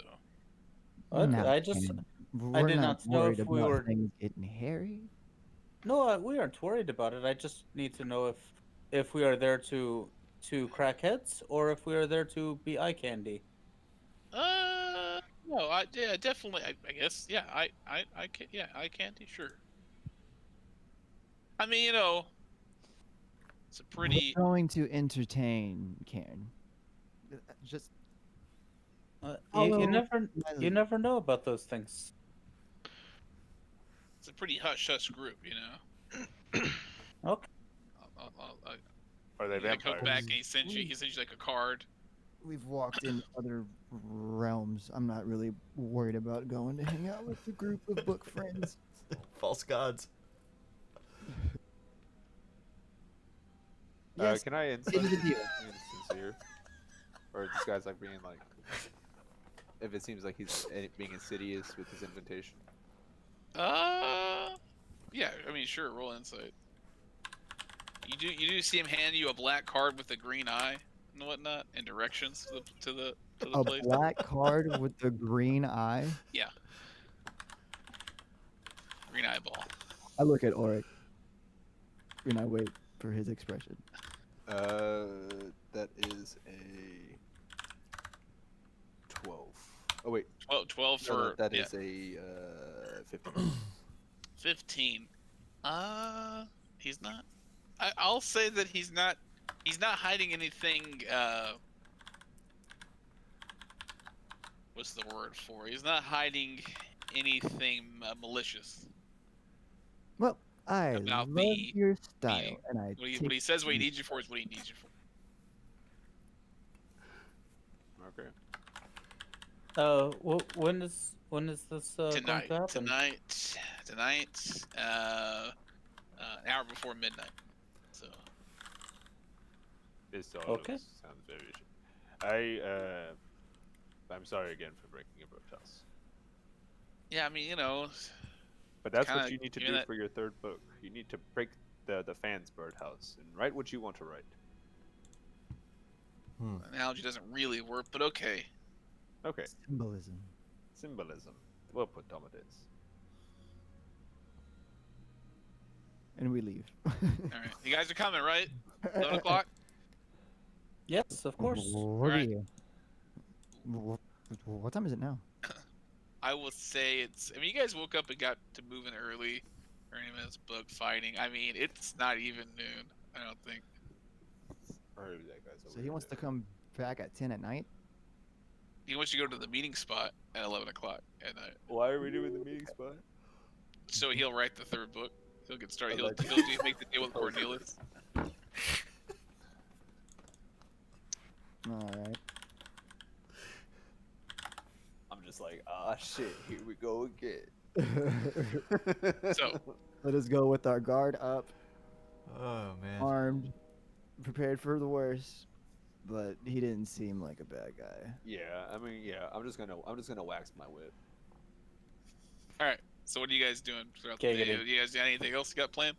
Okay, No, I just Ken, I we're did not not know worried if we about were. things getting hairy. No, we aren't worried about it. I just need to know if we are there to crack heads or if we are there to be eye candy. No, yeah, definitely. I guess, yeah. I can, yeah, I candy, sure. I mean, it's a pretty. We're going to entertain Karen. Just You follow never my you lead. never know about those things. It's a pretty hush group, Okay. Are they He comes vampires? back and he sends you like a card. We've walked in other realms. I'm not really worried about going to hang out with a group of book friends. False gods. Yes, Can I into insult the deal. being sincere? Or this guy's like being like, if it seems like he's being insidious with his invitation? Yeah. I mean, sure. Roll insight. You do see him hand you a black card with a green eye and whatnot, and directions to the A place. black card with the green eye. Yeah. Green eyeball. I look at Auric and I wait for his expression. That is a 12. Oh wait, 12 no, for that yeah. is a 15. 15. He's not. I'll say that he's not. He's not hiding anything. What's the word for? He's not hiding anything malicious Well, I about love the your style, meeting. and I What he says, what he needs you for, is what he needs you for. Okay. When is this going Tonight, to happen? tonight. An hour before midnight. So. This all Okay. sounds very. I'm sorry again for breaking your house. Yeah, I mean, But that's kinda what you need to giving do that- for your third book. You need to break the fans' birdhouse and write what you want to write. analogy doesn't really work, but okay. Okay. symbolism. Symbolism. Well put, Domates. And we leave. All right, you guys are coming, right? 11 o'clock. Yes, of course. What are Alright. you? What time is it now? I will say it's. I mean, you guys woke up and got to moving early, or any minutes book fighting. I mean, it's not even noon. I don't think. Or that guy's So he wants to come back at 10 at night? He wants you to go to the meeting spot at 11 o'clock at night. Why are we doing the meeting spot? So he'll write the third book. He'll get started. I like- He'll make the deal with Cornelius. Alright. I'm just like, ah, shit, here we go again. So Let us go with our guard up, Oh man. armed, prepared for the worst. But he didn't seem like a bad guy. Yeah, I mean, yeah, I'm just gonna wax my whip. All right. So what are you guys doing throughout the day? Giggity. You guys got anything else you got planned?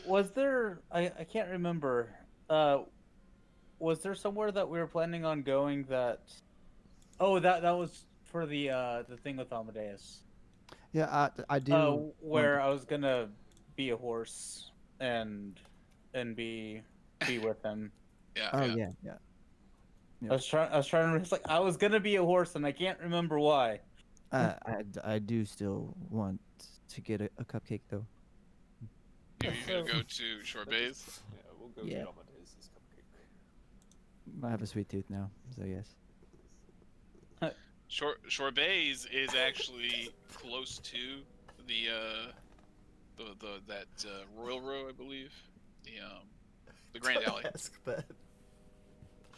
Was there? I can't remember. Was there somewhere that we were planning on going that? Oh, that was for the thing with Amadeus. Yeah, I do. want Where to- I was gonna be a horse and be with him. Yeah. Oh yeah. yeah. I was trying to remember. It's like I was gonna be a horse and I can't remember why. I do still want to get a cupcake though. You're gonna So- go to Short Bays. Yeah, we'll go Yeah. get Amadeus' cupcake. I have a sweet tooth now, so yes. Short Bays is actually close to the Royal Row, I believe. The Grand Alley. Ask that.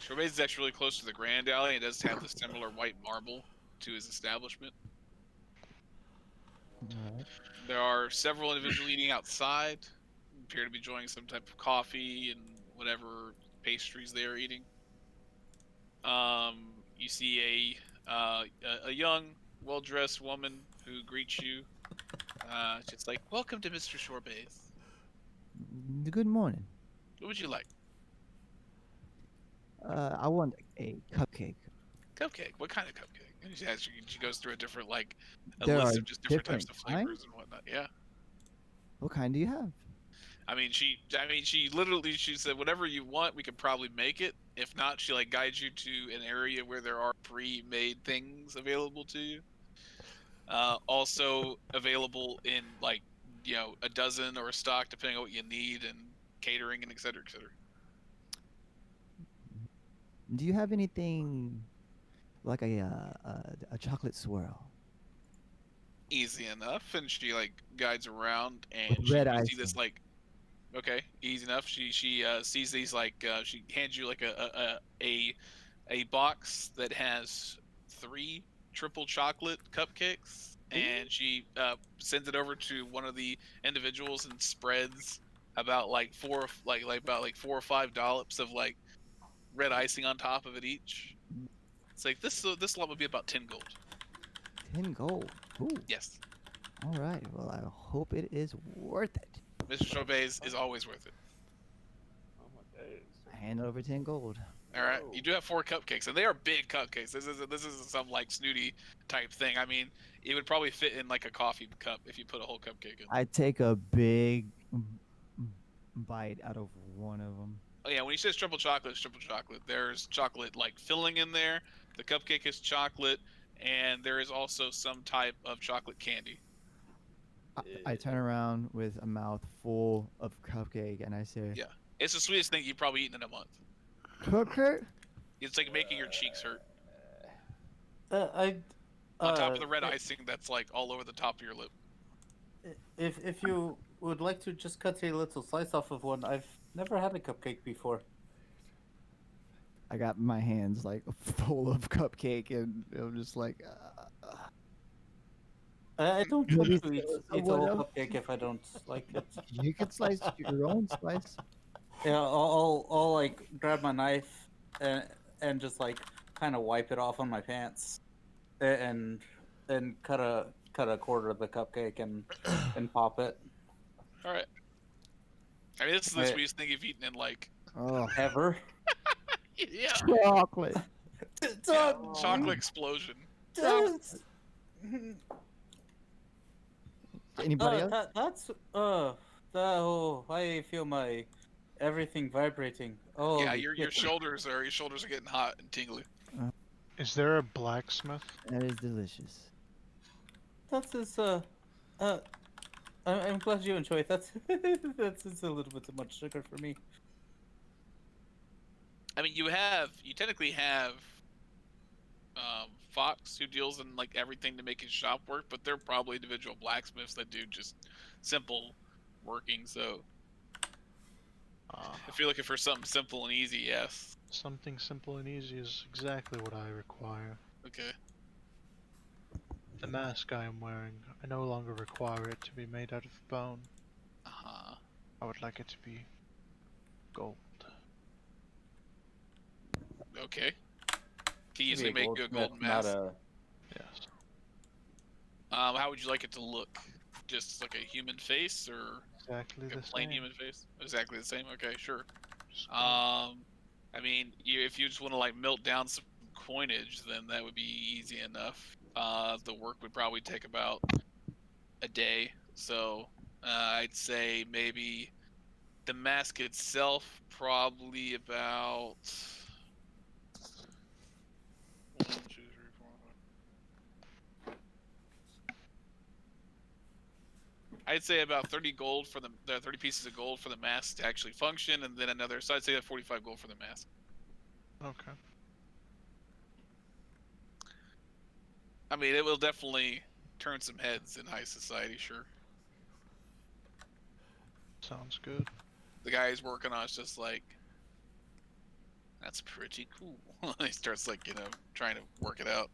Short Bays is actually really close to the Grand Alley. It does have the similar white marble to his establishment. Alright. There are several individuals eating outside. Appear to be enjoying some type of coffee and whatever pastries they are eating. You see a young, well-dressed woman who greets you. She's like, "Welcome to Mr. Shorbays. Good morning. What would you like? I want a cupcake. Cupcake. What kind of cupcake?" And she goes through a different a There list are of just different types of different flavors and whatnot. Yeah. What kind do you have? She said, "Whatever you want, we could probably make it. If not, she guides you to an area where there are pre-made things available to you. Also available in a dozen or a stock, depending on what you need, and catering and et cetera, et cetera." Do you have anything like a chocolate swirl? Easy enough. And she guides around, and With red you see this icing. okay, easy enough. She sees these she hands you a box that has 3 triple chocolate cupcakes, and she sends it over to one of the individuals and spreads about about 4 or 5 dollops of red icing on top of it each. It's like this lot would be about 10 gold. 10 gold. Ooh. Yes. All right. Well, I hope it is worth it. Mr. Chauvet's is always worth it. Oh my days. I hand over 10 gold. All right, you do have 4 cupcakes, and they are big cupcakes. This isn't some snooty type thing. I mean, it would probably fit in a coffee cup if you put a whole cupcake in. I take a big bite out of one of them. Oh yeah, when he says triple chocolate, it's triple chocolate. There's chocolate filling in there. The cupcake is chocolate, and there is also some type of chocolate candy. I turn around with a mouth full of cupcake and I say, Yeah, it's the sweetest thing you've probably eaten in a month. Cupcake? It's making your cheeks hurt. On On top of the red icing that's all over the top of your lip. If you would like to just cut a little slice off of one, I've never had a cupcake before. I got my hands full of cupcake and I'm just I don't Maybe want to eat a someone whole else- cupcake if I don't like it. you can slice your own slice. Yeah, I'll grab my knife and just kind of wipe it off on my pants, and cut a quarter of the cupcake and pop it. All right. I mean, this is the Wait. sweetest thing you've eaten in Oh, Ever. yeah. chocolate. Chocolate explosion. Anybody else? That's I feel my everything vibrating. Oh Yeah, your shoulders are getting hot and tingly. Is there a blacksmith? That is delicious. That's I'm glad you enjoy it. That's it's a little bit too much sugar for me. I mean, you technically have Fox, who deals in everything to make his shop work, but they're probably individual blacksmiths that do just simple working. So if you're looking for something simple and easy, yes. Something simple and easy is exactly what I require. Okay. The mask I am wearing, I no longer require it to be made out of bone. Uh-huh. I would like it to be gold. Okay. Can you easily make a golden not mask? How would you like it to look? Just like a human face, or Exactly a the plain same. human face? Exactly the same. Okay, sure. Just go- I mean, if you just want to like melt down some coinage, then that would be easy enough. The work would probably take about a day. So I'd say maybe the mask itself probably about 1, 2, 3, 4, 5. I'd say about 30 gold for the 30 pieces of gold for the mask to actually function, and then another. So I'd say 45 gold for the mask. Okay. I mean, it will definitely turn some heads in high society, sure. Sounds good. The guy he's working on is just like, that's pretty cool. He starts like, trying to work it out.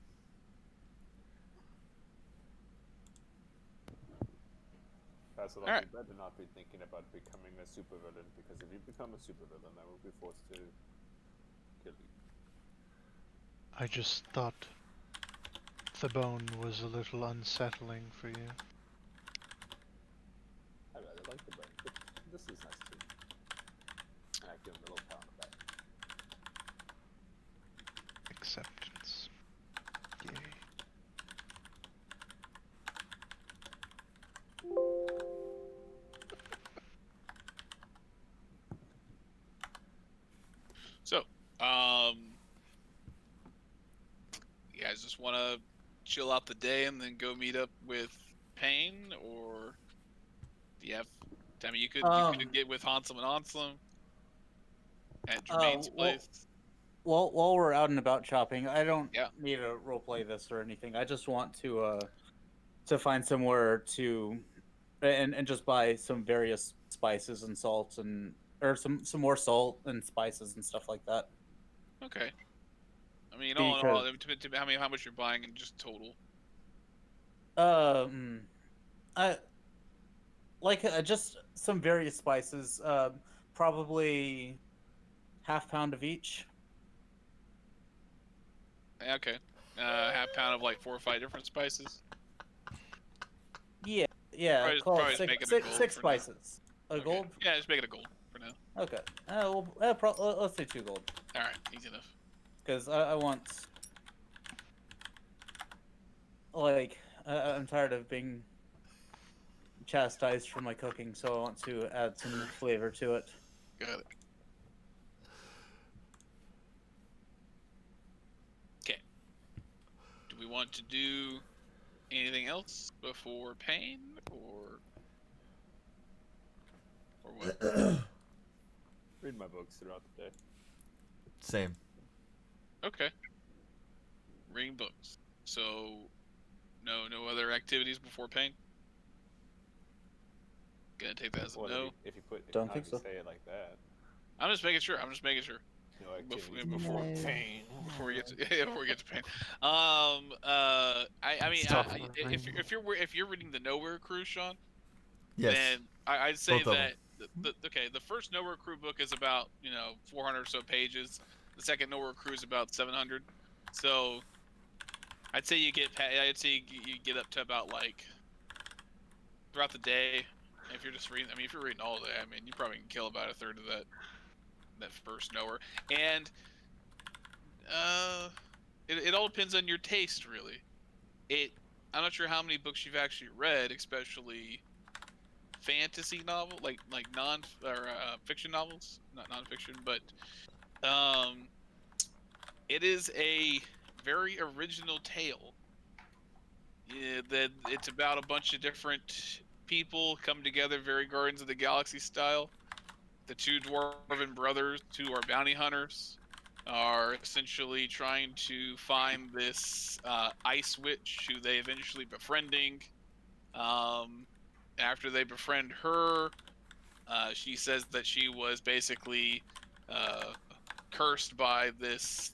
Basilon, Alright. you better not be thinking about becoming a supervillain, because if you become a supervillain, I will be forced to kill you. I just thought the bone was a little unsettling for you. I rather like the bone, but this is nice too. And I give him a little pound of that. Acceptance. Yay. So, you guys just want to chill out the day and then go meet up with Payne, or do you have? I mean, you could get with Hansel and Hansel at Jermaine's place. While we're out and about shopping, I don't Yeah. need to roleplay this or anything. I just want to find somewhere to and just buy some various spices and salts or some more salt and spices and stuff like that. Okay. I mean, all in all, how much you're buying in just total? I like just some various spices. Probably half pound of each. Okay. Half pound of like 4 or 5 different spices. Yeah. Probably Call just it make it a gold six for now. spices. A gold? Yeah, just make it a gold for now. Okay. Let's say 2 gold. All right, easy enough. Because I want, like, I'm tired of being chastised for my cooking, so I want to add some flavor to it. Got it. Okay. Do we want to do anything else before Payne, or what? Read my books throughout the day. Same. Okay. Reading books. So, no other activities before Payne? Gonna take that as a no. If you Don't think so. Say it like that. I'm just making sure. No activities Before Payne. before we get to Payne. I mean, Stop if you're reading the Nowhere Crew, Sean, Yes. then I'd say Both of that the first Nowhere Crew book is about 400 or so pages. The second Nowhere Crew is about 700. So I'd say you get up to about like throughout the day. If you're just reading, if you're reading all day, you probably can kill about a third of that first Nowhere. And it all depends on your taste, really. I'm not sure how many books you've actually read, especially fantasy novel, like non or fiction novels, not nonfiction, but it is a very original tale. That it's about a bunch of different people come together, very Guardians of the Galaxy style. The 2 dwarven brothers, who are bounty hunters, are essentially trying to find this ice witch who they eventually befriending. After they befriend her, she says that she was basically cursed by this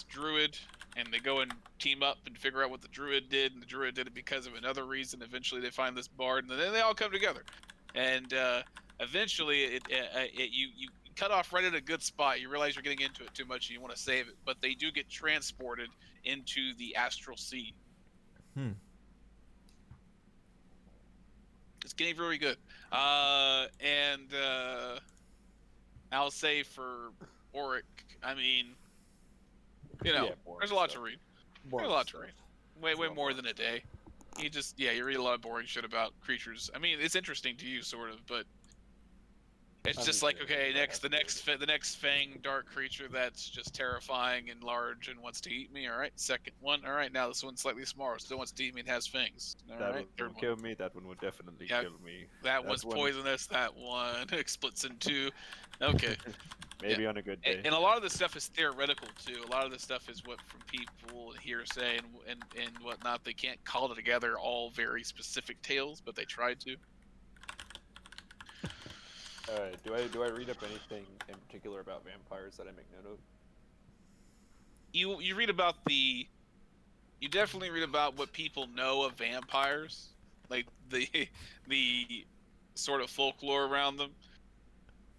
druid, and they go and team up and figure out what the druid did, and the druid did it because of another reason. Eventually they find this bard, and then they all come together, and eventually you cut off right at a good spot. You realize you're getting into it too much and you want to save it, but they do get transported into the astral sea. It's getting very good. And I'll say for Auric, I mean, you know, Yeah, boring there's a lot stuff. to read. Boring There's a lot to stuff. read. Way It's a lot more boring than a stuff. day. You read a lot of boring shit about creatures. I mean, it's interesting to you, sort of, but it's I'm just just like, gonna okay, read what I have to read. the next fang dark creature that's just terrifying and large and wants to eat me. All right, second one. All right, now this one's slightly smaller, still wants to eat me and has fangs. All That right, one third will one. kill me. That one will definitely Yeah, kill me. that one's one poisonous. That one splits in two. Okay. maybe on a good day. And a lot of this stuff is theoretical too. A lot of this stuff is what from people and hearsay and whatnot. They can't call together all very specific tales, but they tried to. All right. Do I read up anything in particular about vampires that I make note of? You read about you definitely read about what people know of vampires, like the sort of folklore around them.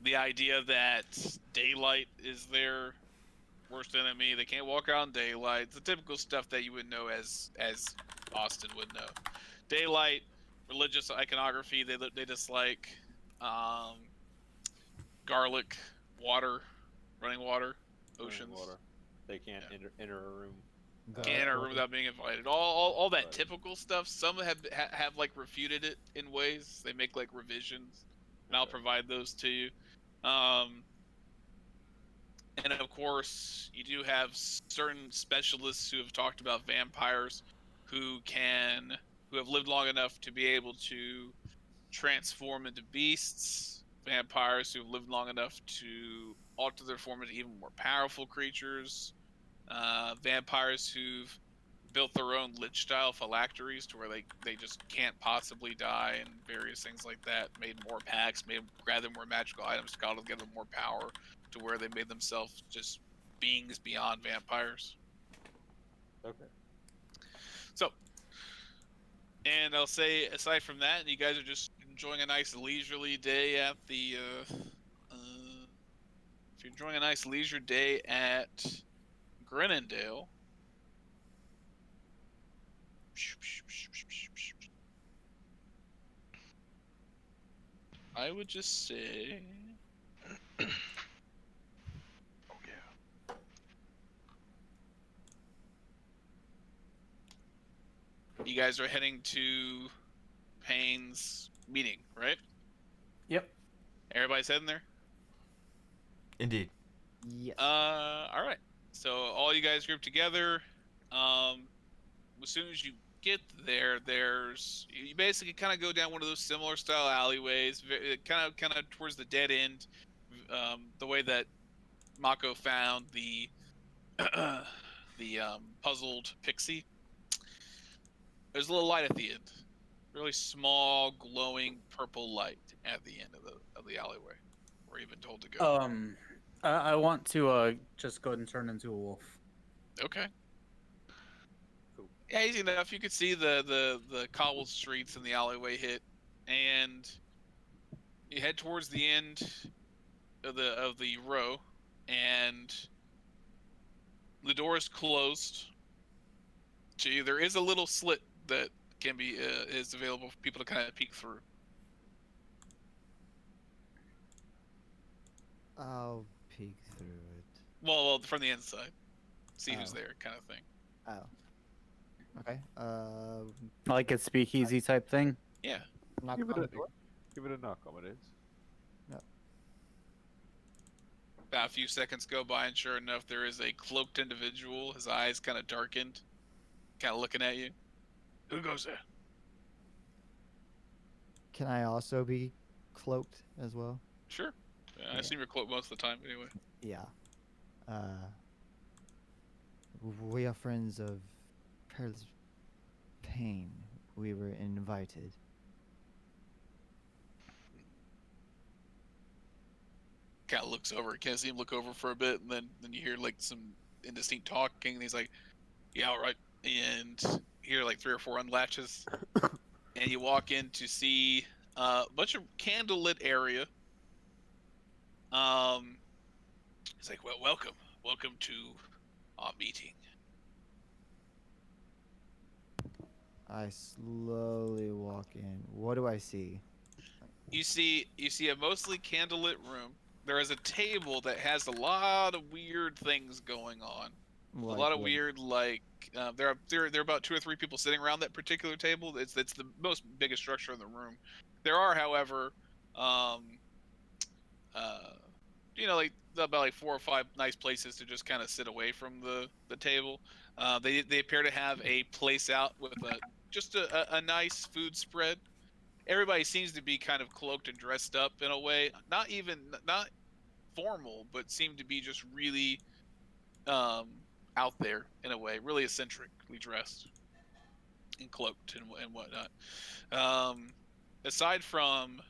The idea that daylight is their worst enemy. They can't walk out in daylight. It's the typical stuff that you would know as Austin would know. Daylight, religious iconography. They dislike garlic, water, running water, oceans. Water. They can't enter a room. Can't enter a room without being invited. All that Right. typical stuff. Some have like refuted it in ways. They make like revisions, and I'll Okay. provide those to you. And of course, you do have certain specialists who have talked about vampires who have lived long enough to be able to transform into beasts. Vampires who have lived long enough to alter their form into even more powerful creatures. Vampires who've built their own lich style phylacteries to where they just can't possibly die, and various things like that. Made more packs, gathered more magical items, got together more power to where they made themselves just beings beyond vampires. Okay. So, and I'll say aside from that, you guys are just enjoying a nice leisurely day at the if you're enjoying a nice leisure day at Grenendale. I would just say Oh yeah. you guys are heading to Payne's meeting, right? Yep. Everybody's heading there? Indeed. Yes. All right. So all you guys group together. As soon as you get there, you basically kind of go down one of those similar style alleyways, kind of towards the dead end, the way that Mako found the puzzled pixie. There's a little light at the end, really small, glowing purple light at the end of the alleyway, where you've been told to go. I want to just go ahead and turn into a wolf. Okay. Yeah, easy enough. You could see the cobbled streets in the alleyway hit, and you head towards the end of the row, and the door is closed to you. There is a little slit that can be is available for people to kind of peek through. I'll peek through it. Well, from the inside, see who's Oh. there, kind of thing. Oh. Okay. Like a speakeasy type thing. Yeah. Knock Give on it the a door. give it a knock on it is. About a few seconds go by, and sure enough, there is a cloaked individual. His eyes kind of darkened, kind of looking at you. Who goes there? Can I also be cloaked as well? Sure. I assume you're cloaked most of the time, anyway. Yeah. We are friends of Pearl's Pain. We were invited. Kind of looks over. Can't see him look over for a bit, and then you hear like some indistinct talking, and he's like, "Yeah, all right." And you hear like 3 or 4 unlatches, and you walk in to see a bunch of candlelit area. He's like, "Well, welcome to our meeting." I slowly walk in. What do I see? You see a mostly candlelit room. There is a table that has a lot of weird things going on. A lot of what? weird, like there are about 2 or 3 people sitting around that particular table. It's the most biggest structure in the room. There are, however, like about like 4 or 5 nice places to just kind of sit away from the table. They appear to have a place out with just a nice food spread. Everybody seems to be kind of cloaked and dressed up in a way, not formal, but seem to be just really out there in a way, really eccentrically dressed and cloaked and whatnot. Aside from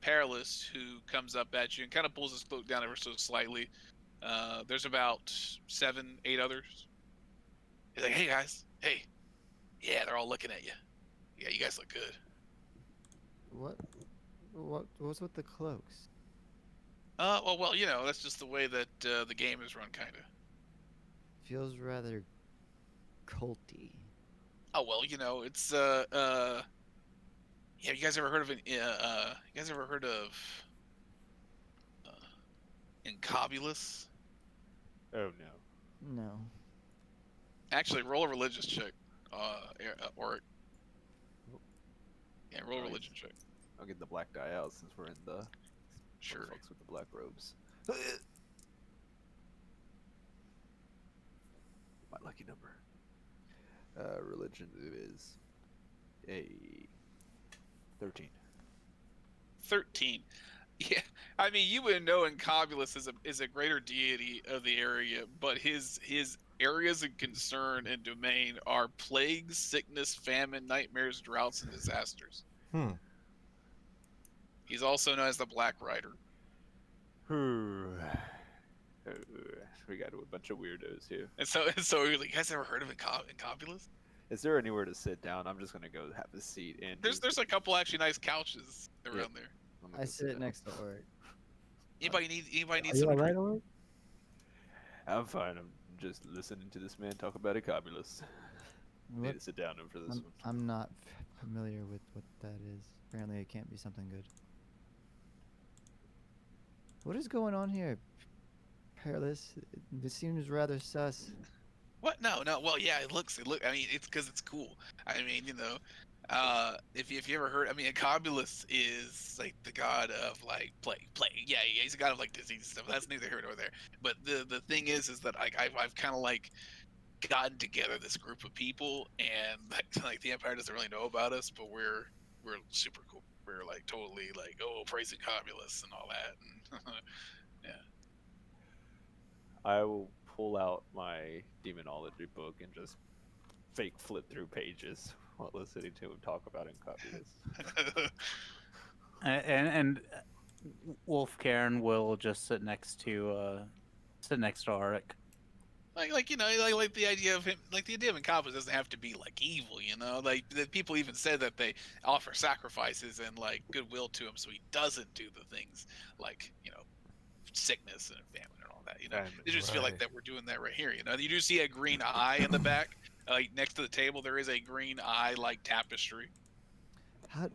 Perilous, who comes up at you and kind of pulls his cloak down ever so slightly, there's about 7, 8 others. He's like, "Hey guys, hey, yeah, they're all looking at you. Yeah, you guys look good." What's with the cloaks? Well, that's just the way that the game is run, kind of. Feels rather culty. Oh well, it's yeah. You guys ever heard of Incobulus? Oh no. No. Actually, roll a religious check, or yeah, roll a Nice. religion check. I'll get the black die out since we're in the Sure. folks with the black robes. My lucky number. Religion is a 13. 13. Yeah, I mean, you would know Incobulus is a greater deity of the area, but his areas of concern and domain are plagues, sickness, famine, nightmares, droughts, and disasters. He's also known as the Black Rider. We got a bunch of weirdos here. And so we're like, you guys ever heard of Incobulus? Is there anywhere to sit down? I'm just gonna go have a seat. And There's a couple actually nice couches around there. I'm gonna I go sit down. next to Orc. Anybody need Are some? you alright, Orc? I'm fine. I'm just listening to this man talk about Incobulus. Need What? to sit down for this one. I'm not familiar with what that is. Apparently, it can't be something good. What is going on here, Perilous? This seems rather sus. What? No. Well, yeah, it look. I mean, it's because it's cool. I mean, if you ever heard, I mean, Incobulus is like the god of like plague. Yeah, he's a god of like disease and stuff. That's neither here nor there. But the thing is that I've kind of like gotten together this group of people, and like the Empire doesn't really know about us, but we're super cool. We're like totally like, oh, praising Incobulus and all that. And yeah. I will pull out my demonology book and just fake flip through pages while listening to him talk about Incobulus. And Wolf Karen will just sit next to Arik. Like the idea of him, like the idea of Incobulus doesn't have to be like evil, like the people even said that they offer sacrifices and like goodwill to him, so he doesn't do the things like sickness and famine and all that. They just feel like that we're doing that right here. You do see a green eye in the back, next to the table. There is a green eye like tapestry. How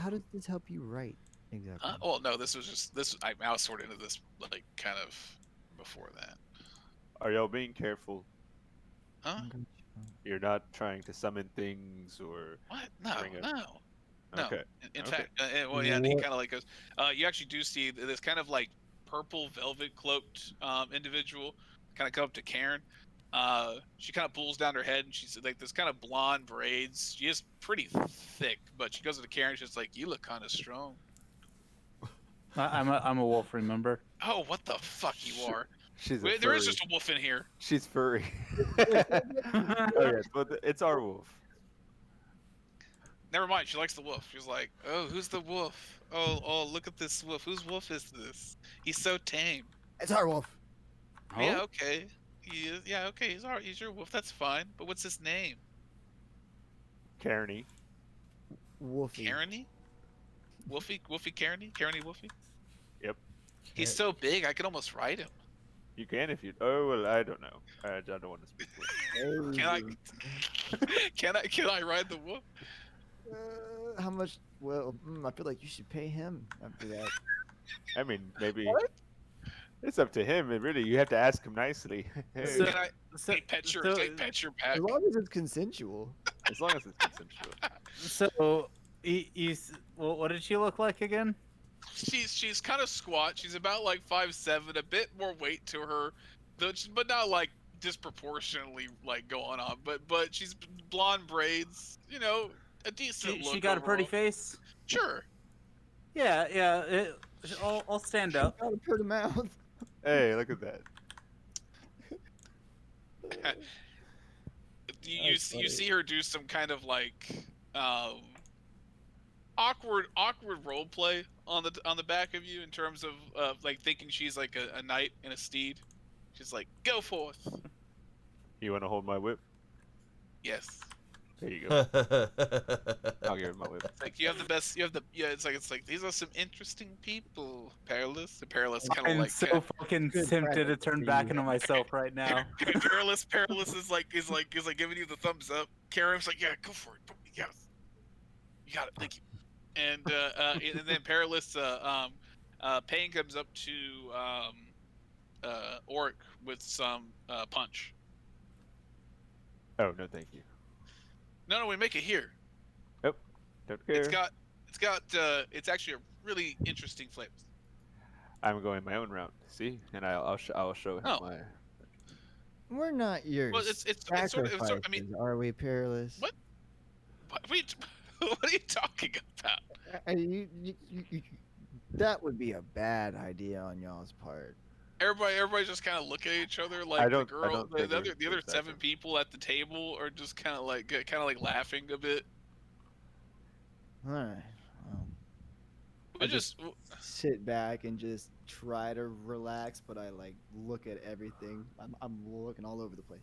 does this help you write exactly? Well, no, this was just this. I was sort of into this like kind of before that. Are y'all being careful? Huh? You're not trying to summon things or What? No. Okay. In fact, well, yeah, and he kind of like goes. You actually do see this kind of like purple velvet cloaked individual kind of come up to Karen. She kind of pulls down her head and she's like this kind of blonde braids. She is pretty thick, but she goes up to Karen. She's like, "You look kind of strong." I'm a wolf, remember? Oh, what the fuck you are? She's Wait, there is just a wolf in here. She's furry. Okay, but it's our wolf. Never mind. She likes the wolf. She's like, "Oh, who's the wolf? Oh, look at this wolf. Whose wolf is this? He's so tame." It's our wolf. Yeah, okay. He is. Yeah, okay. He's your wolf. That's fine. But what's his name? Carney. Wolfie. Carney? Wolfie Carney? Carney Wolfie? Yep. He's so big, I could almost ride him. You can if you. Oh well, I don't know. I don't want to speak for you. Can I ride the wolf? How much? Well, I feel like you should pay him after that. I mean, maybe What? it's up to him. And really, you have to ask him nicely. So- Can I so- pet your so- pet your back? As long as it's consensual. As long as it's consensual. So, what did she look like again? She's kind of squat. She's about like 5'7", a bit more weight to her, but not like disproportionately like going on. But she's blonde braids. You know, a decent look. She got a pretty overall. face. Sure. Yeah. I'll stand up. Got a pretty mouth. Hey, look at that. You That's funny. see her do some kind of like awkward role play on the back of you in terms of like thinking she's like a knight and a steed. She's like, go forth. You want to hold my whip? Yes. There you go. I'll give him my whip. It's like you have the best. It's like these are some interesting people. Perilous. The Perilous kind of I'm like. so fucking Good tempted to practice turn for back you. into myself right now. Perilous is like giving you the thumbs up. Karen's like, yeah, go for it. Yes. You got it. Thank you. And then Perilous Payne comes up to Oric with some punch. Oh no, thank you. No, we make it here. Don't care. It's actually a really interesting flavor. I'm going my own route. See, and I'll show him Oh. my. We're not your Well, it's sort of. I mean, are we, Perilous? What? What are you talking about? That would be a bad idea on y'all's part. Everybody's just kind of looking at each other like I the don't girl, the think we're other supposed to 7 have people at the table are just kind of like laughing a bit. All right. Well, We I just sit back and just try to relax, but I like look at everything. I'm looking all over the place.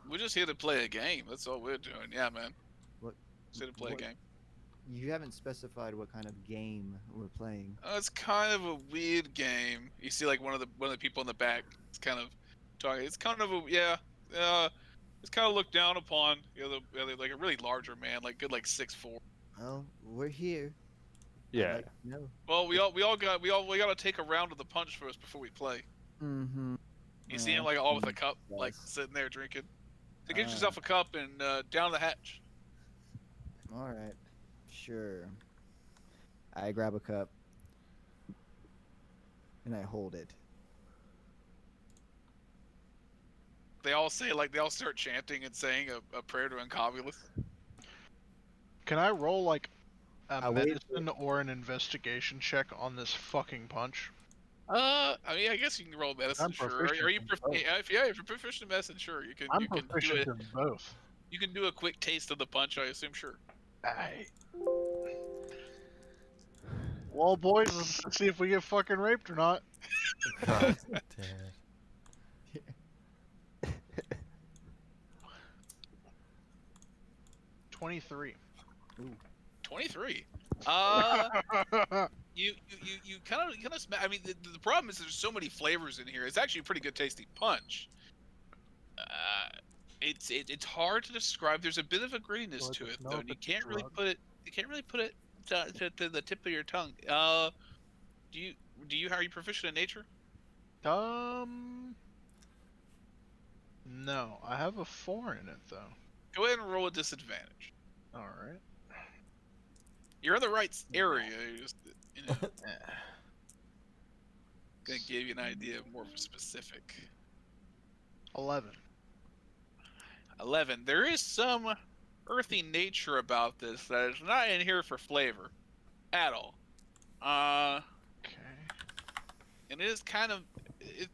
we're just here to play a game. That's all we're doing. Yeah, man. What? Just here to play a what- game. You haven't specified what kind of game we're playing. It's kind of a weird game. You see, like one of the people in the back is kind of talking. It's kind of it's kind of looked down upon. Like a really larger man, like good, like 6'4". Well, we're here. Yeah. No. Well, we got to take a round of the punch first before we play. Mm-hmm. You see him like all with a cup, like sitting there drinking. So get yourself a cup and down the hatch. All right. Sure. I grab a cup and I hold it. They all start chanting and saying a prayer to Incobulus. Can I roll like a I wait medicine or an investigation check on this fucking punch? I mean, I guess you can roll medicine. I'm Sure. proficient Are you in both. if you're proficient in medicine, sure. You can. I'm you can do proficient it. in both. You can do a quick taste of the punch. I assume. Sure. Well, boys, let's see if we get fucking raped or not. God damn it. 23. 23. You kind of. I mean, the problem is there's so many flavors in here. It's actually a pretty good tasting punch. It's hard to describe. There's a bit of a grittiness Well, to just it know though. if And you it's can't really drug. put it. You can't really put it to the tip of your tongue. Do you? How are you proficient in nature? No, I have a 4 in it though. Go ahead and roll a disadvantage. All right. You're in the right area. You just, gonna give you an idea more specific. 11. 11. There is some earthy nature about this that is not in here for flavor at all. Okay. And it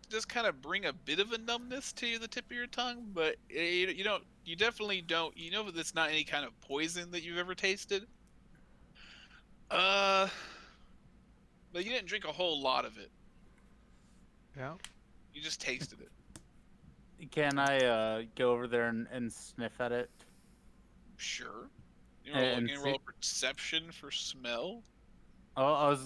does kind of bring a bit of a numbness to the tip of your tongue, but you definitely don't. You know that it's not any kind of poison that you've ever tasted. But you didn't drink a whole lot of it. Yeah. You just tasted it. Can I go over there and sniff at it? Sure. You And can roll a perception for smell. Oh,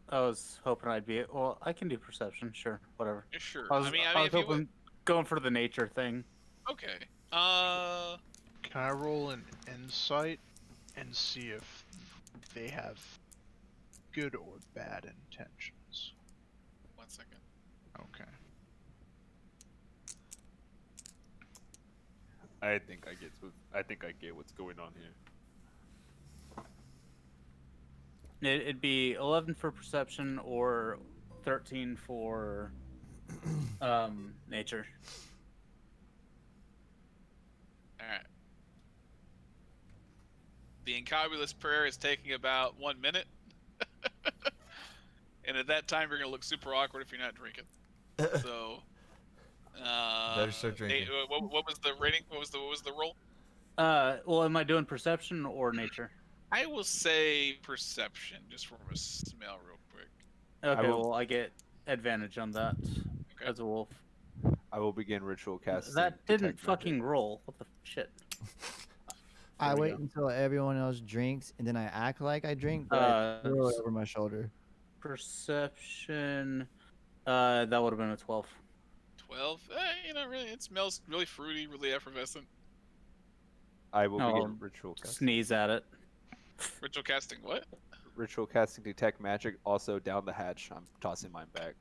I was hoping I'd be. Well, I can do perception. Sure, whatever. Yeah, sure. I was if you would. hoping going for the nature thing. Okay. Can I roll an insight and see if they have good or bad intentions? 1 second. Okay. I think I get what's going on here. It'd be 11 for perception or 13 for nature. All right. The incobulous prayer is taking about 1 minute. And at that time, you're going to look super awkward if you're not drinking. So, Better start drinking. What was the rating? What was the roll? Well, am I doing perception or nature? I will say perception, just from a smell real quick. Okay, well, I get advantage on that as a wolf. I will begin ritual casting. That didn't detect fucking magic. roll. What the shit? I There we wait go. until everyone else drinks, and then I act like I drink, but I throw it over my shoulder. Perception. That would have been a 12. 12? Really, it smells really fruity, really effervescent. I will begin I'll ritual casting. sneeze at it. Ritual casting what? Ritual casting detect magic. Also down the hatch. I'm tossing mine back.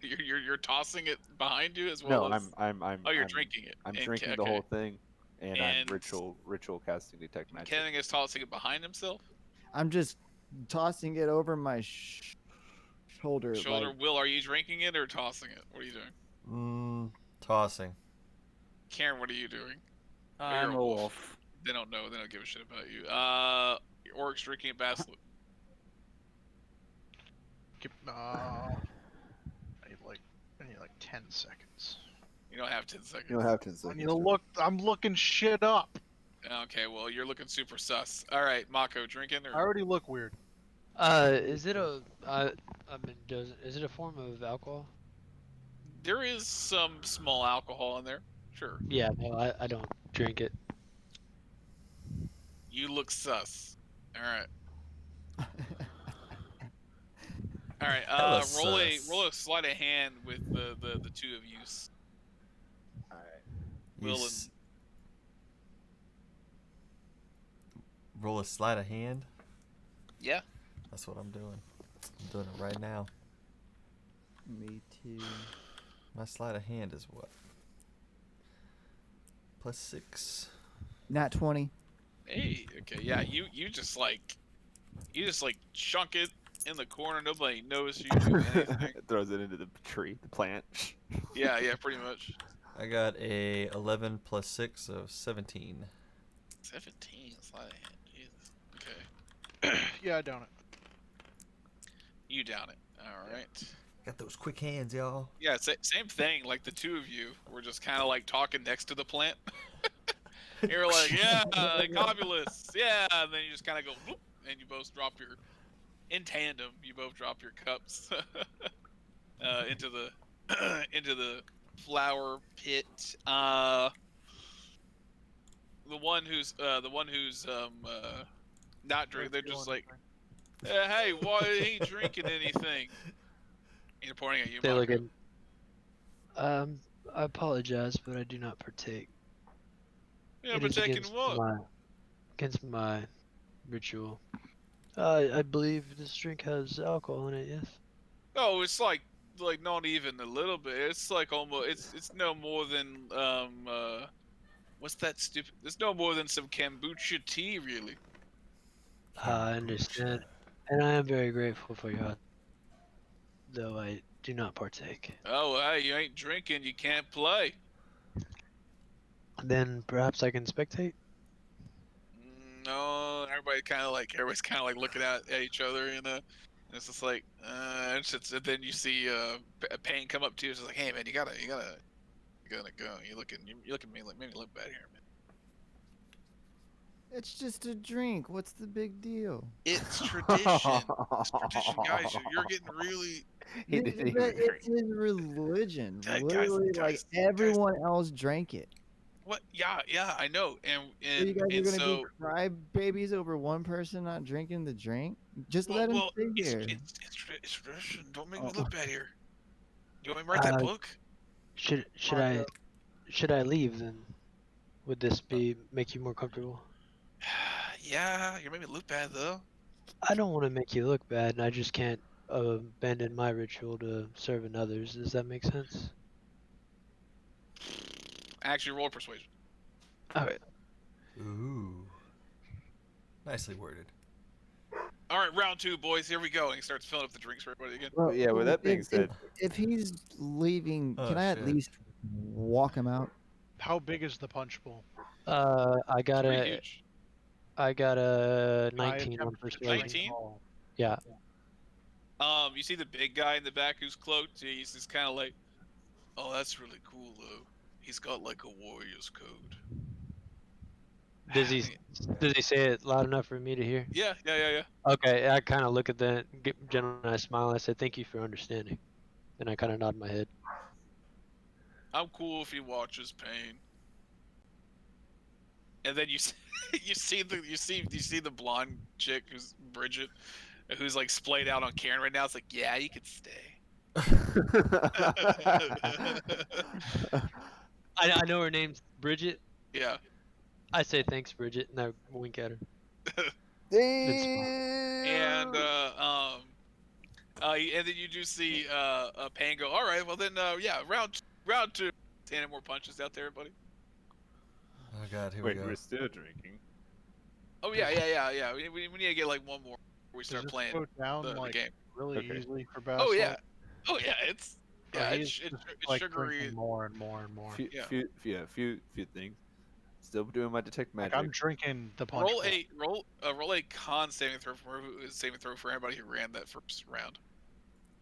You're tossing it behind you as well No, as... I'm. Oh, you're I'm- drinking it. I'm And- drinking the okay. whole thing, and And- I'm ritual casting detect magic. Kenning is tossing it behind himself. I'm just tossing it over my shoulder. Shoulder. Like, Will, are you drinking it or tossing it? What are you doing? Tossing. Karen, what are you doing? I'm You're a wolf. They don't know. They don't give a shit about you. Orc's drinking a basilisk. I need like 10 seconds. You don't have 10 seconds. You don't have 10 I seconds. need to look. I'm looking shit up. Okay, well, you're looking super sus. All right, Mako, drinking I or... already look weird. Is it a? I mean, is it a form of alcohol? There is some small alcohol in there. Sure. Yeah, no, I don't drink it. You look sus. All right. All right. Hella Roll a sleight of hand with the two of you. You Will and s- roll a sleight of hand. yeah. That's what I'm doing. I'm doing it right now. me too. My sleight of hand is what? +6. Nat 20. Hey. Okay. Yeah. You just like chunk it in the corner. Nobody knows you do anything. Throws it into the tree, the plant. Yeah. Yeah. Pretty much. I got a 11 + 6, so 17. 17 sleight of hand. Jesus. Okay. Yeah, I don't. You down it. All right. Got those quick hands, y'all. Yeah, same thing. Like the two of you were just kind of like talking next to the plant. You're like, yeah, cobulists, yeah, and then you just kind of go, whoop, and you both drop your, in tandem, you both drop your cups into the flower pit. The one who's not drinking, they're just like, hey, why ain't drinking anything? You're pointing at you, They look Mako. at. I apologize, but I do not partake. Yeah, It but is taking against what? against my ritual. I believe this drink has alcohol in it. Yes. Oh, it's like not even a little bit. It's like almost it's no more than what's that stupid? It's no more than some kombucha tea, really. I understand, and I am very grateful for your. Though I do not partake. Oh, hey, you ain't drinking, you can't play. Then perhaps I can spectate. No, everybody's kind of like looking at each other, you know. And it's just like, and then you see Payne come up to you. It's just like, hey man, you gotta go. You're looking at me like maybe look bad here, man. It's just a drink. What's the big deal? It's tradition. It's tradition, guys. You're getting really. He didn't even It's drink. his religion. Guys, Literally, like guys, everyone else drank it. What? Yeah, I know. So you guys are And gonna so, be cry babies over one person not drinking the drink? Just let him stay here. it's tradition. Don't make me Oh. look bad here. You want me to write that book? Should Marco. I leave then? Would this make you more comfortable? Yeah, you're making me look bad though. I don't want to make you look bad, and I just can't abandon my ritual to serve another's. Does that make sense? Actually, roll persuasion. All right. Ooh. Nicely worded. All right, round 2, boys. Here we go. And he starts filling up the drinks for everybody again. Well, Yeah, with that being said, if he's leaving, Oh, can I at shit. least walk him out? How big is the punch bowl? I got Pretty a huge. 19 on attempt to persuasion. 19? Yeah. You see the big guy in the back who's cloaked. He's just kind of like, oh, that's really cool though. He's got like a warrior's code. Does he say it loud enough for me to hear? Yeah. Okay, I kind of look at that gentleman and I smile. I said, "Thank you for understanding," and I kind of nod my head. I'm cool if he watches pain. And then you see the blonde chick who's Bridget, who's like splayed out on Karen right now. It's like, yeah, you could stay. I know her name's Bridget. Yeah. I say thanks, Bridget, and I wink at her. And and then you do see Pain go, all right, well then yeah, round 2. 10 more punches out there, buddy. Oh god, here Wait, we go. we're still drinking. Oh yeah. We need to get like one more before we start Does this playing go down the like game. really Okay. easily for Bass? Oh yeah, it's So yeah, he's it's just, like sugary. drinking more and more and more. Yeah. Few things. Still doing my detect Like magic. I'm drinking the punch bowl. Roll a con saving throw for everybody who ran that first round.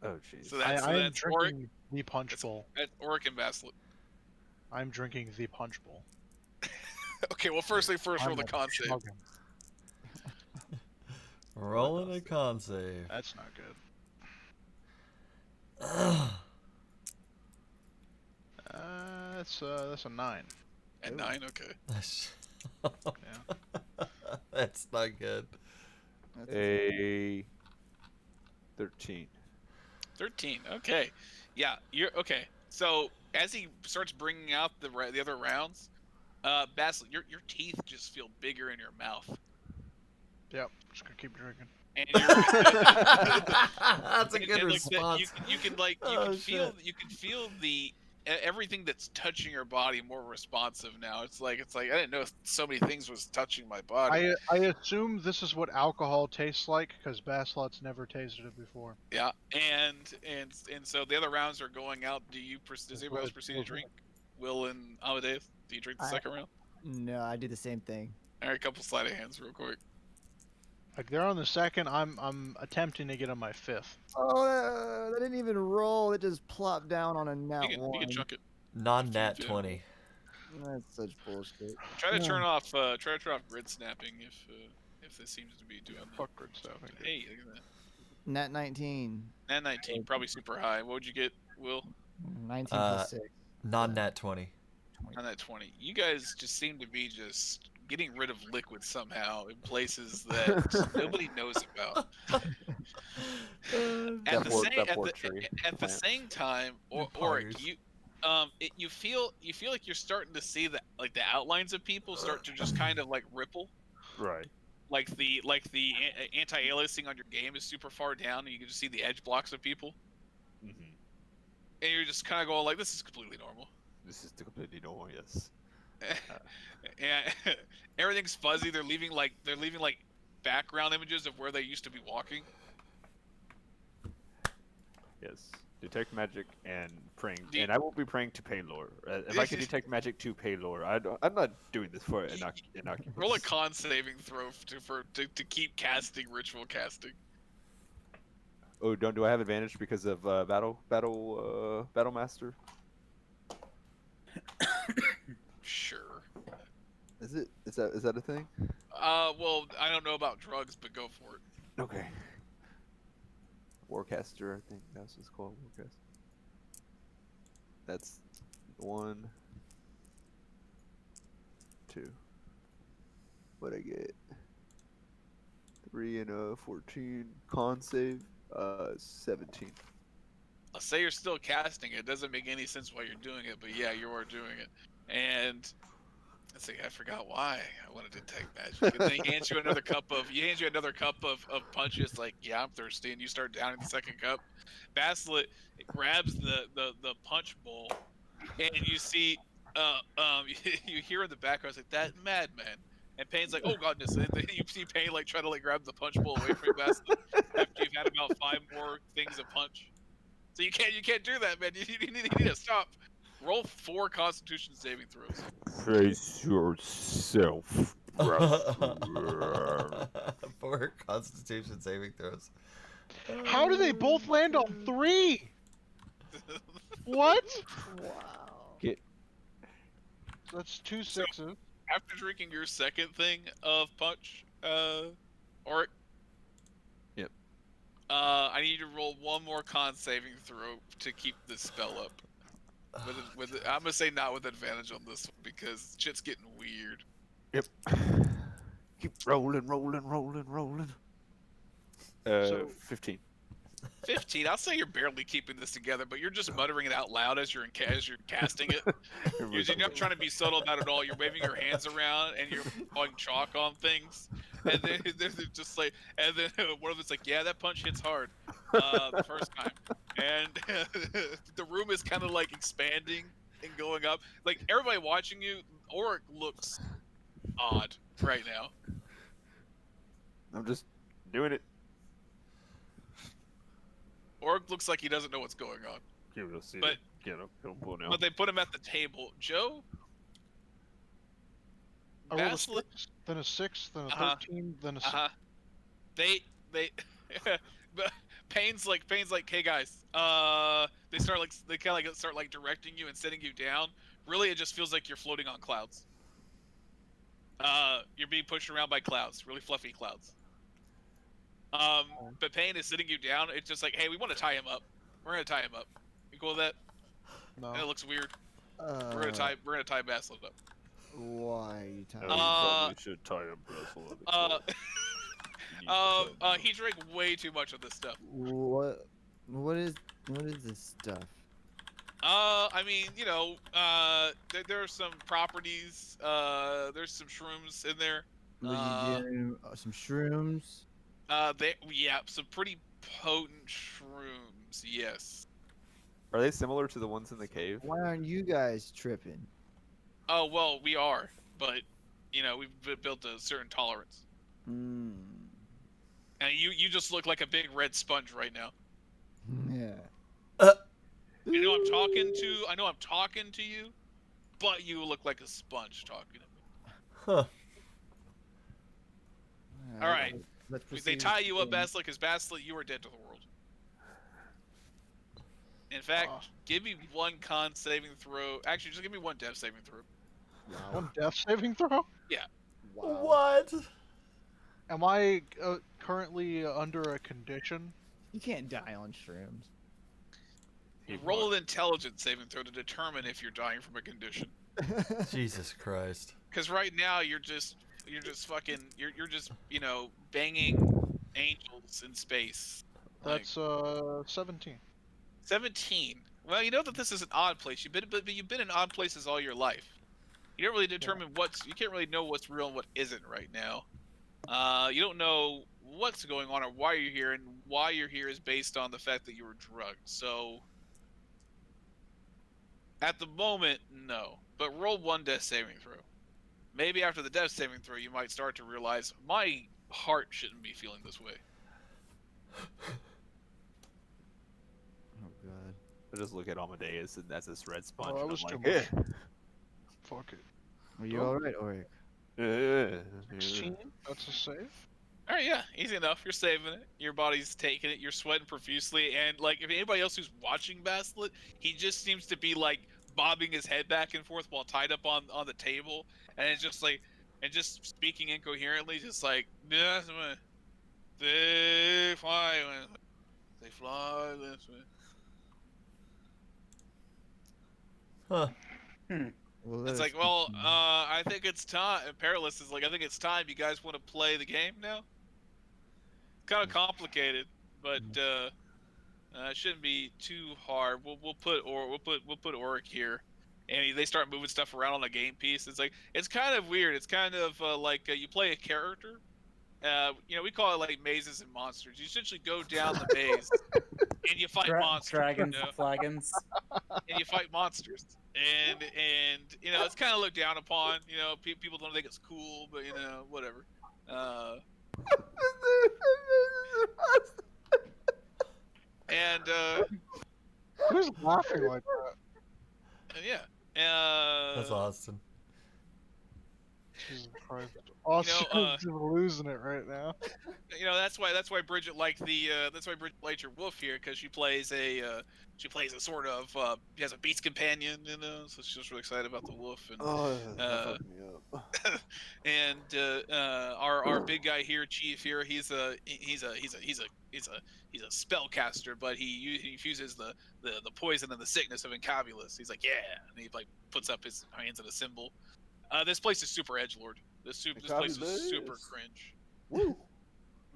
Oh jeez. So that's I am that's Oric, drinking the punch bowl. that's Oric and Baslet. I'm drinking the punch bowl. Okay, well first roll I'm the a con save. schmuggin. Rolling a con save. That's not good. That's a 9. At 9, okay. That's not good. A 13. 13. Okay. Yeah, you're okay. So as he starts bringing out the other rounds, Basil, your teeth just feel bigger in your mouth, Yep, just gonna keep drinking. and you're That's a good and, response. you can Oh, feel the everything that's touching your body more responsive now. It's like I didn't know so many things was touching my body. I assume this is what alcohol tastes like because Basslot's never tasted it before. Yeah, and so the other rounds are going out. Does anybody else proceed to drink? Will and Amadeus, do you drink the second round? No, I do the same thing. All right, a couple sleight of hands, real quick. Like they're on the second, I'm attempting to get on my 5th. Oh, that didn't even roll. It just plopped down on a nat You one. can chunk it. Non-nat Yeah. 20. That's such bullshit. Try to Yeah. turn off grid snapping if this seems to be doing that. Fuck grid snapping. Hey, look at that. Nat 19. Nat 19, probably super high. What would you get, Will? 19 plus 6. Non-nat 20. On that 20. You guys just seem to be just getting rid of liquid somehow in places that nobody knows about. At the same time, or you feel like you're starting to see the outlines of people start to just kind of like ripple. Right. Like the anti-aliasing on your game is super far down, and you can just see the edge blocks of people. Mm-hmm. And you're just kind of going like, this is completely normal. This is completely normal, yes. And everything's fuzzy. They're leaving like background images of where they used to be walking. Yes. Detect magic and praying, and I will be praying to Paylor. If I can detect magic to Paylor, I'm not doing this for innocuous. Roll a con saving throw to keep casting ritual casting. Oh, do I have advantage because of battle master? Sure. Is that a thing? Well, I don't know about drugs, but go for it. Okay. Warcaster, I think that's what it's called. Warcaster. That's 1. 2. What I get? 3 and a 14. Con save, 17. I'll say you're still casting it. It doesn't make any sense why you're doing it, but yeah, you are doing it. And let's see, I forgot why I want to detect magic. And then he hands you another cup of punches. Like, yeah, I'm thirsty, and you start downing the second cup. Basilisk grabs the punch bowl, and you see, you hear in the background, it's like, that madman. And Payne's like, oh godness. And then you see Payne like try to like grab the punch bowl away from you, Basilisk, after you've had about 5 more things of punch. So you can't do that, man. You need to stop. Roll 4 Constitution saving throws. Brace yourself. 4 Constitution saving throws. How do they both land on 3? What? Wow. Get That's 2 sixes. After drinking your second thing of punch, or Yep. I need you to roll 1 more con saving throw to keep this spell up. I'm gonna say not with advantage on this one because shit's getting weird. Yep. Keep rolling. 15. 15. I'll say you're barely keeping this together, but you're just muttering it out loud as you're casting it. You're not trying to be subtle about it all. You're waving your hands around and you're throwing chalk on things, and then they're just like, and then one of them's like, "Yeah, that punch hits hard, the first time," and the room is kind of like expanding and going up. Like everybody watching you, Auric looks odd right now. I'm just doing it. Auric looks like he doesn't know what's going on. But But they put him at the table. Joe? I rolled a Basilisk? 6, then a 6, then a Uh-huh. 13, then a 6. They Payne's like, hey guys, they kind of start like directing you and setting you down. Really, it just feels like you're floating on clouds. You're being pushed around by clouds, really fluffy clouds. But Payne is sitting you down. It's just like, hey, we want to tie him up. We're gonna tie him up. You cool with that? No. And it looks weird. We're gonna tie Basilisk up. Why are you tying? You probably should tie a bracelet. He drank way too much of this stuff. What is this stuff? I mean, you know, there are some properties. There's some shrooms in there. What you doing? Some shrooms? Some pretty potent shrooms. Yes. Are they similar to the ones in the cave? Why aren't you guys tripping? Oh well, we are, but you know, we've built a certain tolerance. Hmm. And you just look like a big red sponge right now. Yeah. You know I'm talking to you, but you look like a sponge talking to me. Huh. All right. Let's They proceed tie with you the up, game. Basilisk, because Basilisk, you are dead to the world. In fact, give me 1 con saving throw. Actually, just give me 1 death saving throw. One death saving throw? Yeah. Wow. What? Am I currently under a condition? You can't die on shrooms. Roll an intelligence saving throw to determine if you're dying from a condition. Jesus Christ. Because right now you're just banging angels in space. That's 17. 17. Well, you know that this is an odd place. You've been in odd places all your life. You don't really determine you can't really know what's real and what isn't right now. You don't know what's going on or why you're here, and why you're here is based on the fact that you were drugged. So, at the moment, no. But roll 1 death saving throw. Maybe after the death saving throw, you might start to realize my heart shouldn't be feeling this way. Oh god. I just look at Amadeus and that's this red sponge. Oh, that and was I'm too like, much. Fuck it. Are you alright, Auric? 16? That's a save? All right, yeah, easy enough. You're saving it. Your body's taking it. You're sweating profusely, and like if anybody else who's watching Basilisk, he just seems to be like bobbing his head back and forth while tied up on the table, and it's just like, and just speaking incoherently, just like, they fly this way. Huh. Well, It's like, well, I think it's time. And Perilous is like, I think it's time. You guys want to play the game now? Kind of complicated, but it shouldn't be too hard. We'll put Oric here, and they start moving stuff around on a game piece. It's like it's kind of weird. It's kind of like you play a character. We call it like mazes and monsters. You essentially go down the maze and you fight monsters. Dragons, flagons. And you fight monsters. And it's kind of looked down upon. People don't think it's cool, but whatever. And Who's laughing like that? yeah. That's Austin. Jesus Christ. Austin's losing it right now. That's why Bridget liked your wolf here, because she plays a sort of she has a beast companion, so she's just really excited about the wolf. And that fucked me up. and our big guy here, Chief here, he's a spellcaster, but he fuses the poison and the sickness of Incabulus. He's like, yeah, and he like puts up his hands in a symbol. This place is super edgelord. This place is super cringe. Woo.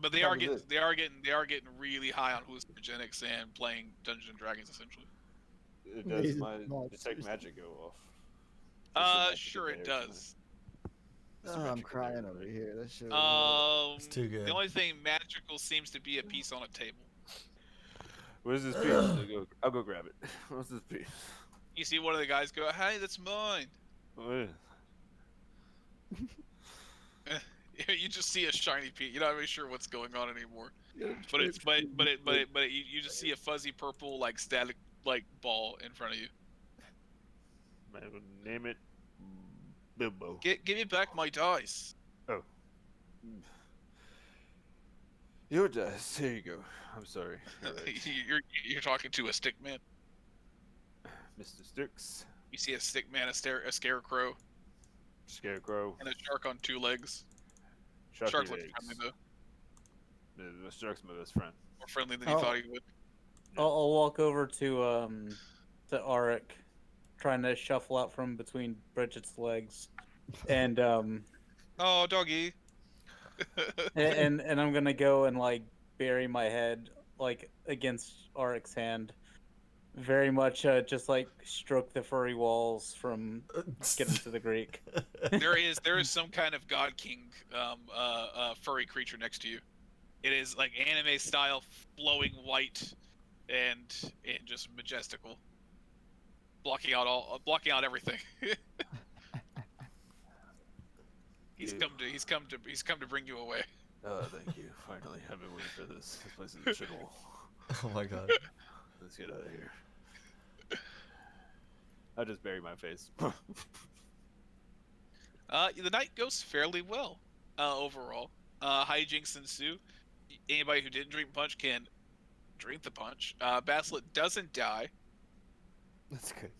But they are getting really high on hallucinogenics and playing Dungeons and Dragons essentially. Does my detect magic go off? Sure it does. Oh, I'm crying over here. That shit. It's too good. The only thing magical seems to be a piece on a table. Where's this piece? I'll go grab it. What's this piece? You see one of the guys go, "Hey, that's mine." What? You just see a shiny piece. You're not really sure what's going on anymore. Yeah, You just see a fuzzy purple like static like ball in front of you. Man, we'll name it Bilbo. Give me back my dice. Oh. Your dice. Here you go. I'm sorry. Right. You're talking to a stick man. Mr. Sticks. You see a stick man, a scarecrow, Scarecrow. and a shark on 2 legs. Shark Shark legs. looks friendly though. The shark's my best friend. More friendly than you thought he would. I'll walk over to Auric, trying to shuffle out from between Bridget's legs, and Oh, doggy. and I'm gonna go and like bury my head like against Auric's hand, very much just like stroke the furry walls from getting to the Greek. there is some kind of god king furry creature next to you. It is like anime style, flowing white, and just majestical, blocking out everything. He's come to bring you away. Oh, thank you. Finally, I've been waiting for this. This place is a shithole. Oh my god. Let's get out of here. I'll just bury my face. The night goes fairly well overall. Hijinks ensue. Anybody who didn't drink punch can drink the punch. Baslet doesn't die. That's good.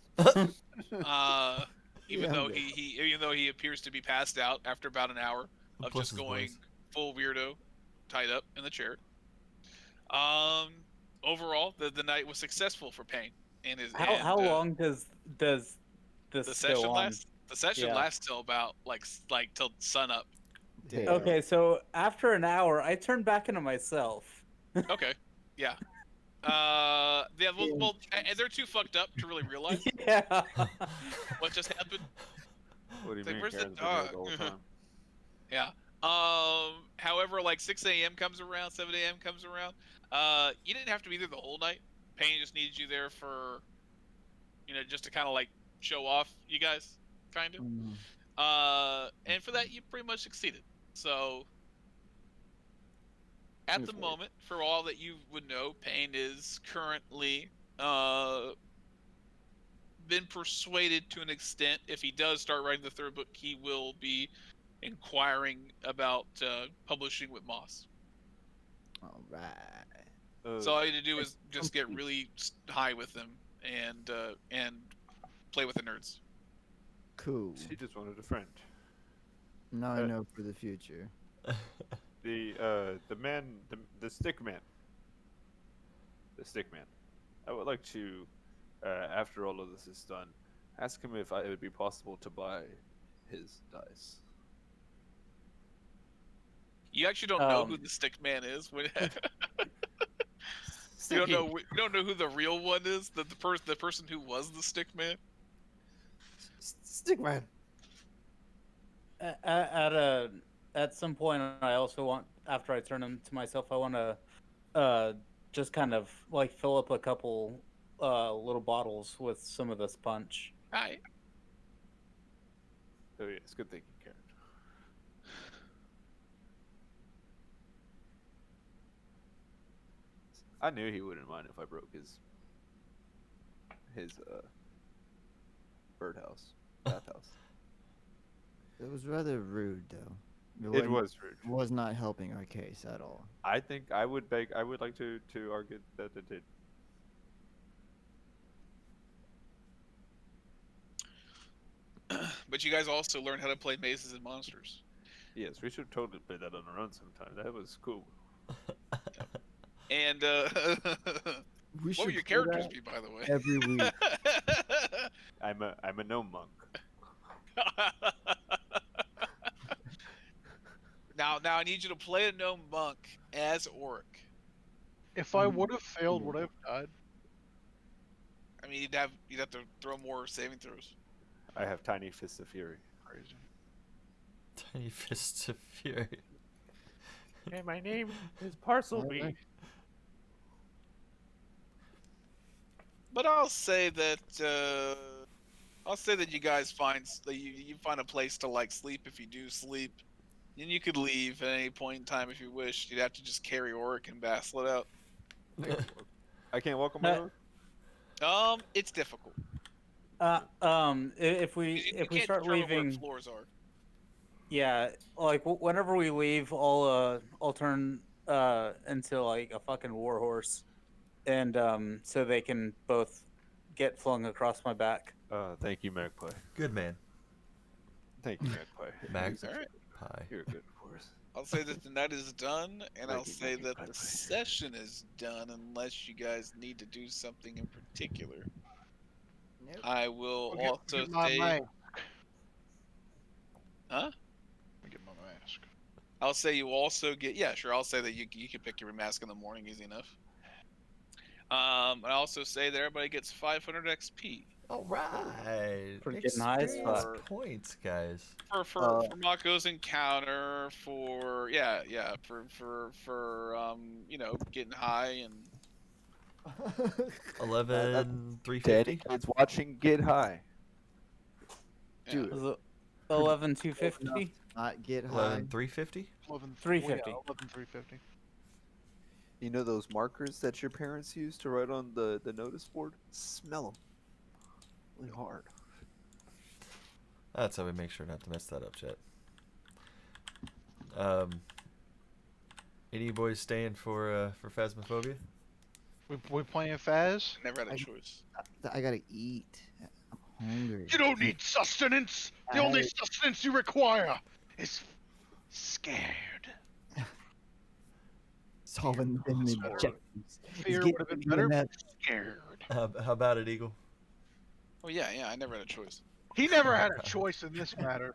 Even though he appears to be passed out after about an hour of Plus just his going voice. full weirdo, tied up in the chair. Overall, the night was successful for Payne. How long does this the go session on? last? The session Yeah. lasts till about like till sun up. Damn. Okay, so after an hour, I turn back into myself. Okay, yeah. Well, they're too fucked up to really realize Yeah. what just happened. What do you It's like, mean? where's the Karen's been dead dog? all the time? Yeah. However, like 6 a.m. comes around, 7 a.m. comes around. You didn't have to be there the whole night. Payne just needed you there for, just to kind of like show off you guys, kind of. And for that, you pretty much succeeded. So, at the Seems weird. moment, for all that you would know, Payne is currently been persuaded to an extent. If he does start writing the 3rd book, he will be inquiring about publishing with Moss. All right. So all you need to do is just get really high with them and play with the nerds. Cool. She just wanted a friend. Now I know for the future. The stick man. The stick man. I would like to, after all of this is done, Ask him if it would be possible to buy his dice. You actually don't know who the stick man is. You don't know who the real one is. The person who was the stick man. Stickman. At some point, I also want, after I turn him to myself, I want to just kind of like fill up a couple little bottles with some of this punch. Hi. Oh yeah, it's good thinking, Karen. I knew he wouldn't mind if I broke his birdhouse, bathhouse. It was rather rude, though. It was rude. Was not helping our case at all. I think I would like to argue that it did. But you guys also learned how to play mazes and monsters. Yes, we should totally play that on our own sometime. That was cool. And what would your characters be, by the way? Every week. I'm a gnome monk. Now I need you to play a gnome monk as Orc. If I would have failed, would I have died? I mean, you'd have to throw more saving throws. I have tiny fists of fury. Crazy. Tiny fists of fury. Hey, my name is Parcelby. But I'll say that you guys find you find a place to like sleep if you do sleep. And you could leave at any point in time if you wished. You'd have to just carry Oric and Baslet out. I can't walk on my own. It's difficult. If we You can't start determine where leaving, floors are. yeah, like whenever we leave, I'll turn into like a fucking warhorse, and so they can both get flung across my back. Thank you, Magpie. Good man. Thank you, Magpie. Magpie. All right. You're a good horse. I'll say that the night is done, and I'll Thank you, say thank you, that bye-bye. the session is done unless you guys need to do something in particular. Nope. I will I'll also get my say, mask. huh? I'll get my mask. I'll say you also get, yeah, sure. I'll say that you can pick your mask in the morning, easy enough. I also say that everybody gets 500 XP All right. For getting high as Experience fuck. points, guys. for Mako's encounter, for getting high and 11,350. Kids watching Get High. yeah. Dude, Was it 11,250? Not get high. 11,350. 350. 11,350. you know those markers that your parents use to write on the notice board? Smell them. Really hard. That's how we make sure not to mess that up, chat. Any boys staying for Phasmophobia? We playing Faz? Never had a choice. I gotta eat. I'm hungry. You don't need sustenance. The only sustenance you require is scared. Solving the objectives. Fear would have been better. Scared. How about it, Eagle? Oh yeah, I never had a choice. He never had a choice in this matter.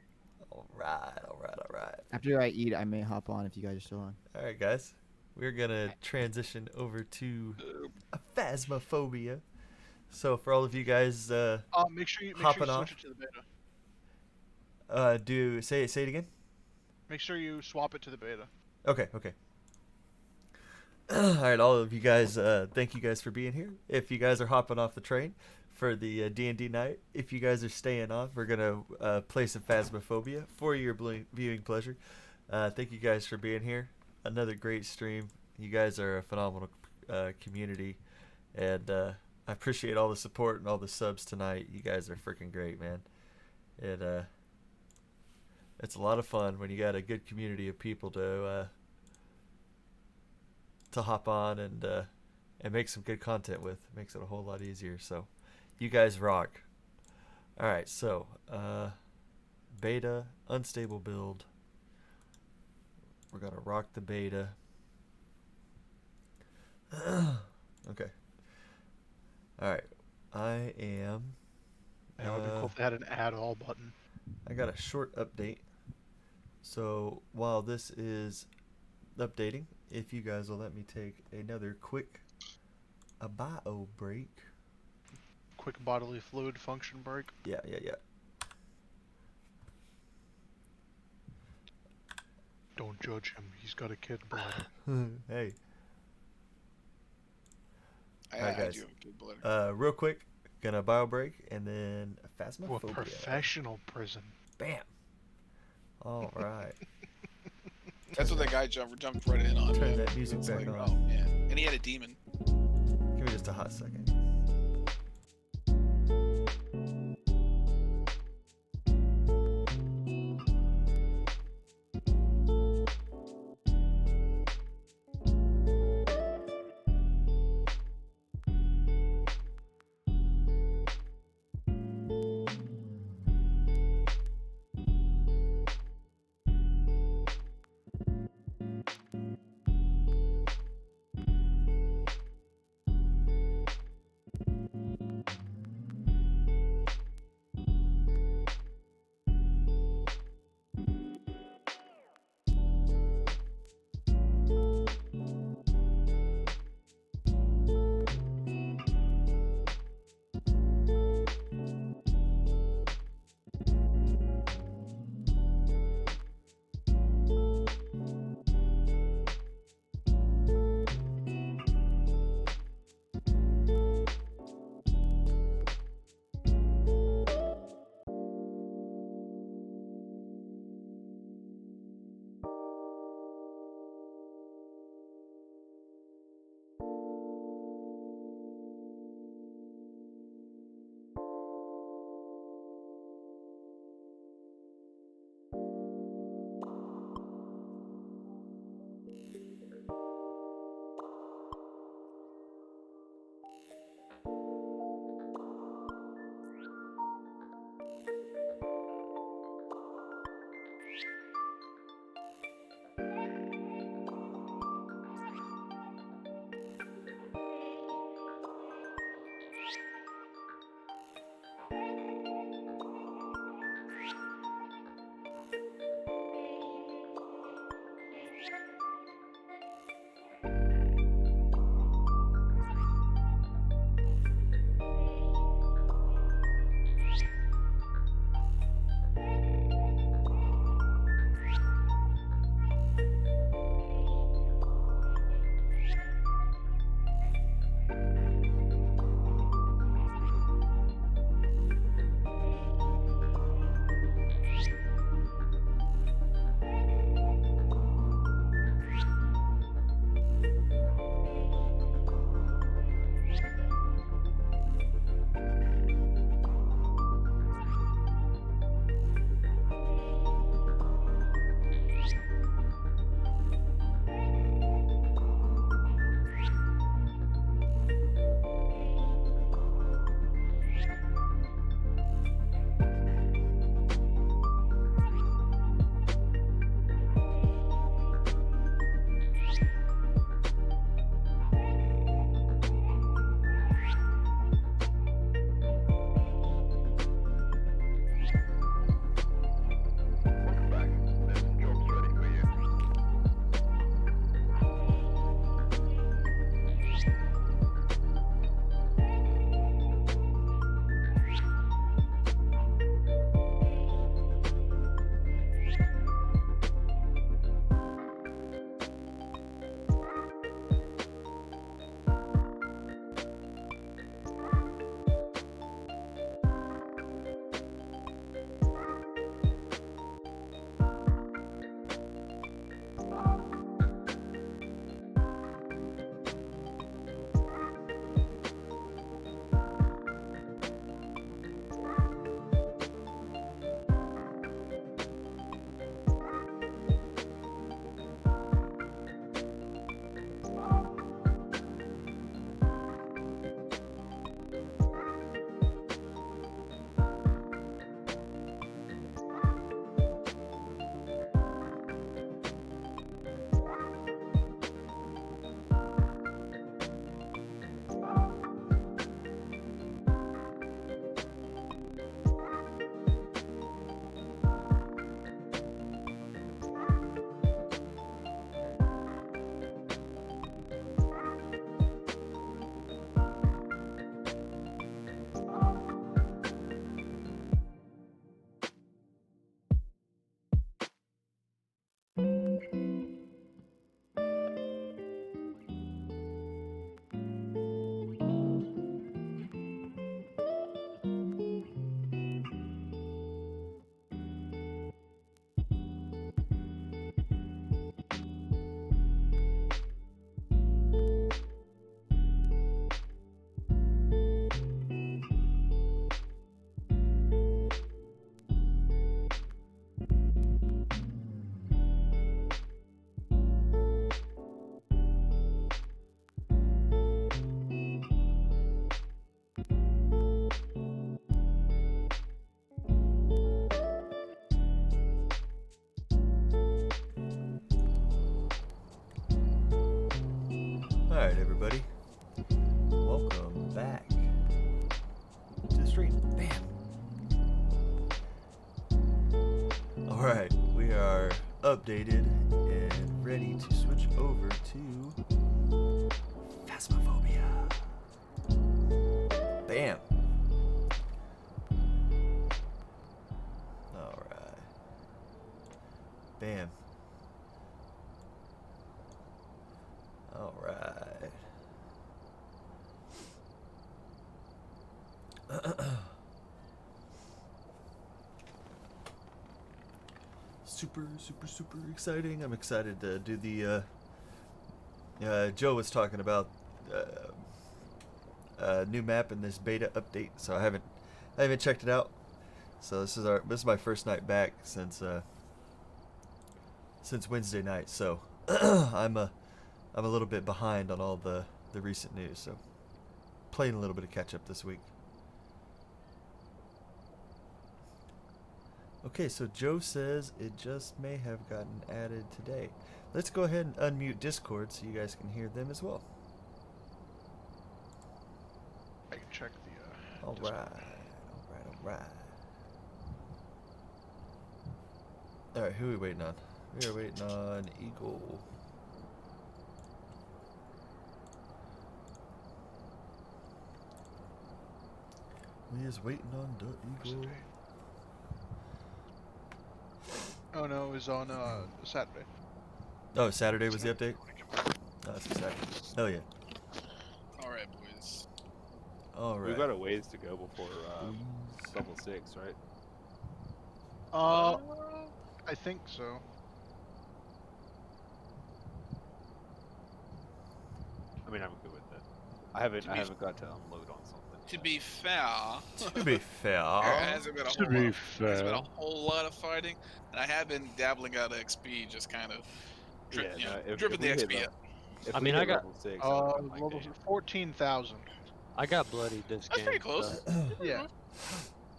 All right. After I eat, I may hop on if you guys are still on. All right, guys. We're gonna transition over to Phasmophobia. So for all of you guys, Make sure you hopping switch off. it to the beta. Say it again. Make sure you swap it to the beta. Okay. All right, all of you guys, thank you guys for being here. If you guys are hopping off the train for the D&D night, if you guys are staying on, we're going to play some Phasmophobia for your viewing pleasure. Thank you guys for being here. Another great stream. You guys are a phenomenal community, and I appreciate all the support and all the subs tonight. You guys are freaking great, man. It's a lot of fun when you got a good community of people to hop on and make some good content with. It makes it a whole lot easier. So you guys rock. All right, so beta, unstable build. We're gonna rock the beta. Okay. All right, I am Yeah, it would be cool if they had an add all button. I got a short update. So while this is updating, if you guys will let me take another quick bio break. Quick bodily fluid function break. Yeah. Don't judge him. He's got a kid bladder. Hey. I, Alright, I guys. do have a good bladder. Real quick, gonna bio break and then To a phasmophobia. professional prison. Bam. All right. That's what that guy jumped right in on. Turn man. that music It's back like, on. oh man, and he had a demon. Give me just a hot second. Alright, everybody. Welcome back to the stream. Bam! Alright, we are updated and ready to switch over to Phasmophobia. Bam! Alright. Bam. Alright. Super exciting. I'm excited to do the Joe was talking about new map in this beta update, so I haven't checked it out. So this is my first night back since Wednesday night. So I'm a little bit behind on all the recent news, so playing a little bit of catch up this week. Okay, so Joe says it just may have gotten added today. Let's go ahead and unmute Discord so you guys can hear them as well. I can check the. All Discord. right. All right, who are we waiting on? We are waiting on Eagle. We is waiting on the Eagle. Oh no, it was on Saturday. Oh, Saturday was the update? Oh, that's exciting. Hell yeah. Alright, boys. All right. We've got a ways to go before level 6, right? I think so. I mean, I'm good with that. I haven't got to unload on something. To be fair, To be fair. there hasn't been a whole lot of fighting, and I have been dabbling out XP, just kind of dripping the XP up. I mean, I got level 6. Level 14,000. I got bloodied this That's game. pretty close. so- Yeah.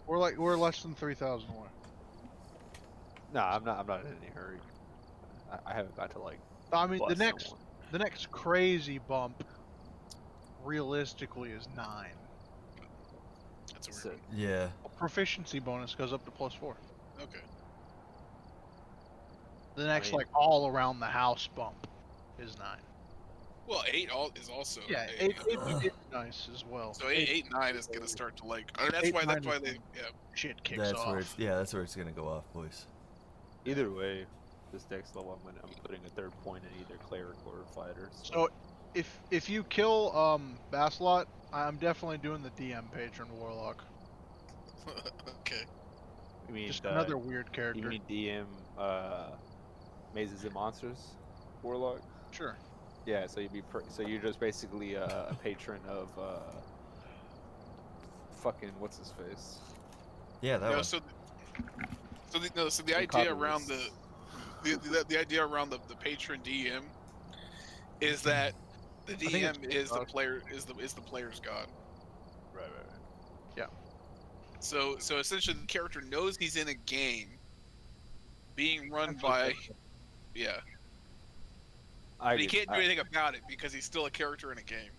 We're less than 3,000 away. No, I'm not in any hurry. I haven't got to like. I mean, the bust someone. next crazy bump, realistically, is 9. That's a So, weird Yeah. Proficiency bonus goes up to +4. one. Okay. The next, mean- like, all around the house bump is 9. Well, 8 is also. Yeah, a, 8 is nice as well. So 8, 9 is gonna start to like. I mean, that's 8, why 9 they. is Yeah. Shit kicks That's off. where it's gonna go off, boys. either way, this next level I'm putting a third point in either cleric or fighter. So, if you kill Baslot, I'm definitely doing the DM patron warlock. Okay. you mean Just another weird you character. mean DM mazes and monsters warlock? Sure. Yeah, so you're just basically a patron of fucking what's his face. Yeah, that No, one. so the idea Copy around this. the idea around the patron DM is that the think it's DM is the God. player is the player's god. Right. So essentially the character knows he's in a game being run That's by okay. yeah. I But he get- can't do anything about it because he's still a character in a game.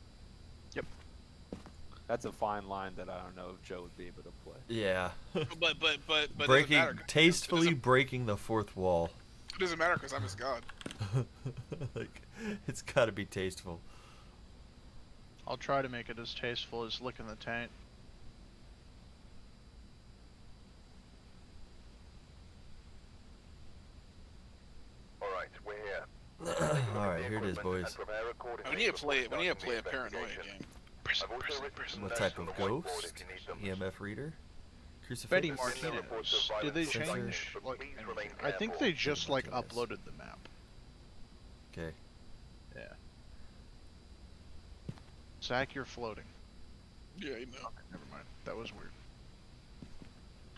That's a fine line that I don't know if Joe would be able to play. Yeah. But breaking it doesn't matter. tastefully breaking the fourth wall. It doesn't matter because I'm his god. Like, it's got to be tasteful. I'll try to make it as tasteful as licking the taint. All right, here it is, boys. We need to play a paranoia game. What type of ghost? EMF reader? Crucifix? Betty Martinez. Did they Sensor. change? Like, I think they just like uploaded the map. Okay. Yeah. Zach, you're floating. Yeah, you know. Never mind. That was weird.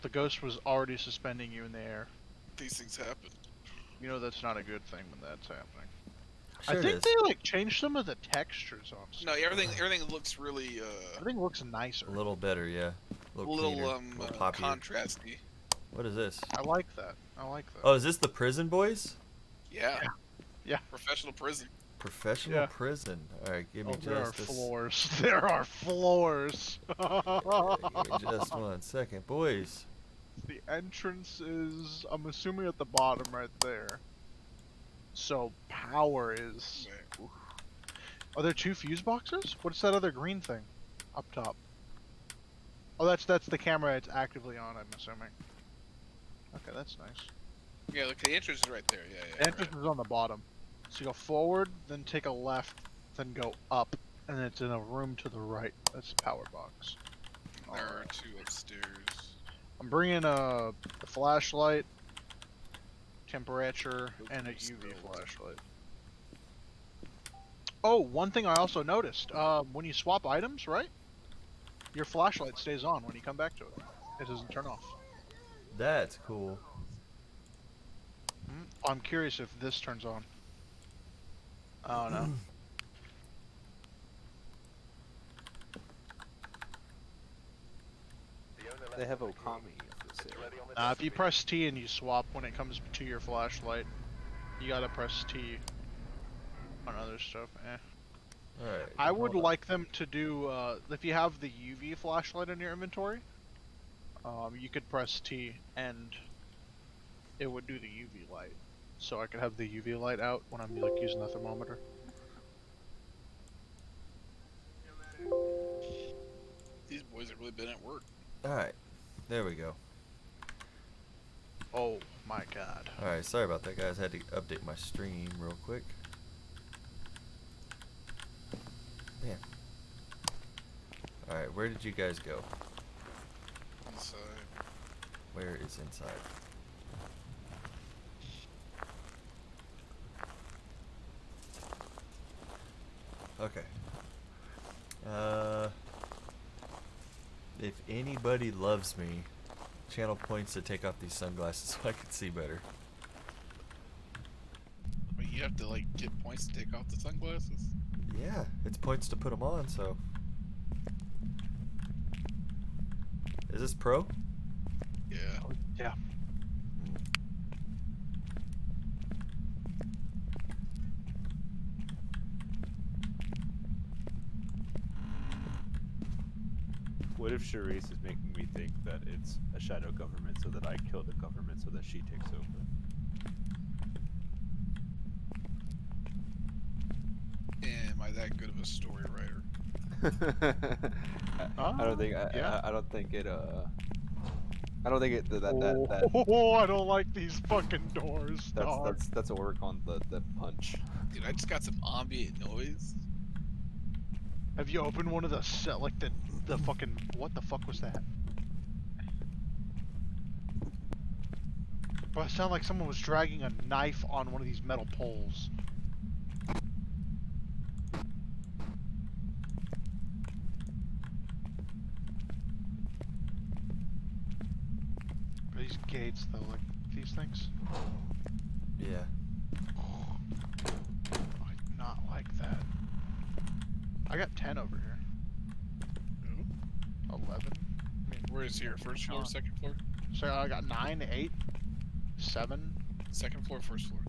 The ghost was already suspending you in the air. These things happen. You know that's not a good thing when that's happening. Sure I it think is. they like changed some of the textures on. No, stuff. everything looks really Everything looks nicer. A little better, yeah. a little cleaner, a little poppier. contrasty. What is this? I like that. I like that. Oh, is this the prison boys? Yeah. Yeah. Professional prison. Professional Yeah. prison. All right, give me Oh, there are just floors. There are floors. give me just 1 second, boys. The entrance is, I'm assuming, at the bottom right there. So power is. Oof. Are there 2 fuse boxes? What's that other green thing up top? Oh, that's the camera it's actively on, I'm assuming. Okay, that's nice. Yeah, look, the entrance is right there. Yeah, yeah. The entrance is on the bottom. So you go forward, then take a left, then go up, and it's in a room to the right. That's the power box. There are 2 upstairs. I'm bringing a flashlight, temperature, and a UV flashlight. Oh, one thing I also noticed, when you swap items, right? Your flashlight stays on when you come back to it. It doesn't turn off. That's cool. I'm curious if this turns on. Oh no. They have Okami for sale. If you press T and you swap when it comes to your flashlight, you gotta press T on other stuff. All right. I would like them to do, if you have the UV flashlight in your inventory, you could press T and it would do the UV light. So I could have the UV light out when I'm like using the thermometer. These boys have really been at work. All right. There we go. Oh my god. All right. Sorry about that, guys. I had to update my stream real quick. Man. All right. Where did you guys go? Inside. Where is inside? Okay. If anybody loves me, channel points to take off these sunglasses so I can see better. Wait, you have to like get points to take off the sunglasses? Yeah, it's points to put them on, so. Is this pro? Yeah. Yeah. What if Charisse is making me think that it's a shadow government so that I kill the government so that she takes over? Am I that good of a story writer? I don't think yeah. I don't think it I don't think it that Oh, I don't like these fucking doors. Dog. that's a work on the punch. Dude, I just got some ambient noise. Have you opened one of the set like the fucking what the fuck was that? Bro, it sounded like someone was dragging a knife on one of these metal poles. Are these gates though, like these things? Yeah. I do not like that. I got 10 over here. 11. I mean, Where is here? First floor, second floor? so I got 9, 8, 7. Second floor, first floor.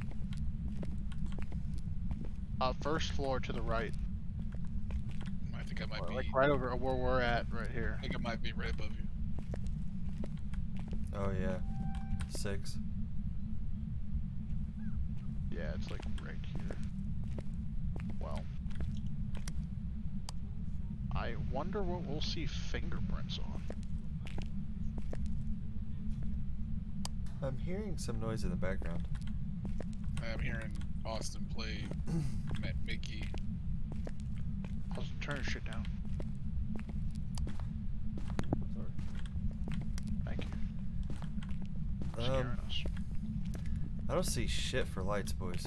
First floor to the right. I think I might Or, be. like right over where we're at, right here. I think I might be right above you. Oh yeah. 6. Yeah, it's like right here. Well. I wonder what we'll see fingerprints on. I'm hearing some noise in the background. I'm hearing Austin play Mickey. I'll turn shit down. Sorry. Thank you. Scaring us. I don't see shit for lights, boys.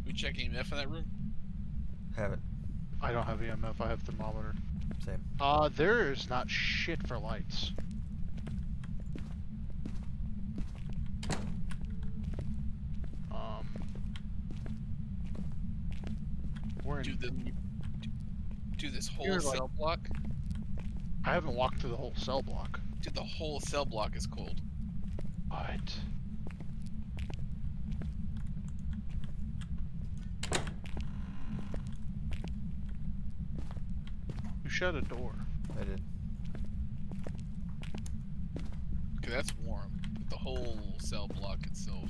We check EMF in that room? Haven't. I don't have EMF, I have thermometer. Same. There is not shit for lights. We're in. Do this whole You're cell like- block? I haven't walked through the whole cell block. Dude, the whole cell block is cold. What? shut a door? I did. Okay, that's warm. But the whole cell block itself.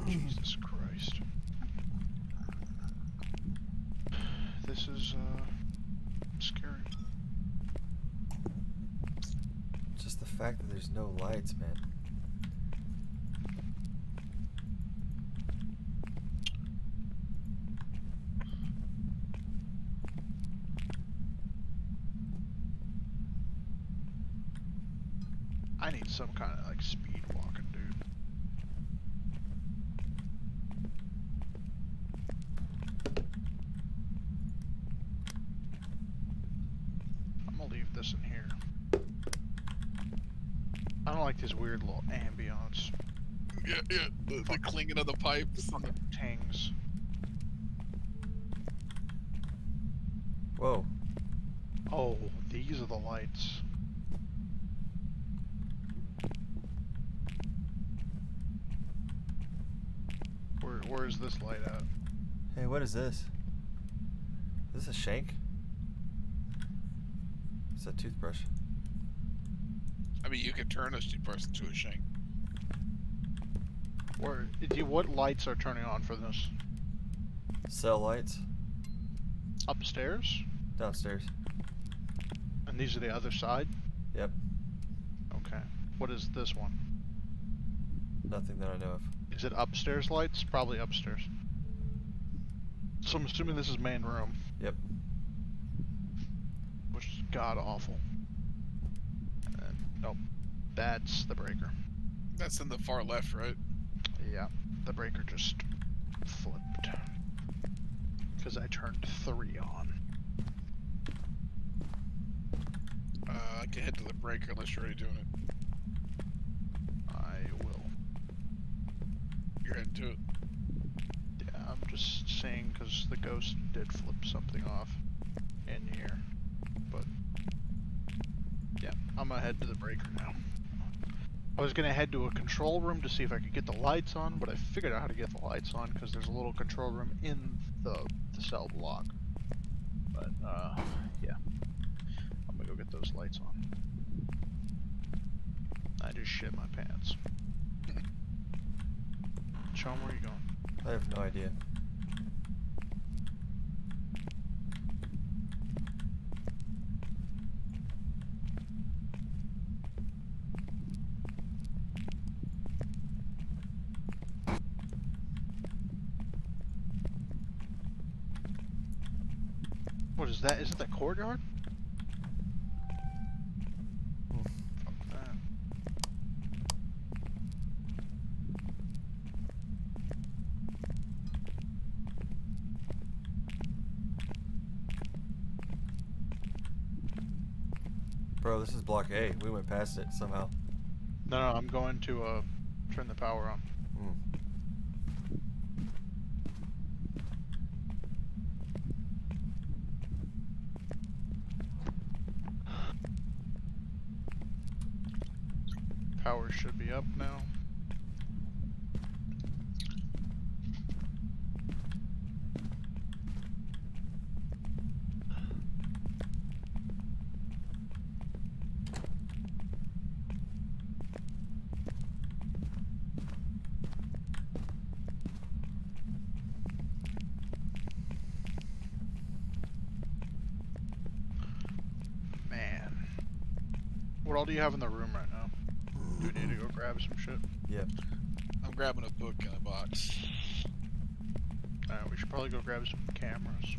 Jesus Christ. This is scary. Just the fact that there's no lights, man. I need some kind of like speed walking, dude. I'm gonna leave this in here. I don't like this weird little ambiance. Yeah. The clinging of the pipes. And the... Tings. Whoa. Oh, these are the lights. Where is this light at? Hey, what is this? Is this a shank? It's a toothbrush. I mean, you could turn a toothbrush into a shank. What lights are turning on for this? Cell lights. Upstairs? Downstairs. And these are the other side? Yep. Okay. What is this one? Nothing that I know of. Is it upstairs lights? Probably upstairs. So I'm assuming this is main room. Yep. Which is god awful. And, nope. That's the breaker. That's in the far left, right? Yeah. The breaker just flipped. Because I turned 3 on. I can head to the breaker unless you're already doing it. I will. You're heading to it. Yeah, I'm just saying because the ghost did flip something off in here. But, yeah, I'm gonna head to the breaker now. I was gonna head to a control room to see if I could get the lights on, but I figured out how to get the lights on because there's a little control room in the cell block. But, yeah. I'm gonna go get those lights on. I just shit my pants. Sean, where are you going? I have no idea. What is that? Is it the courtyard? Fuck that. Bro, this is block A. We went past it somehow. No, I'm going to turn the power on. Power should be up now. Man. What all do you have in the room right now? Do we need to go grab some shit? Yep. I'm grabbing a book and a box. Alright, we should probably go grab some cameras.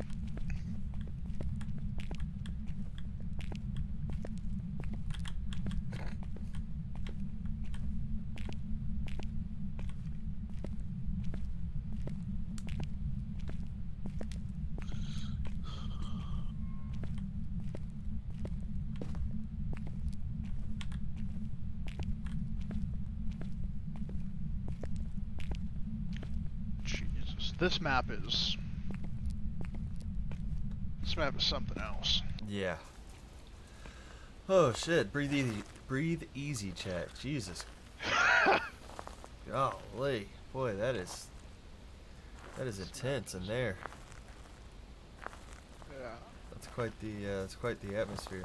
Jesus, this map is something else. Yeah. Oh shit! Breathe easy, chat. Jesus Golly, boy, that is intense in there. Yeah. That's quite the atmosphere.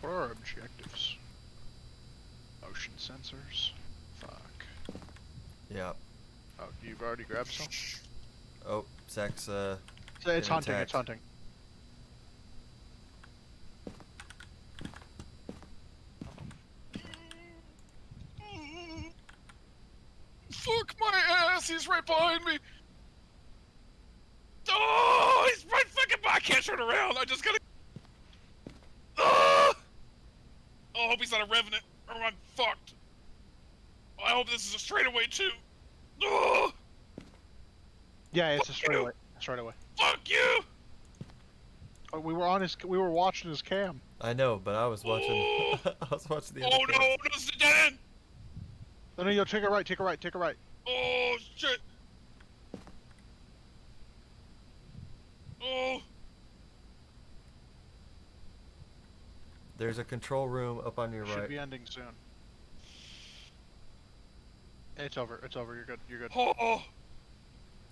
What are our objectives? Motion sensors. Fuck. Yeah. Oh, you've already grabbed some? Oh, Zach's So it's been hunting, attacked. it's hunting. Fuck my ass! He's right behind me. Oh, he's right fucking by. I can't turn around. I just gotta. Oh, I hope he's not a revenant, or I'm fucked. I hope this is a straightaway too. Oh, Yeah, it's a Fuck straightaway. you. Straightaway. fuck you! Oh, we were watching his cam. I know, but I was watching. Oh. I was watching the Oh other no, cam. no, this is a dead end. No, yo, take a right, take a right, take a right. Oh shit. Oh. There's a control room up on your Should right. be ending soon. It's over. It's over. You're good. You're good. Oh.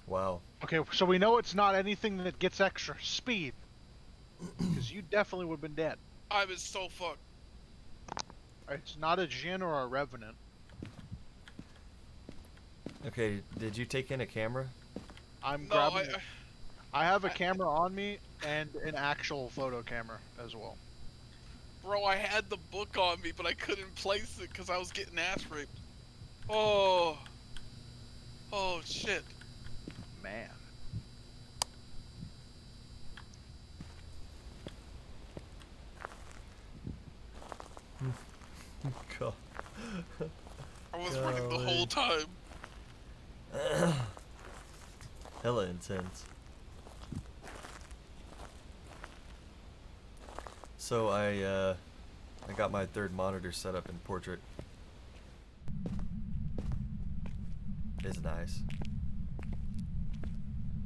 Wow. Okay, so we know it's not anything that gets extra speed. Because you definitely would have been dead. I was so fucked. It's not a Jinn or a Revenant. Okay, did you take in a camera? I'm No, grabbing. I have a camera on me and an actual photo camera as well. Bro, I had the book on me, but I couldn't place it because I was getting ass raped. Oh. Oh, shit. Man. God. I was running the whole time. Hella intense. So I got my third monitor set up in portrait. It's nice.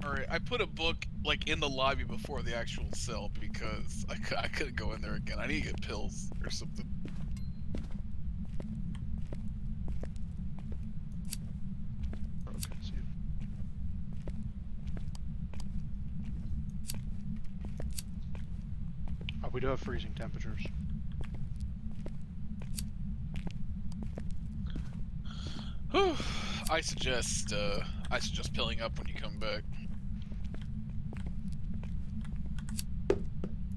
Alright, I put a book, like, in the lobby before the actual cell because I couldn't go in there again. I need to get pills or something. Okay, see. Oh, we do have freezing temperatures. Whew. I suggest pilling up when you come back.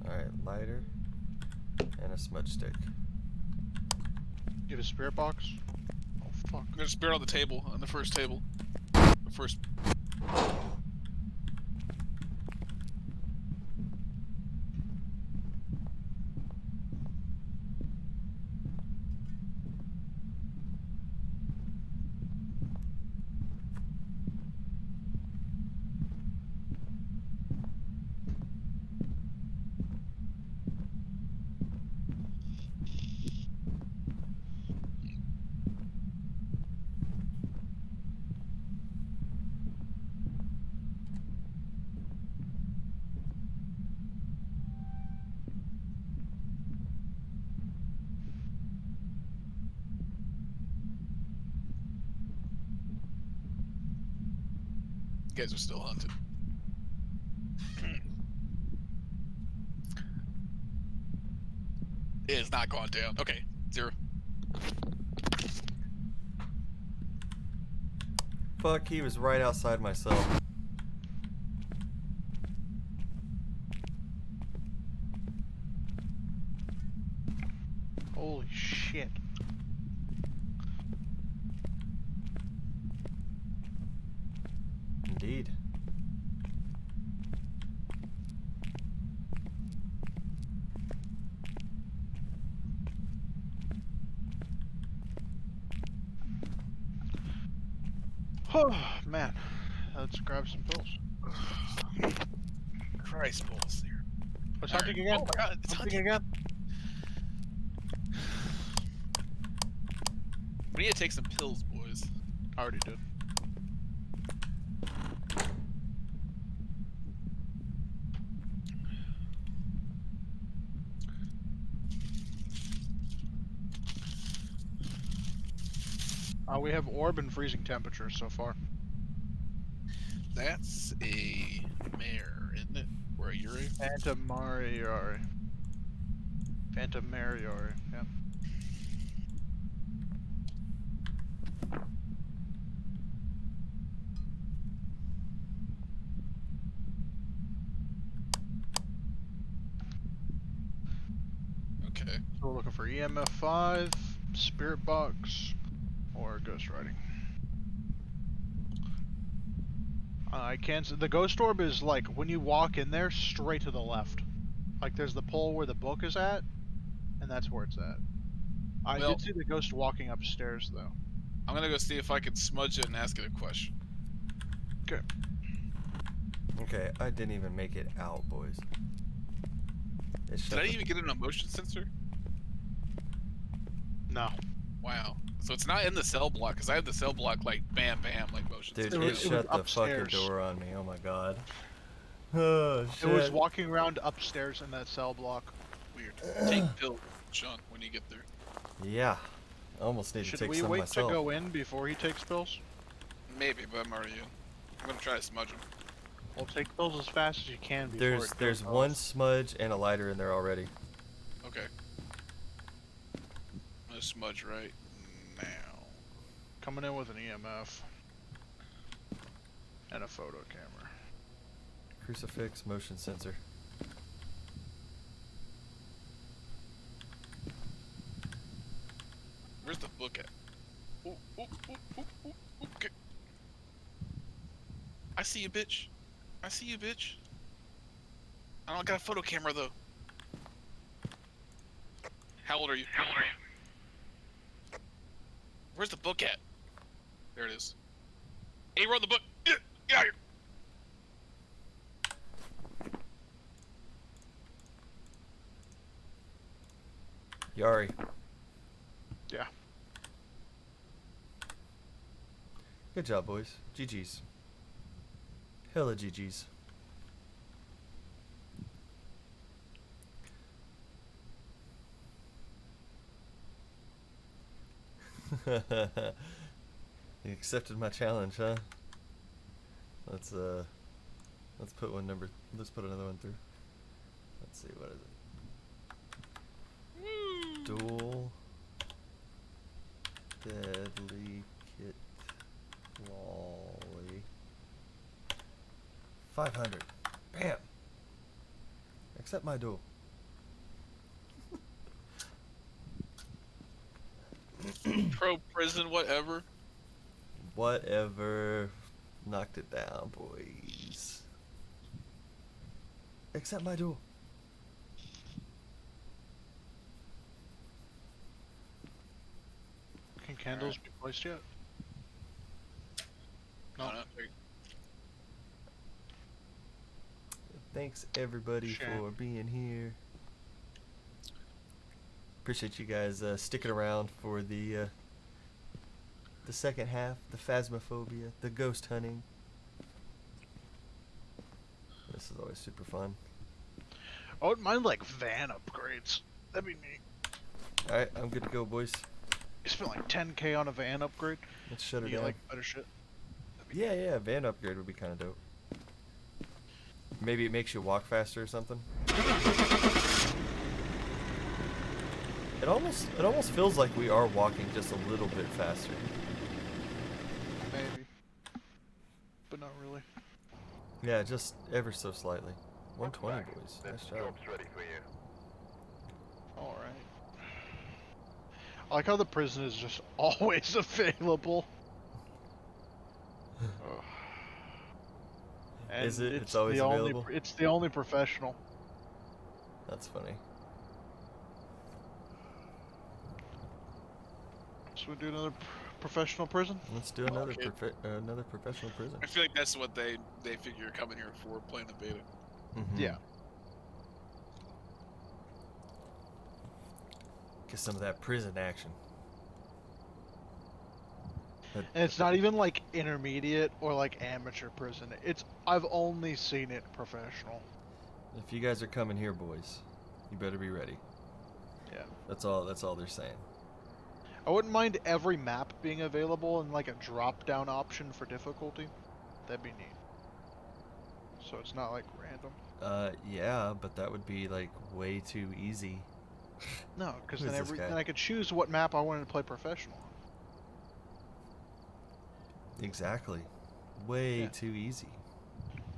Alright, lighter and a smudge stick. You have a spirit box? Oh fuck. There's a spirit on the table, on the first table. The first. You guys are still hunted. It has not gone down. Okay, 0. Fuck, he was right outside my cell. Holy shit. Indeed. Oh man. Let's grab some pills. Christ balls here. What's Alright. hunting again? Oh my god, it's Hunting hunting. again? We need to take some pills, boys. I already did. We have orb and freezing temperature so far. That's a mare, isn't it? Or a Yuri? Phantomariori. Phantomariori, yeah. Okay. So we're looking for EMF 5, Spirit Box, or Ghost Riding. I can't. The Ghost Orb is like when you walk in there, straight to the left. Like there's the pole where the book is at, and that's where it's at. I Well- did see the ghost walking upstairs though. I'm gonna go see if I can smudge it and ask it a question. Okay. Okay, I didn't even make it out, boys. It Did shut I the- even get an emotion sensor? No. Wow. So it's not in the cell block, because I have the cell block like bam bam like motion Dude, sensor. It it was shut the upstairs. fucking door on me. Oh my god. Oh shit. It was walking around upstairs in that cell block. Weird. Take pills, Sean, when you get there. Yeah. I almost need to Should take we some wait myself. to go in before he takes pills? Maybe, but I'm already in. I'm gonna try to smudge them. Well, take pills as fast as you can before it There's goes one off. smudge and a lighter in there already. Okay. I'm gonna smudge right now. Coming in with an EMF and a photo camera. Crucifix, motion sensor. Where's the book at? Ooh, ooh, ooh, ooh, ooh, ooh, okay. I see you, bitch. I see you, bitch. I don't got a photo camera though. How old are you? How old are you? Where's the book at? There it is. Hey, roll the book. Get out of here. Yari. Yeah. Good job, boys. GG's. Hella GG's. You accepted my challenge, huh? Let's put another one through. Let's see, what is it? Dual Deadly Kit Lolly 500. Bam! Accept my duel. Pro prison, whatever. Whatever. Knocked it down, boys. Accept my duel. Can candles be placed yet? No. No. Thanks everybody Sure. for being here. Appreciate you guys sticking around for the second half, the phasmophobia, the ghost hunting. This is always super fun. I wouldn't mind like van upgrades. That'd be neat. All right, I'm good to go, boys. You spend like 10k on a van upgrade. Let's shut her You get down. like better shit. Yeah, van upgrade would be kind of dope. Maybe it makes you walk faster or something. It almost feels like we are walking just a little bit faster. Maybe. But not really. Yeah, just ever so slightly. 120, boys. Nice job. Alright. I like how the prison is just always available. Ugh. And Is it? It's always the available? It's the only professional. That's funny. So we do another professional prison? Let's do another Okay. another professional prison. I feel like that's what they figure you're coming here for, playing the beta. Mhm. Yeah. Get some of that prison action. But And it's not even like intermediate or like amateur prison. I've only seen it professional. if you guys are coming here, boys, you better be ready. Yeah. That's all they're saying. I wouldn't mind every map being available and like a drop-down option for difficulty. That'd be neat. So it's not like random. Yeah, but that would be like way too easy. No, because Who is this guy? then I could choose what map I wanted to play professional on. Exactly. Way Yeah. too easy.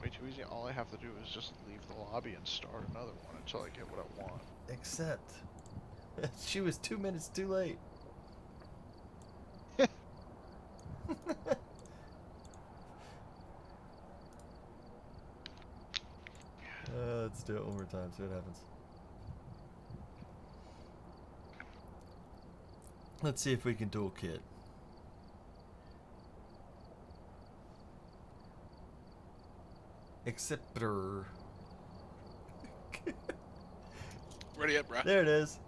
Way too easy. All I have to do is just leave the lobby and start another one until I get what I want. Except she was 2 minutes too late. Let's do it one more time, see what happens. Let's see if we can dual kit. Acceptor. Ready up, bro. There it is.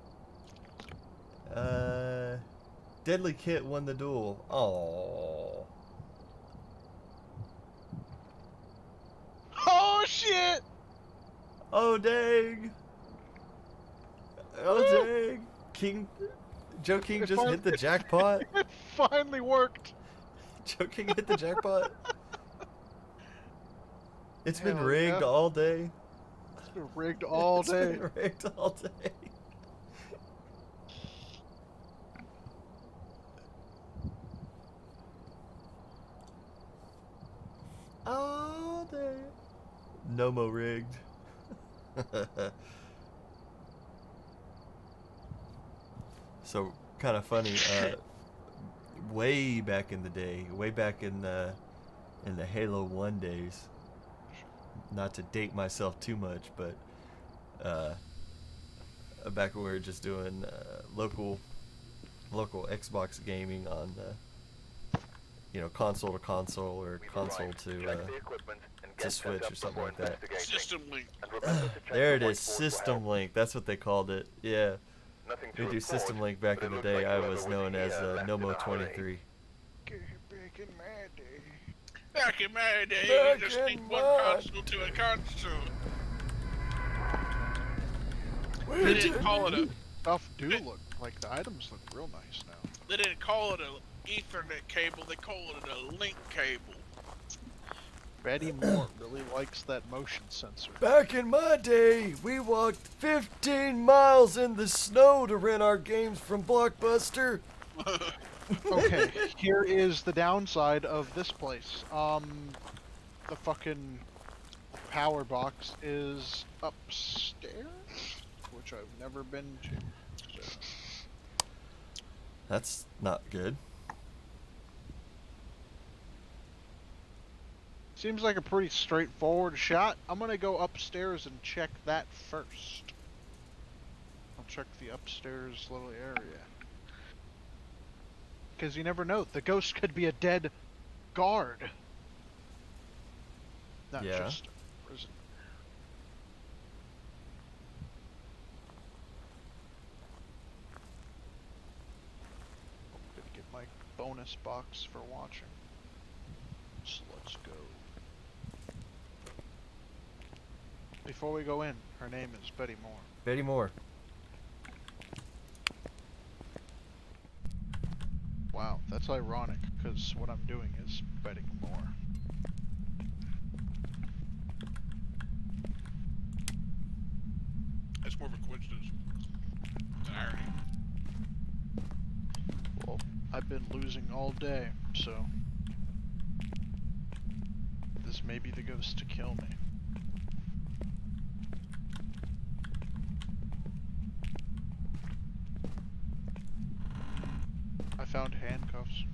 Deadly Kit won the duel. Oh. Oh shit! Oh dang. Oh dang. Joe King It just hit the jackpot. It finally worked. Joe King hit the jackpot. It's been Hell rigged yeah. all day. It's been rigged all It's day. been rigged all day. All day. Nomo rigged. So kind of funny. Way back in the day, way back in the Halo 1 days. Not to date myself too much, but back when we were just doing local Xbox gaming on console to console or console to Switch or something like that. System link. There it is, System Link. That's what they called it. Yeah. We do System Link back in the day. I was known as Nomo 23. Back in my day, Back you just in need one my- console to a console. They didn't call it a. Stuff do look like the items look real nice now. They didn't call it a Ethernet cable. They called it a link cable. Betty Moore really likes that motion sensor. Back in my day, we walked 15 miles in the snow to rent our games from Blockbuster. Okay, here is the downside of this place. The fucking power box is upstairs, which I've never been to. So. That's not good. Seems like a pretty straightforward shot. I'm gonna go upstairs and check that first. I'll check the upstairs little area. Because you never know, the ghost could be a dead guard. Not Yeah. just a prisoner. I'm gonna get my bonus box for watching. So let's go. Before we go in, her name is Betty Moore. Betty Moore. Wow, that's ironic, because what I'm doing is betting more. That's more of a coincidence than irony. Well, I've been losing all day, so this may be the ghost to kill me. I found handcuffs.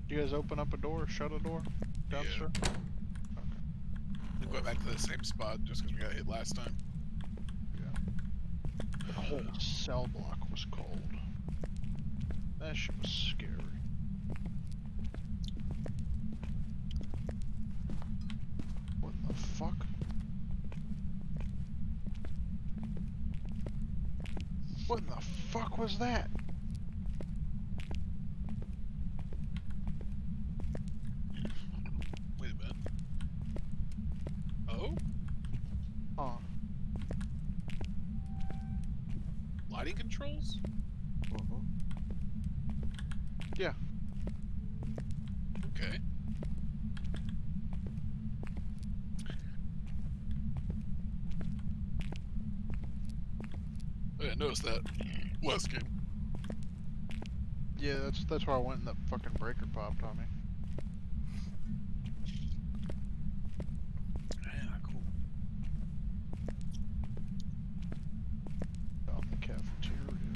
Do you guys open up a door, shut a door downstairs? We went back to the same spot just because we got hit last time. The whole cell block was cold. That shit was scary. What the fuck? What in the fuck was that? Wait a minute. Oh? Oh, Lighting controls? Mm-hmm. yeah. Okay. I didn't notice that last game. Yeah, that's where I went and the fucking breaker popped on me. Yeah, cool. On the cafeteria.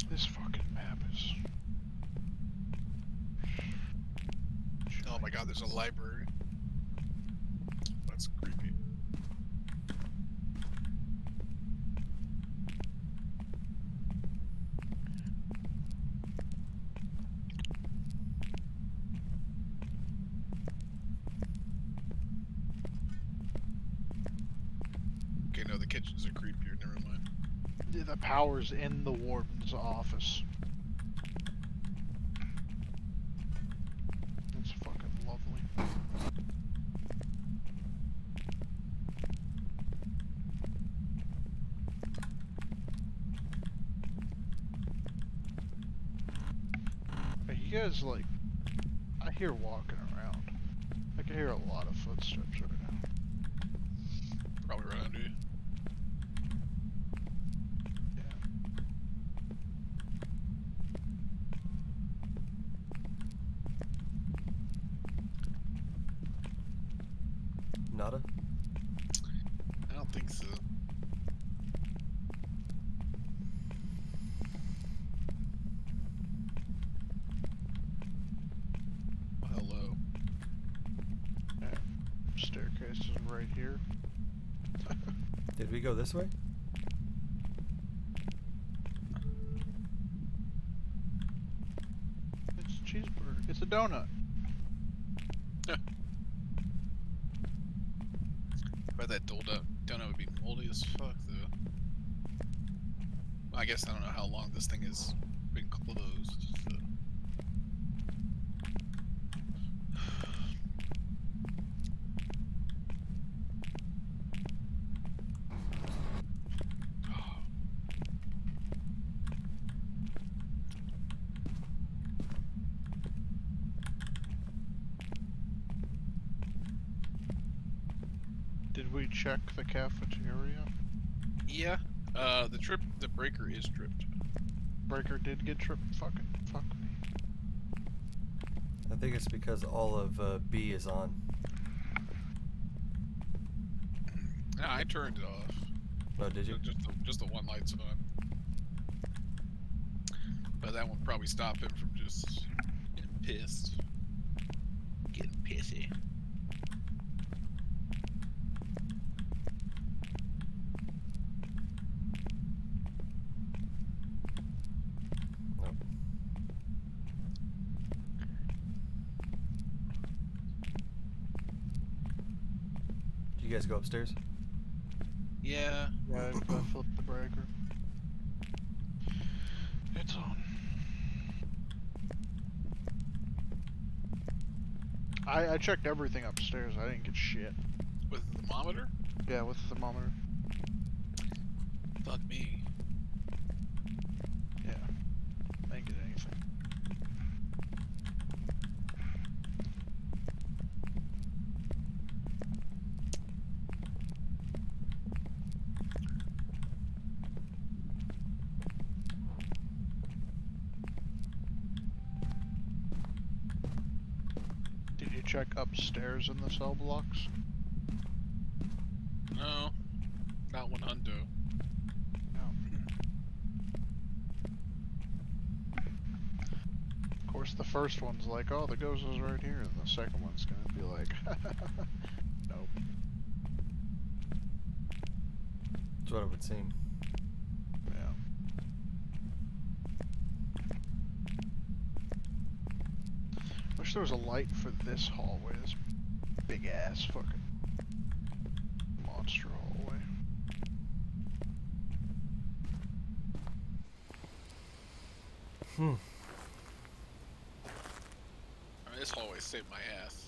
This fucking map is... Oh my god, there's a library. That's creepy. Okay, no, the kitchens are creepier, never mind. Yeah, the power's in the warden's office. That's fucking lovely. Are you guys like... I hear walking around. I can hear a lot of footsteps right now. Probably right under you. Nada? I don't think so. Hello. Staircase is right here. Did we go this way? It's a cheeseburger. It's a donut. Bet that donut would be moldy as fuck, though. Well, I guess I don't know how long this thing has been closed. So. Did we check the cafeteria? Yeah. The breaker is tripped. Breaker did get tripped. Fuck me. I think it's because all of B is on. No, I turned it off. Oh, did you? Just the one light's on. But that won't probably stop him from just getting pissed. Getting pissy. Nope. Did you guys go upstairs? Yeah. Yeah, I flipped the breaker. It's on. I checked everything upstairs. I didn't get shit. With the thermometer? Yeah, with the thermometer. Fuck me. Yeah. I didn't get anything. Did you check upstairs in the cell blocks? No. Not one hundo. No. Of course, the first one's like, oh, the ghost is right here, and the second one's gonna be like, nope. That's what it would seem. Yeah. Wish there was a light for this hallway. This big ass fucking. Come on. monster hallway. I mean, this hallway saved my ass.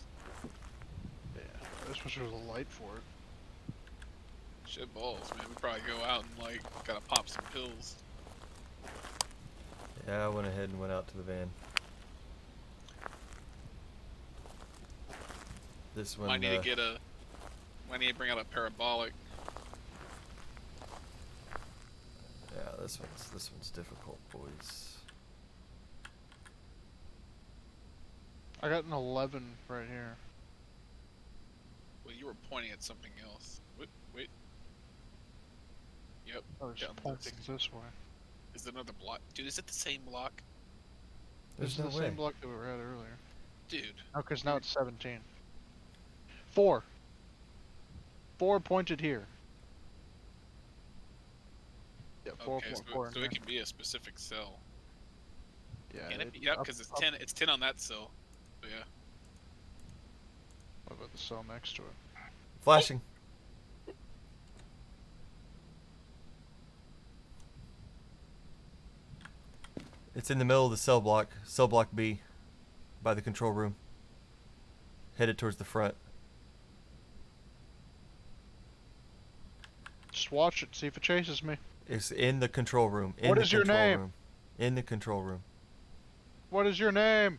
Yeah, this was there's a light for it. Shit balls, man. We probably go out and like gotta pop some pills. Yeah, I went ahead and went out to the van. This one. Might need to get a. Might need to bring out a parabolic. Yeah, this one's difficult, boys. I got an 11 right here. Well, you were pointing at something else. Wait. Yep. I was down pointing this way. Is it another block? Dude, is it the same block? There's This no is the way. same block that we were at earlier. Dude. Oh, because now it's 17. 4. 4 pointed here. Yeah, 4 Okay, so it can be a specific cell. Yeah. Can it be? Yep, because it's 10. It's 10 on that cell. So yeah. What about the cell next to it? Flashing. It's in the middle of the cell block B, by the control room. Headed towards the front. Just watch it, see if it chases me. It's in the control room. What is your name? Room. In the control room. What is your name?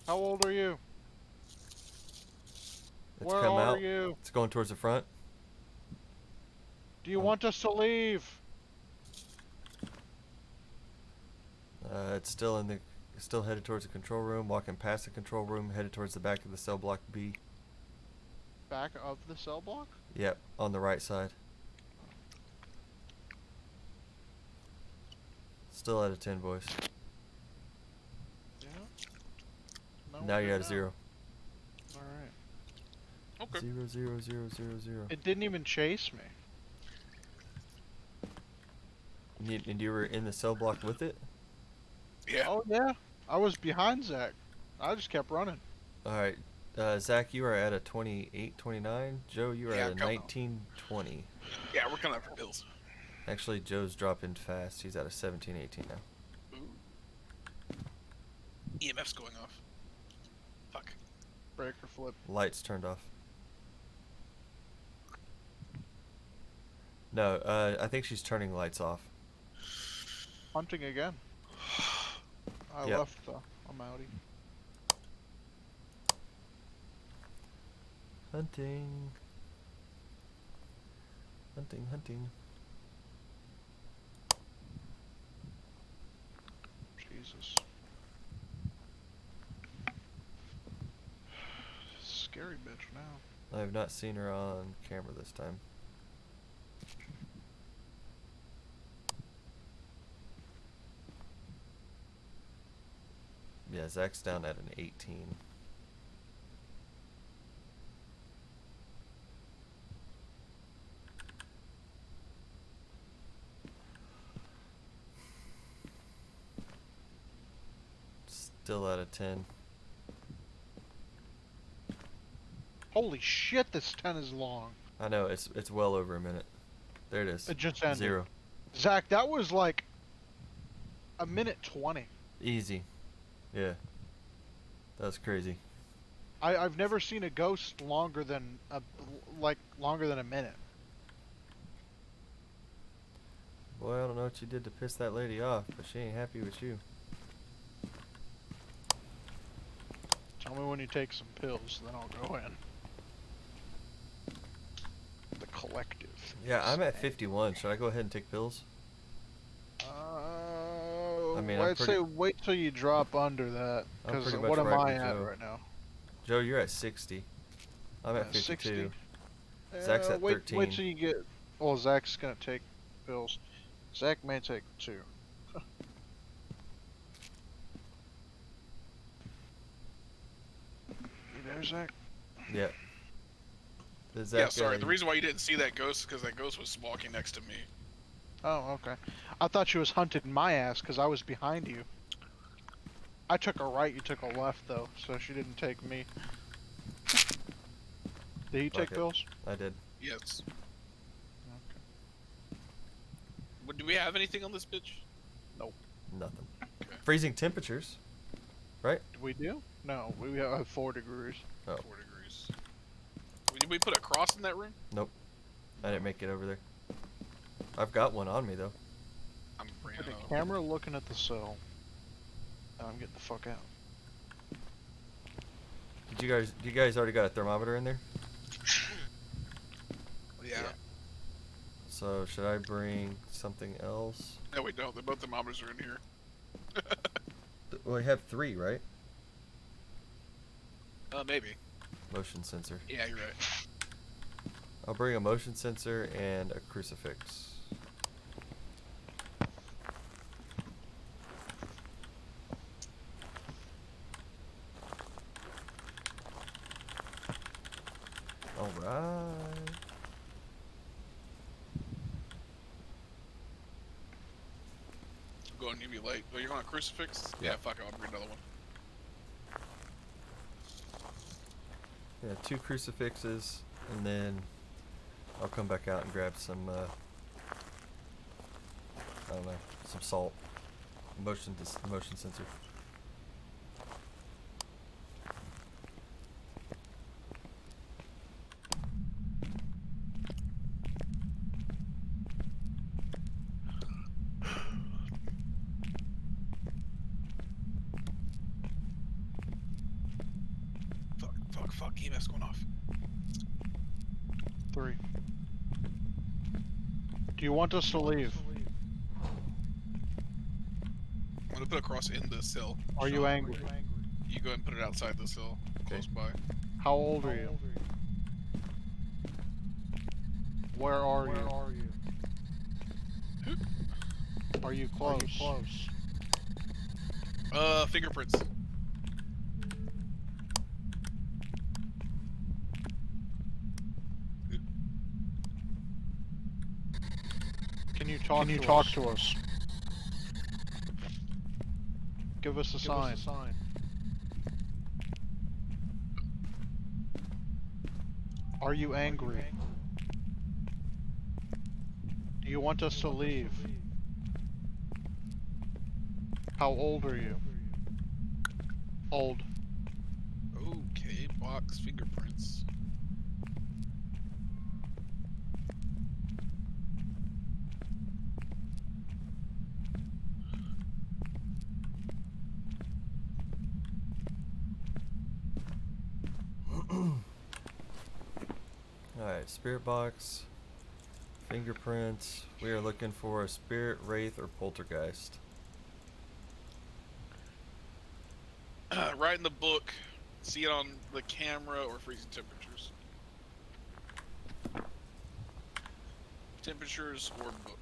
How old are you? It's Where come are out. you? It's going towards the front. Do you want us to leave? It's still headed towards the control room, walking past the control room, headed towards the back of the cell block B. Back of the cell block? Yep, on the right side. Still at a 10, boys. Yeah. Now you're at a 0. Alright. Okay. 0, 0, 0, 0, 0. It didn't even chase me. And you were in the cell block with it? Yeah. Oh yeah. I was behind Zach. I just kept running. Alright. Zach, you are at a 28, 29. Joe, you are Yeah, at a come on. 19, 20. Yeah, we're coming out for pills. Actually, Joe's dropping fast. He's at a 17, 18 now. Ooh. EMF's going off. Fuck. Breaker flip. Lights turned off. No, I think she's turning lights off. Hunting again. I Yep. left though. I'm outie. Hunting. Hunting, hunting. Jesus. Scary bitch now. I have not seen her on camera this time. Yeah, Zach's down at an 18. Still at a 10. Holy shit, this 10 is long. I know, it's well over a minute. There it is. It just ended. 0. Zach, that was like a minute 20. Easy. Yeah. That was crazy. I've never seen a ghost longer than longer than a minute. Boy, I don't know what you did to piss that lady off, but she ain't happy with you. Tell me when you take some pills, then I'll go in. The collective. Yeah, I'm at 51. Should I go ahead and take pills? I mean, I'd say wait till you drop under that. I'm Because pretty much what am right I with at Joe. right now? Joe, you're at 60. I'm at 52. 60? Zach's at wait, 13. Wait till you get. Well, Zach's gonna take pills. Zach may take 2. You there, Zach? Yeah. Yeah, sorry. The reason why you didn't see that ghost is because that ghost was walking next to me. Oh, okay. I thought you was hunting my ass because I was behind you. I took a right, you took a left though, so she didn't take me. Did he take Okay. pills? I did. Yes. Okay. But do we have anything on this bitch? Nothing. Okay. Freezing temperatures, right? Do we do? No, we have 4 degrees. Oh, 4 degrees. Did we put a cross in that room? nope. I didn't make it over there. I've got one on me though. I'm bringing Put it a up. camera looking at the cell. And I'm getting the fuck out. Do you guys already got a thermometer in there? Yeah. So should I bring something else? No, we don't. Both thermometers are in here. Well, we have 3, right? Maybe. Motion sensor. Yeah, you're right. I'll bring a motion sensor and a crucifix. Alright. Go on UV light. Oh, you're on a crucifix? Yeah. Yeah, fuck it. I'll bring another one. Yeah, 2 crucifixes, and then I'll come back out and grab some, I don't know, some salt. Motion sensor. Fuck. EMF's going off. 3. Do you want us to leave? I'm gonna put a cross in the cell. Are you angry? You go ahead and put it outside the cell, close by. How old are you? Where are you? Are you close? Fingerprints. Can you talk to us? Give us a sign. Are you angry? Do you want us to leave? How old are you? Old. Okay, box fingerprints. Alright, spirit box, fingerprints. We are looking for a spirit, wraith, or poltergeist. Right in the book. See it on the camera or freezing temperatures. Temperatures or book.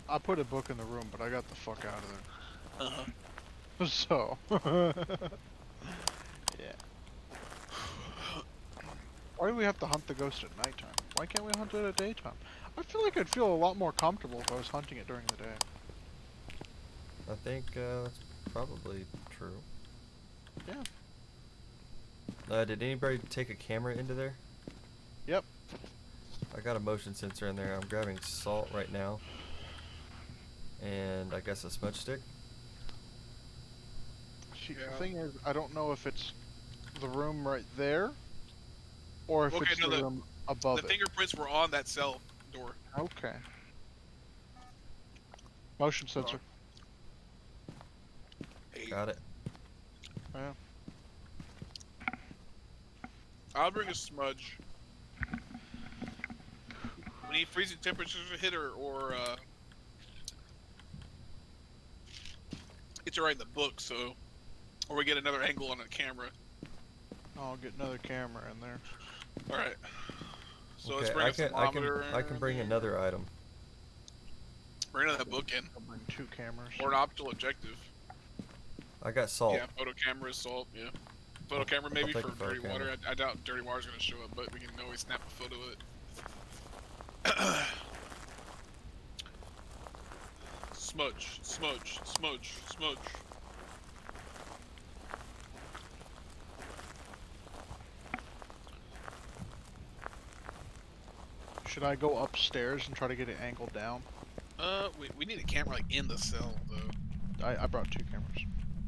I put a book in the room, but I got the fuck out of there. Uh-huh. So. Yeah. Why do we have to hunt the ghost at nighttime? Why can't we hunt it at daytime? I feel like I'd feel a lot more comfortable if I was hunting it during the day. I think that's probably true. Yeah. Did anybody take a camera into there? Yep. I got a motion sensor in there. I'm grabbing salt right now. And I guess a smudge stick. The thing is, I don't know if it's the room right there, or if it's the room above the it. fingerprints were on that cell door. Okay. Motion sensor. Hey, Got it. Yeah. I'll bring a smudge. We need freezing temperatures to hit her, or it's right in the book, so, or we get another angle on a camera. I'll get another camera in there. All right. So Okay, let's bring a thermometer. I can bring another item. Bring another book in, I'll bring 2 cameras. or an optical objective. I got salt. Yeah, photo camera, salt. Yeah, photo camera maybe take for a photo dirty water. camera. I doubt dirty water's gonna show up, but we can always snap a photo of it. Smudge. Should I go upstairs and try to get it angled down? We need a camera like in the cell though. I brought 2 cameras.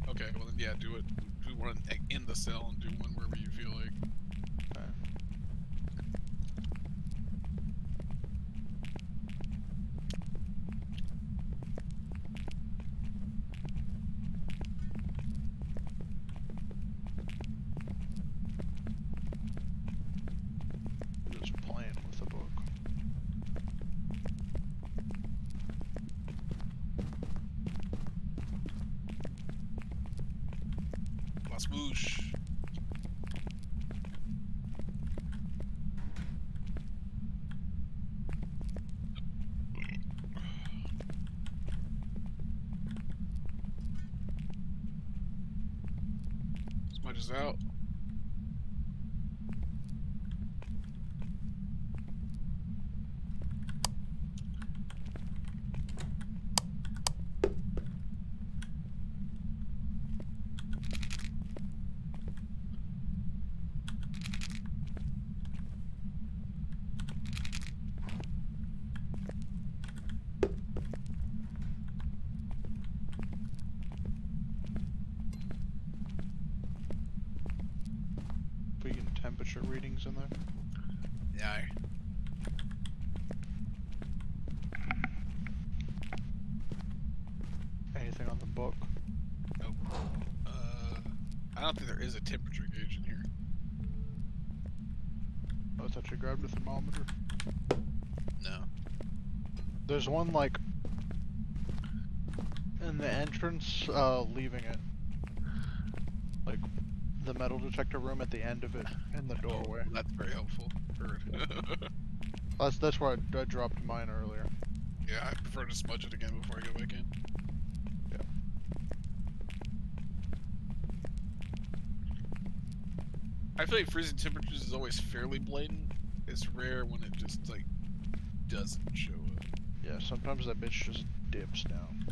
Okay, well then yeah, do it. Do one in the cell and do one wherever you feel like. Okay. Just playing with the book. Smoosh. Smudge is out. We get temperature readings in there. Yeah. Anything on the book? Nope. I don't think there is a temperature gauge in here. Oh, I thought you grabbed a thermometer. No. There's one like in the entrance, leaving it. Like the metal detector room at the end of it in the doorway. Oh, that's very helpful. Heard. That's where I dropped mine earlier. Yeah, I prefer to smudge it again before I go back in. Yeah. I feel like freezing temperatures is always fairly blatant. It's rare when it just like doesn't show up. Yeah, sometimes that bitch just dips down.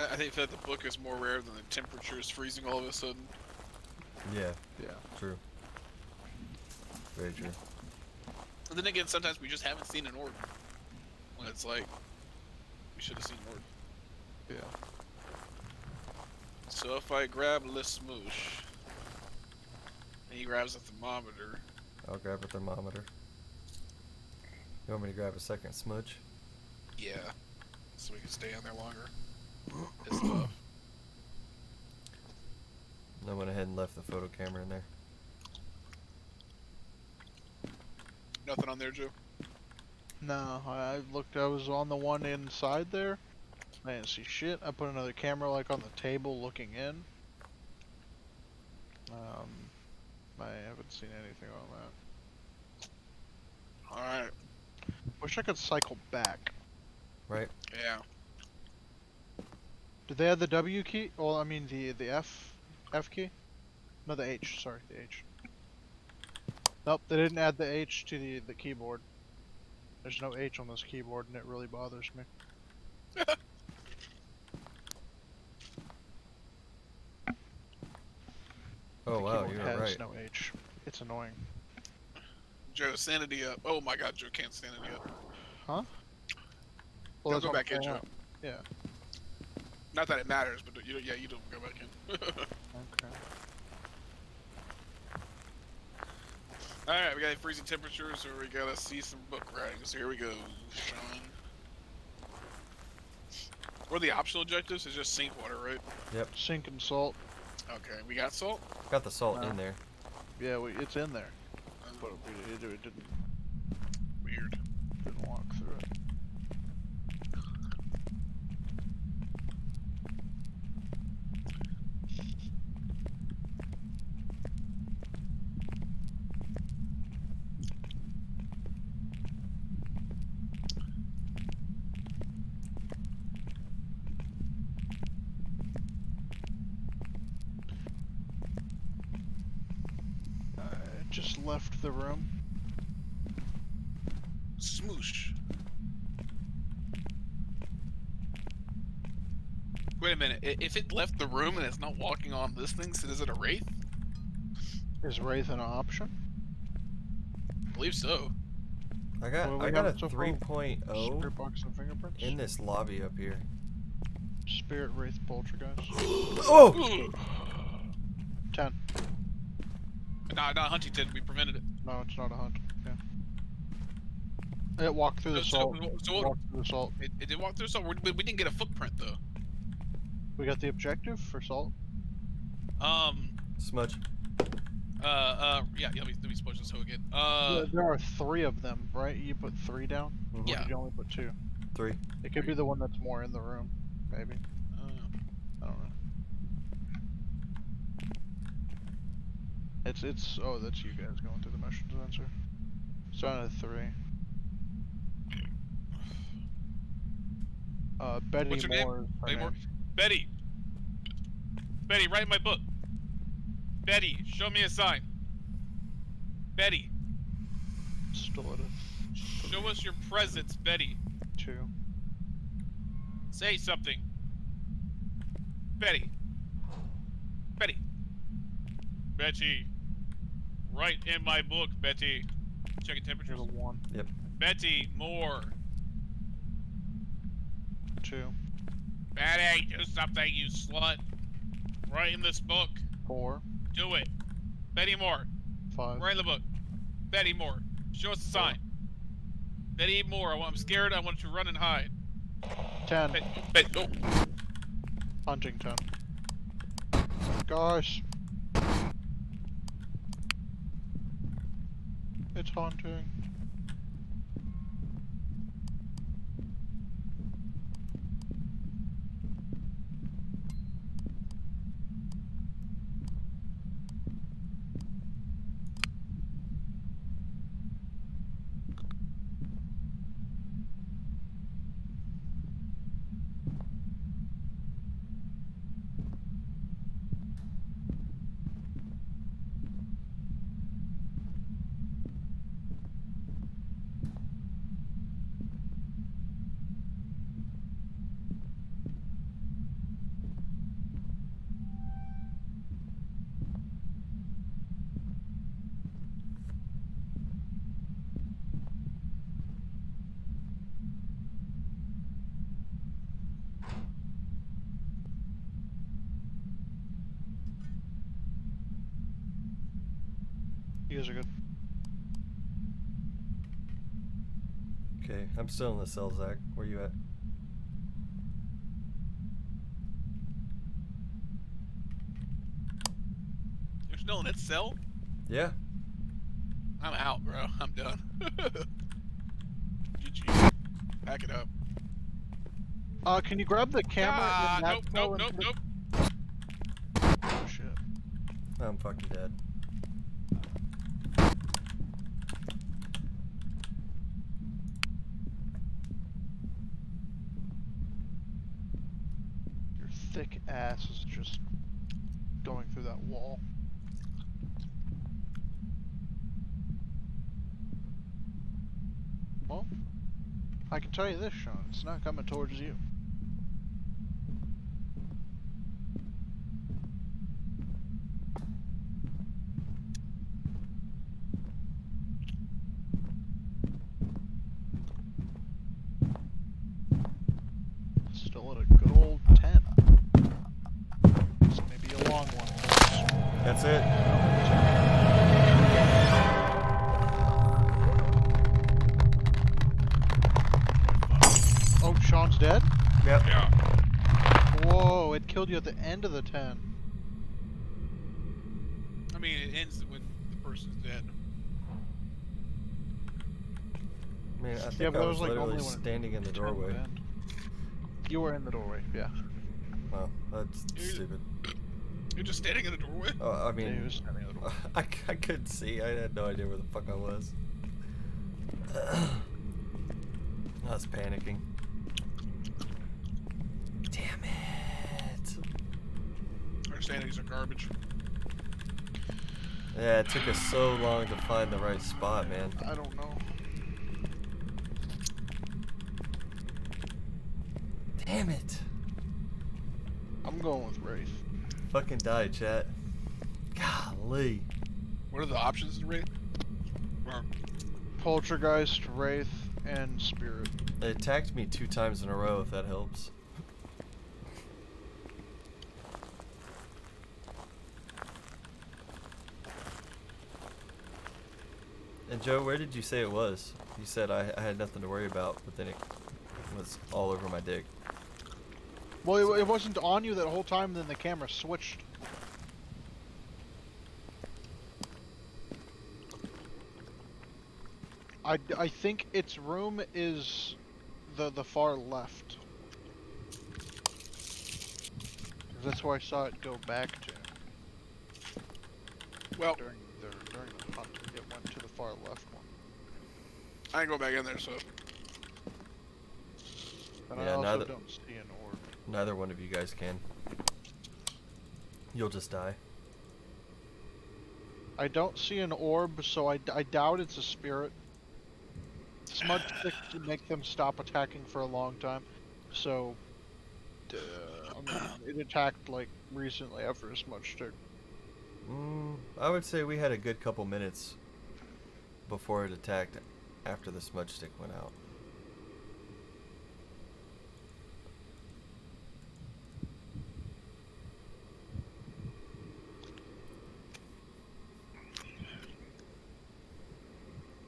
I think that the book is more rare than the temperature is freezing all of a sudden. Yeah. Yeah. True. Very true. And then again, sometimes we just haven't seen an orb. When it's like, we should have seen an orb. Yeah. So if I grab Les Smoosh, and he grabs a thermometer. I'll grab a thermometer. You want me to grab a second smudge? Yeah. So we can stay on there longer. Pissed off. I went ahead and left the photo camera in there. Nothing on there, Joe? No, I looked. I was on the one inside there. I didn't see shit. I put another camera like on the table looking in. I haven't seen anything on that. Alright. Wish I could cycle back. Right? Yeah. Did they have the W key? Well, I mean the F key? No, the H. Sorry, the H. Nope, they didn't add the H to the keyboard. There's no H on this keyboard, and it really bothers me. Oh The wow, keyboard you're has right. no H. It's annoying. Joe, sanity up. Oh my god, Joe can't sanity up. Huh? Well, that's go what back in, I'm Joe. pulling up. Yeah. Not that it matters, but you don't go back in. Okay. Alright, we got freezing temperatures, so we gotta see some book writing. So here we go, Sean. What are the optional objectives? It's just sink water, right? Yep. Sink and salt. Okay, we got salt? Got the salt in there. Yeah, it's in there. But it didn't. Weird. Didn't walk through it. I just left the room. Smoosh. Wait a minute, if it left the room and it's not walking on this thing, so is it a wraith? Is Wraith an option? believe so. I got What do I we got a have so far? 3.0 Spirit box and fingerprints. in this lobby up here. Spirit wraith poltergeist. Oh! Ooh. 10. Not Huntington. We prevented it. No, it's not a hunt. Yeah. It walked through the salt. So Walked through the salt. it did walk through. So we didn't get a footprint though. We got the objective for salt. Smudge. Yeah. Let me smudge this hoe again. There are 3 of them, right? You put 3 down. Or Yeah. did you only put 2? 3. It could be the one that's more in the room, maybe. I don't know. It's oh, that's you guys going through the motion sensor. Starting at 3. Betty What's your name? Moore. is her Betty Moore. name. Betty. Betty, write in my book. Betty, show me a sign. Betty, Still at a show us your presence, Betty. 2. Say something. Betty. Betty. Betty. Write in my book, Betty. Checking temperatures. You're the 1. Betty, more. 2. Betty, do something, you slut. Write in this book. 4. Do it. Betty Moore. 5. Write in the book. Betty Moore. Show us a sign. Betty Moore. I'm scared. I want you to run and hide. 10. Oh. Huntington. Gosh. It's haunting. You guys are good. Okay, I'm still in the cell, Zach. Where you at? You're still in that cell? Yeah. I'm out, bro. I'm done. GG. Pack it up. Can you grab the camera in that Nope, cell nope, and nope, put nope. Oh shit. I'm fucking dead. Your thick ass is just going through that wall. Well, I can tell you this, Sean. It's not coming towards you. Still at a good old 10. It's gonna be a long one. That's it. Oh, Sean's dead? Yep. Yeah. Whoa, it killed you at the end of the 10. I mean, it ends when the person's dead. I mean, I think Yeah, but I that was was like literally only when it standing in the turned doorway. end. You were in the doorway, yeah. Well, that's You're- stupid. You're just standing in the doorway? Oh, I Yeah, he mean, was standing in the doorway. I couldn't see. I had no idea where the fuck I was. I was panicking. Damn it. Understandings are garbage. Yeah, it took us so long to find the right spot, man. I don't know. Damn it. I'm going with Wraith. Fucking die, chat. Golly. What are the options to rate? Poltergeist, Wraith, and Spirit. It attacked me 2 times in a row, if that helps. And Joe, where did you say it was? You said I had nothing to worry about, but then it was all over my dick. Well, it wasn't on you that whole time, then the camera switched. I think its room is the far left. That's where I saw it go back to. Well, During the hunt, it went to the far left one. I ain't go back in there, so. And Yeah, I also neither- don't see an orb. Neither one of you guys can. You'll just die. I don't see an orb, so I doubt it's a spirit. Smudge stick to make them stop attacking for a long time, so I mean, it attacked like recently after a smudge stick. I would say we had a good couple minutes before it attacked after the smudge stick went out.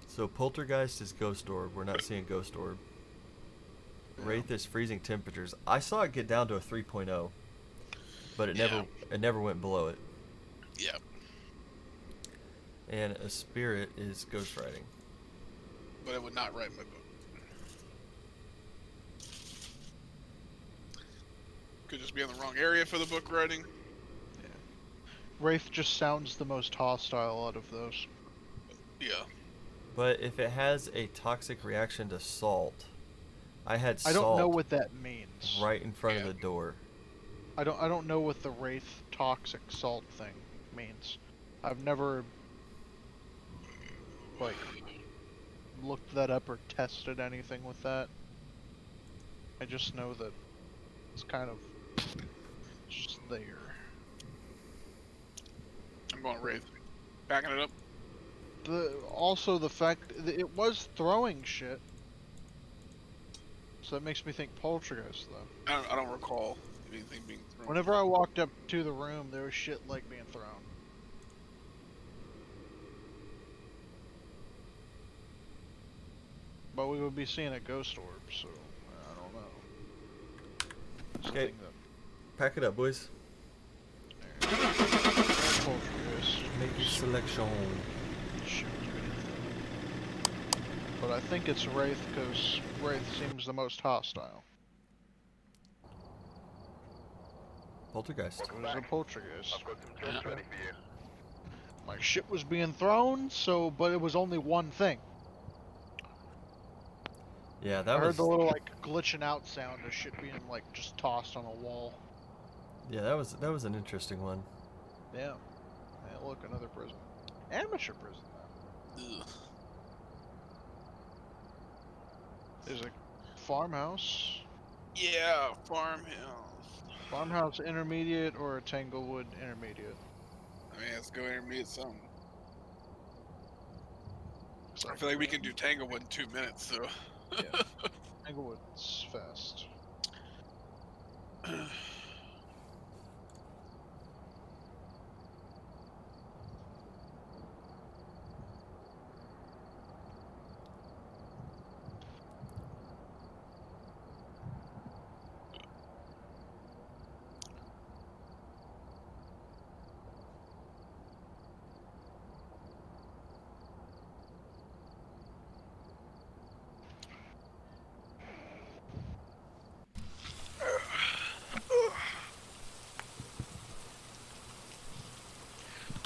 So Poltergeist is Ghost Orb. We're not seeing Ghost Orb. Wraith is freezing temperatures. I saw it get down to a 3.0, but it never went below it. Yeah. And a spirit is ghost writing. But I would not write my book. Could just be in the wrong area for the book writing. Wraith just sounds the most hostile out of those. Yeah. But if it has a toxic reaction to salt, I had I salt don't know what that means. right in front of the door. I don't know what the Wraith toxic salt thing means. I've never like looked that up or tested anything with that. I just know that it's kind of just there. I'm going Wraith. Backing it up. Also the fact that it was throwing shit, so that makes me think Poltergeist though. I don't recall anything being thrown. Whenever I walked up to the room, there was shit like being thrown. But we would be seeing a ghost orb, so I don't know. Okay, pack it up, boys. Poltergeist. Make your selection. Shoot. But I think it's Wraith because Wraith seems the most hostile. Poltergeist. It was a poltergeist. Okay. My shit was being thrown, but it was only one thing. Yeah, I that heard was the little like glitching out sound of shit being like just tossed on a wall. Yeah, that was an interesting one. Yeah. Yeah, look, another prison. Amateur prison now. Ugh. There's a farmhouse. Yeah, farmhouse. Farmhouse intermediate or a Tanglewood intermediate. I mean, let's go intermediate something. I feel like we can do Tanglewood in 2 minutes, so. Yeah. Tanglewood's fast.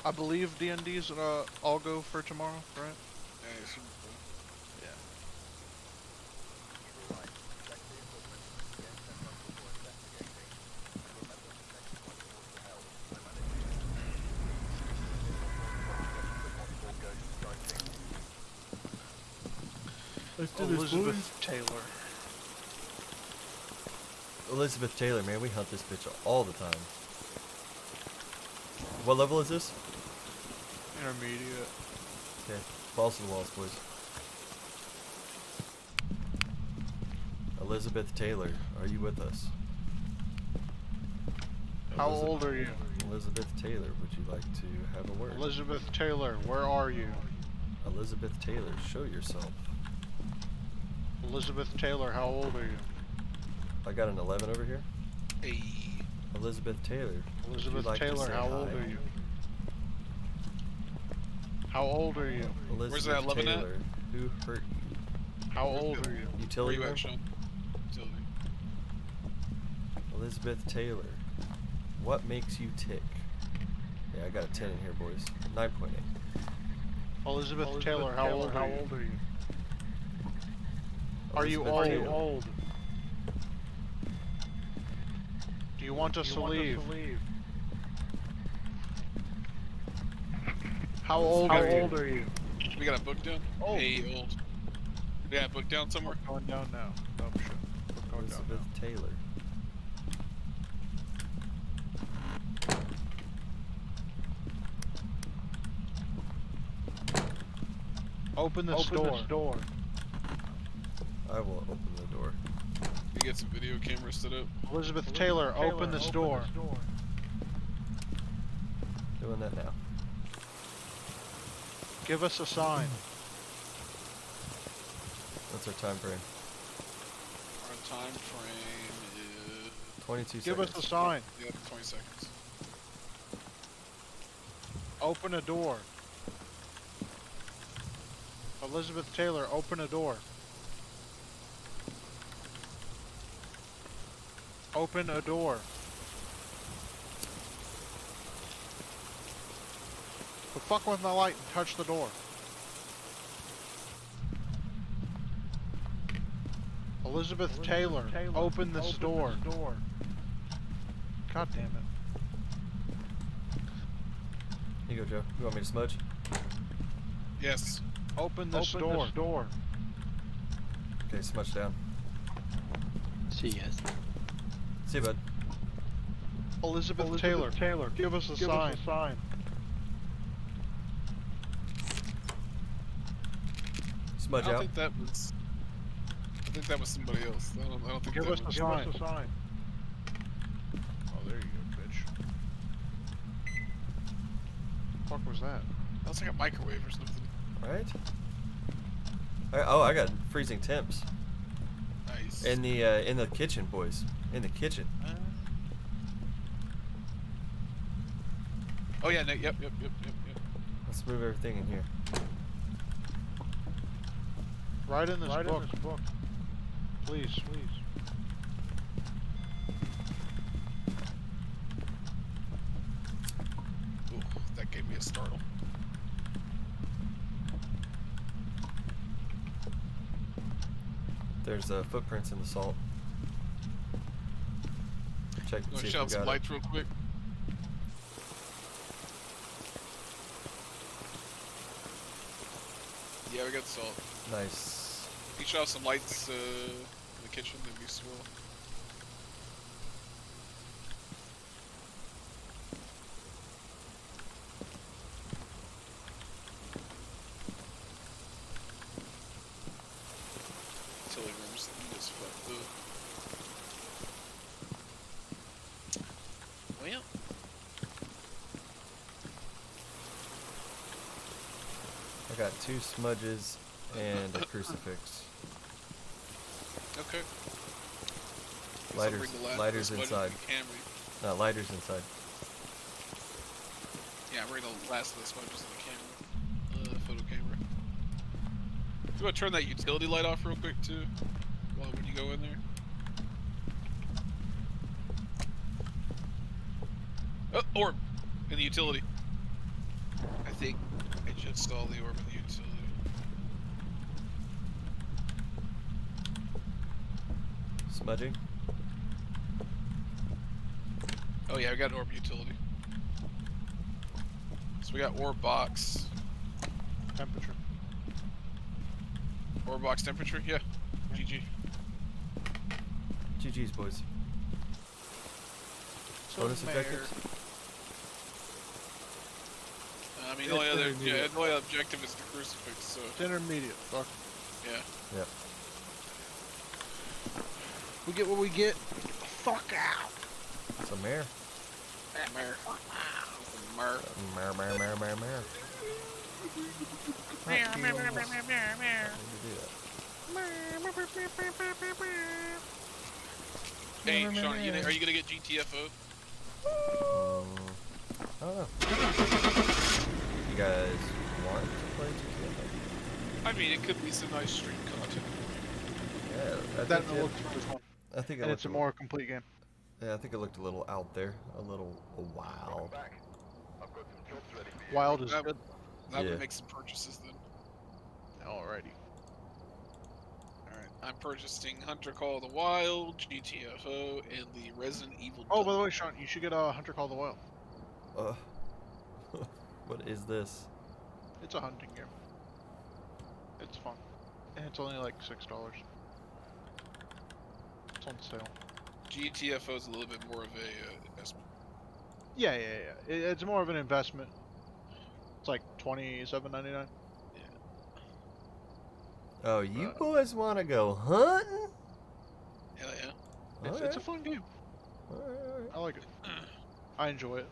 I believe D&D's all go for tomorrow, right? Yeah, it should be cool. Yeah. Let's do this, Elizabeth Taylor. Elizabeth Taylor, man, we hunt this bitch all the time. What level is this? Intermediate. Okay, balls to the walls, boys. Elizabeth Taylor, are you with us? How old are you? Elizabeth Taylor, would you like to have a word? Elizabeth Taylor, where are you? Elizabeth Taylor, show yourself. Elizabeth Taylor, how old are you? I got an 11 over here. Hey. Elizabeth Taylor. would you Elizabeth like to Taylor, say how old hi? are you? How old are you? Elizabeth Where's that 11 at? Taylor, who hurt you? How old are you? Where Utility you room? at, Sean? Utility. Elizabeth Taylor, what makes you tick? Yeah, I got a 10 in here, boys. 9.8. Elizabeth Taylor, how old are you? Are you Elizabeth Taylor. old? Do you want us to leave? How old are you? We got a book down? Old. Hey, old. We got a book down somewhere? Going down now. Oh shit. We're going down Elizabeth now. Taylor. Open this door. I will open the door. We get some video cameras set up. Elizabeth Taylor, open this door. Doing that now. Give us a sign. What's our time frame? Our time frame is 22 Give seconds. us a sign. 20 seconds. Open a door. Elizabeth Taylor, open a door. Open a door. Quit fucking with my light and touch the door. Elizabeth Taylor, open this door. God damn it. Here you go, Joe. You want me to smudge? Yes. Open this door. Okay, smudge down. See you guys. See you, bud. Elizabeth Taylor, give us a sign. Smudge I don't out. think that was. I think that was somebody else. I don't think Give that us was. a sign. Oh, there you go, bitch. What the fuck was that? That was like a microwave or something. Right? Oh, I got freezing temps. Nice. In the kitchen, boys. In the kitchen. Oh yeah, yep. Let's move everything in here. Right in this book. Please. Ooh, that gave me a startle. There's footprints in the salt. Check and Gonna see if shut we off some got it. lights real quick. Yeah, we got salt. Nice. You shut off some lights in the kitchen, that'd be swell. Utility rooms, this fucked up. Well, I got 2 smudges and a crucifix. okay. Guess I'll Lighters, bring the lighters smudge inside. and the camera. No, lighters inside. Yeah, bring the last of the smudges in the camera. Photo camera. Do you want to turn that utility light off real quick too? When you go in there? Oh, orb! In the utility. I think I just saw the orb in the utility. Smudging. Oh yeah, we got an orb utility. So we got orb box. Temperature. Orb box temperature? Yeah. GG. GG's, boys. Bonus objectives? I mean, the only other objective is the crucifix, so It's intermediate. Fuck. yeah. Yep. We get what we get. Fuck out. Some mare. Mare. Mare. Mare. Mare, mare, mare, mare, mare, mare. Hey, Sean, are you gonna get GTFO? I don't know. You guys want to play GTFO? I mean, it could be some nice stream content. Yeah, That looks really fun. I think And it's a more complete game. Yeah, I think it looked a little out there, a little wild. Wild is That- good. I Yeah. would make some purchases then. Alrighty. Alright, I'm purchasing Hunter Call of the Wild, GTFO, and the Resident Evil. Oh, by the way, Sean, you should get a Hunter Call of the Wild. What is this? It's a hunting game. It's fun. And it's only like $6. It's on sale. GTFO is a little bit more of a investment. Yeah. It's more of an investment. It's like $27.99. Oh, you boys want to go hunting? Hell yeah. It's a fun game. Alright. I like it. I enjoy it.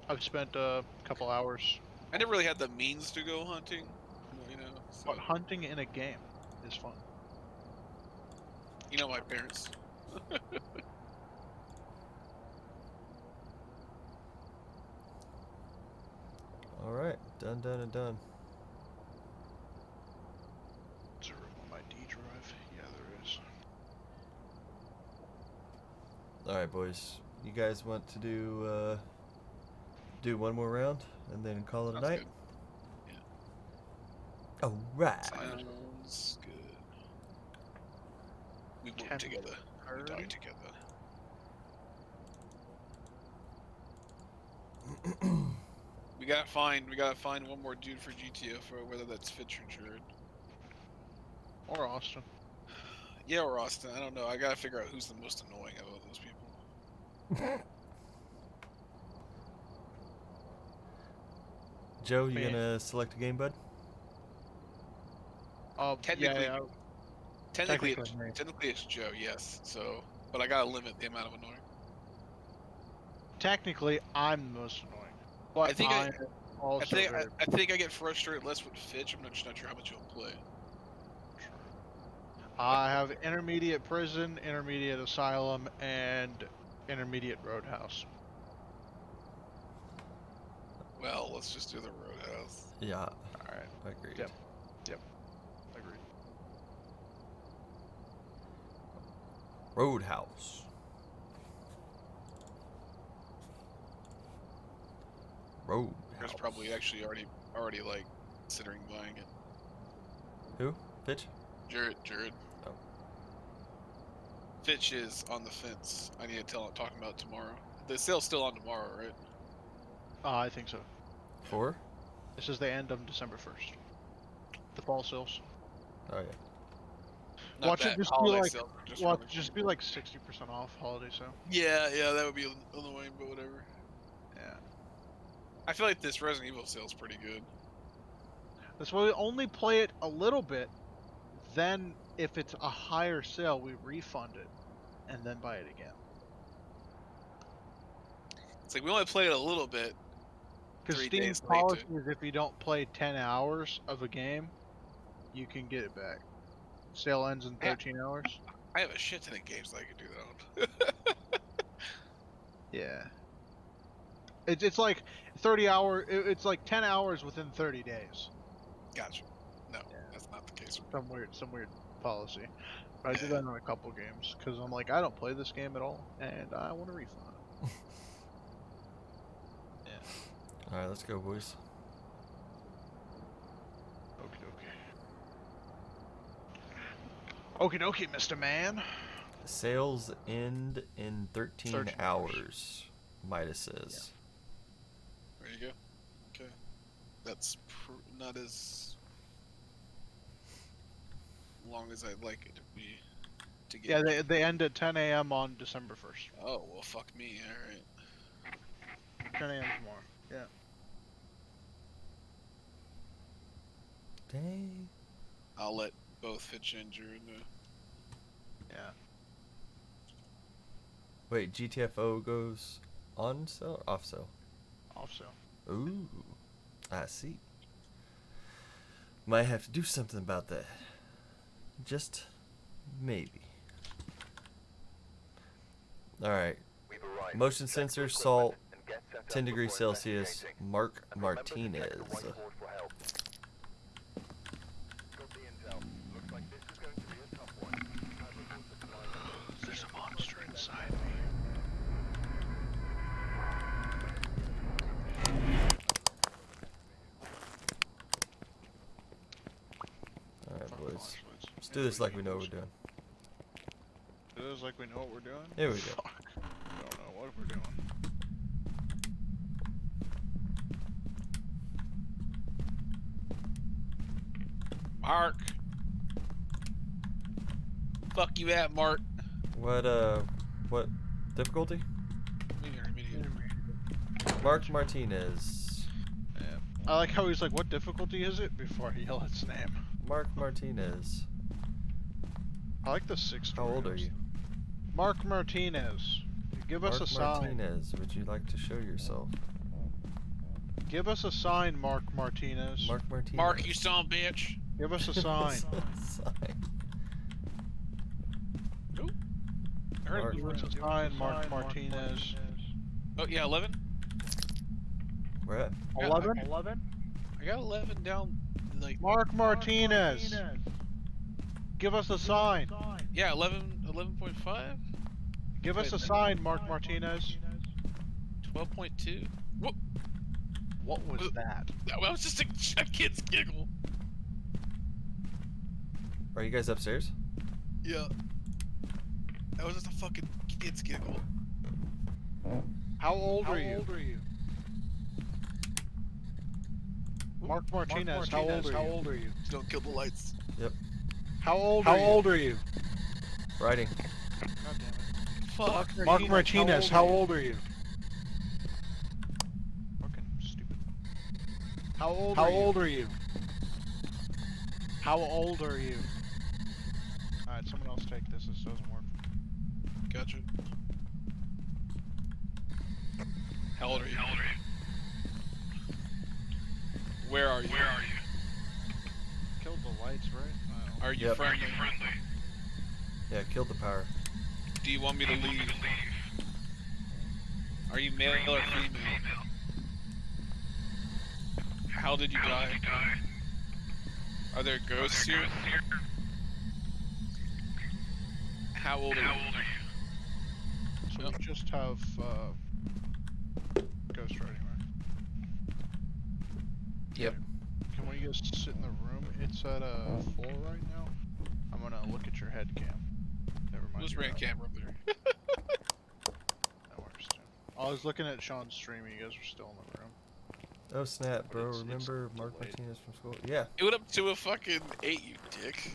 I've spent a couple hours. I never really had the means to go hunting, you know. So, But hunting in a game is fun. you know my parents. Alright, done and done. Is there room on my D drive? Yeah, there is. Alright, boys. You guys want to do one more round and then call it a Sounds night? good. Alright. Sounds good. We work 10, together. We die 30. together. We gotta find one more dude for GTFO, whether that's Fitch or Jared. Or Austin. Yeah, or Austin. I don't know. I gotta figure out who's the most annoying of all those people. Joe, you Man. gonna select a game, bud? Technically, yeah. technically, technically, technically it's Joe. Yes. So, but I gotta limit the amount of annoying. Technically, I'm the most annoying. But I think I'm also I think I get frustrated less with Fitch. I'm not sure how much he'll play. I have intermediate prison, intermediate asylum, and intermediate roadhouse. Well, let's just do the Roadhouse. Yeah, Alright, agreed. Yep. Agreed. Roadhouse. Chris probably actually already like considering buying it. Who? Fitch? Jared. Oh. Fitch is on the fence. I need to talk about it tomorrow. The sale's still on tomorrow, right? I think so. For? This is the end of December 1st. The fall sales. Oh yeah. Not Watch it that just be holiday like, sale, just watch really- just be like 60% off holiday sale. Yeah, that would be annoying, but whatever. Yeah. I feel like this Resident Evil sale's pretty good. That's why we only play it a little bit. Then, if it's a higher sale, we refund it, and then buy it again. It's like we only played it a little bit. Because 3 Steam's days late policy to- is if you don't play 10 hours of a game, you can get it back. Sale ends in 13 hours. I have a shit ton of games that I can do that on. Yeah. It's like 30 hour. It's like 10 hours within 30 days. Gotcha. No, that's not the case. Some weird policy. But I did that on a couple games because I'm like, I don't play this game at all, and I want a refund. All right, let's go, boys. Okie dokie, Mr. Man. Sales end in 13 13 hours. Midas says. There you go. Okay. That's not as long as I'd like it to be. To get. Yeah, they end at 10 a.m. on December 1st. Oh well, fuck me. All right. 10 a.m. tomorrow. Yeah. Dang. I'll let both Fitch and Jared know. Yeah. Wait, GTFO goes on sale or off sale? Off sale. Ooh, I see. Might have to do something about that. Just maybe. Alright. Motion sensor, salt, 10 degrees Celsius, Mark Martinez. There's a monster inside me. Alright, boys. Let's do this like we know what we're doing. It is like we know what we're doing? Here we go. Fuck. I don't know what we're doing. Mark. Fuck you at, Mark. What difficulty? Medium. Mark Martinez. I like how he's like, what difficulty is it? Before he yells its name. Mark Martinez. I like the 6 How old are you? Mark Martinez. Give us a sign. Martinez, would you like to show yourself? Give us a sign, Mark Martinez. Mark Martinez. Mark, you son of a bitch. Give us a sign. Sign. Nope. I heard Mark. him. Give us a sign, Mark Martinez. Oh, yeah, 11? Where at? 11? I got 11 down, like... Mark Martinez. Give us a sign. Yeah, 11.5? Give us a sign, Mark Martinez. 12.2? What was that? That was just a kid's giggle. Are you guys upstairs? Yeah. That was just a fucking kid's giggle. How old are you? Mark Martinez, how old are you? Don't kill the lights. Yep. How old are you? Writing. God damn it. Fuck. Mark Martinez, how old are you? Fucking stupid. How old are you? How old are you? Alright, someone else take this. This doesn't work. Gotcha. How old are you? Where are you? Killed the lights, right? I don't know. Are you Yep. friendly? Yeah, killed the power. Do you want me to leave? Are you male or female? How did you die? Are there ghosts here? How old are you? So we just have Ghost Riding, right? Yep. Can we just sit in the room? It's at 4 right now. I'm gonna look at your head cam. Never mind. Just you're ran out. camera up there. That works too. I was looking at Sean's stream. You guys were still in the room. Oh snap, bro! It's Remember Mark delayed. Martinez from school? Yeah. It went up to a fucking 8, you dick.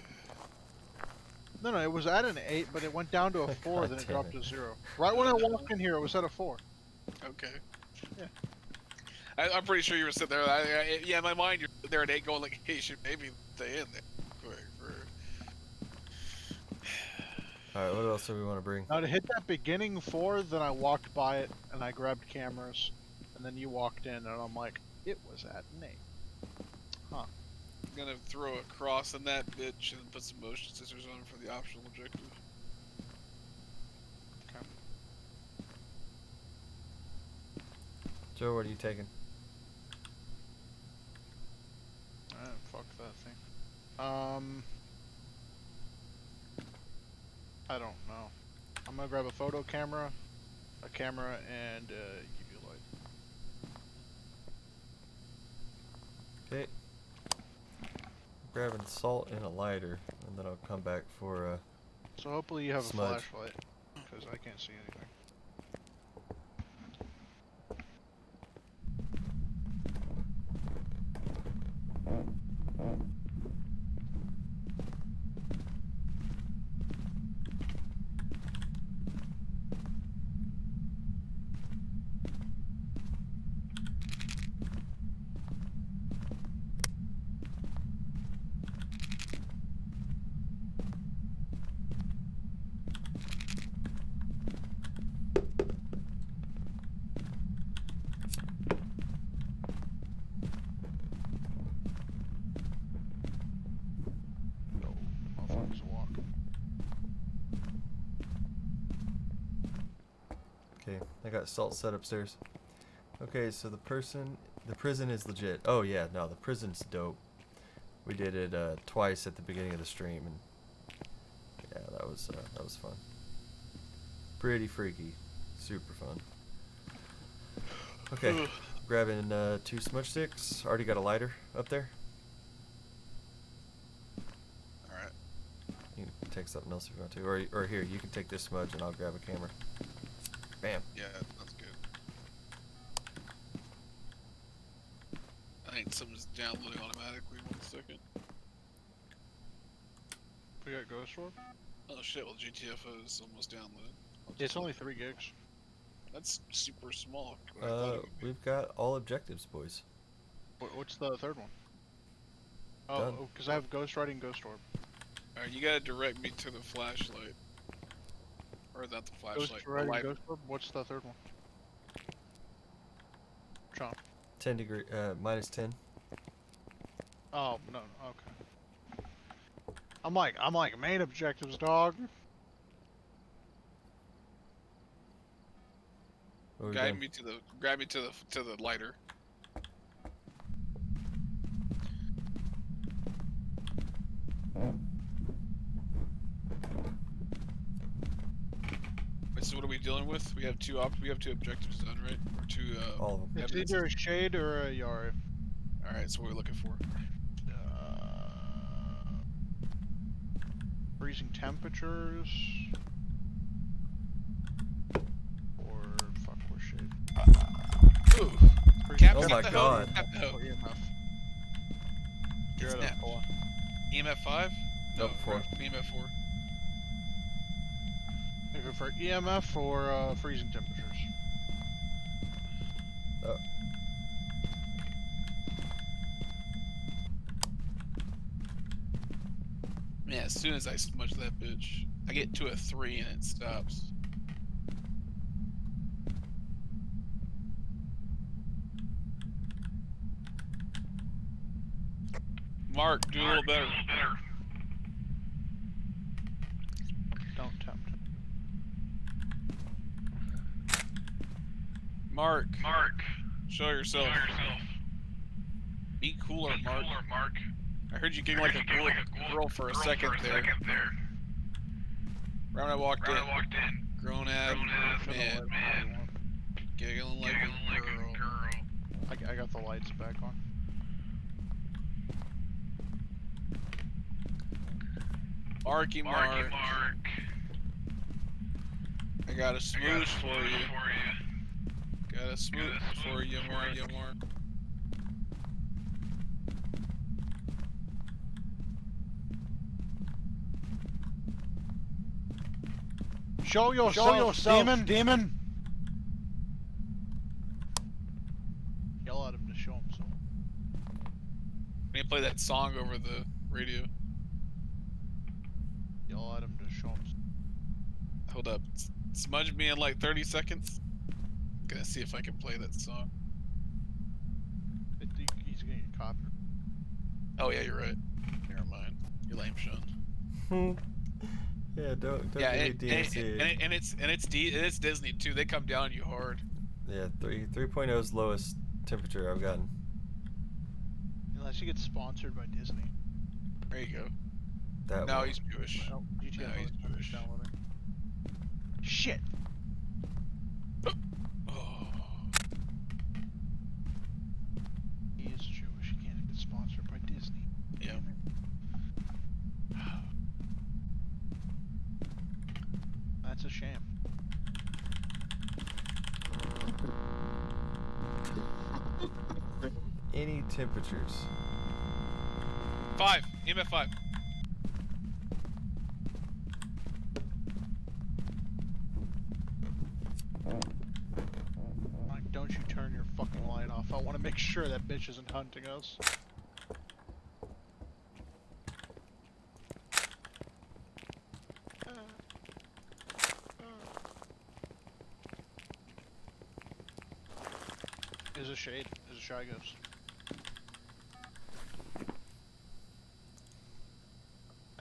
No, it was at an 8, but it went down to a 4, God then it damn dropped it. to 0. Right when I walked in here, it was at a 4. Okay. Yeah. I'm pretty sure you were sitting there. Yeah, in my mind, you're there at 8 going like, hey, should maybe stay in there. Alright, what else do we want to bring? Now to hit that beginning 4, then I walked by it and I grabbed cameras, and then you walked in, and I'm like, it was at an 8. I'm gonna throw a cross in that bitch and put some motion sensors on for the optional objective. Okay. Joe, what are you taking? Fuck that thing. I don't know. I'm gonna grab a photo camera, a camera, and UV light. Okay. Grabbing salt and a lighter, and then I'll come back for So hopefully you have Smudge. a flashlight, because I can't see anything. Okay, I got salt set upstairs. Okay, so the prison is legit. Oh yeah, no, the prison's dope. We did it twice at the beginning of the stream, and yeah, that was fun. Pretty freaky, super fun. Okay, grabbing 2 smudge sticks. Already got a lighter up there. All right. You can take something else if you want to, or here, you can take this smudge and I'll grab a camera. Bam. Yeah, that's good. I think something's downloading automatically. 1 second. We got Ghost Orb? Oh shit, well GTFO is almost downloaded. It's only 3 gigs. That's super small. I thought it would be. We've got all objectives, boys. What's the third one? Done. Oh, because I have Ghost Riding Ghost Orb. Alright, you gotta direct me to the flashlight. Or not the flashlight. Ghost the Riding light. Ghost Orb? What's the third one? Sean. 10 degree, minus 10. Oh, no, okay. I'm like, main objectives, dog. What are we Guide doing? me to the, grab me to the lighter. Wait, so what are we dealing with? We have two objectives done, right? Or two All of them. It's evidence. either a Shade or a Yari. Alright, so what are we looking for? Freezing temperatures. Or fuck, or Shade. Ooh. Freezing Oh my temperatures God. No. or EMF. You're It's at not. a 4. EMF 5? Nope, 4. EMF 4. Looking for EMF or freezing temperatures. Oh. Man, as soon as I smudge that bitch, I get to a 3 and it stops. Mark, do a little better. Don't tempt. Mark, show yourself. Be cooler, Mark. I heard you giggling like a girl for a second there. Right when I walked in. Grown ass man. Giggling like a girl. I got the lights back on. Marky Mark. I got a smooch for you. Got a smooch for you, Mark. Show yourself, demon! Yell at him to show himself. Can you play that song over the radio? Yell at him to show himself. Hold up. Smudge me in like 30 seconds. I'm gonna see if I can play that song. He's gonna get copyrighted. Oh yeah, you're right. Never mind. You're lame, Sean. Yeah, don't Yeah, give me DNC. and it's Disney too. They come down on you hard. Yeah, 3.0's lowest temperature I've gotten. Unless he gets sponsored by Disney. There you go. That No, one. he's Jewish. Oh, GTFO No, he's is Jewish. downloading. Shit! Oh. He is Jewish. He can't get sponsored by Disney. Yeah. Damn it. That's a shame. Any temperatures. 5. EMF 5. Like, don't you turn your fucking light off. I want to make sure that bitch isn't hunting us. Is a shade. Is a shy ghost.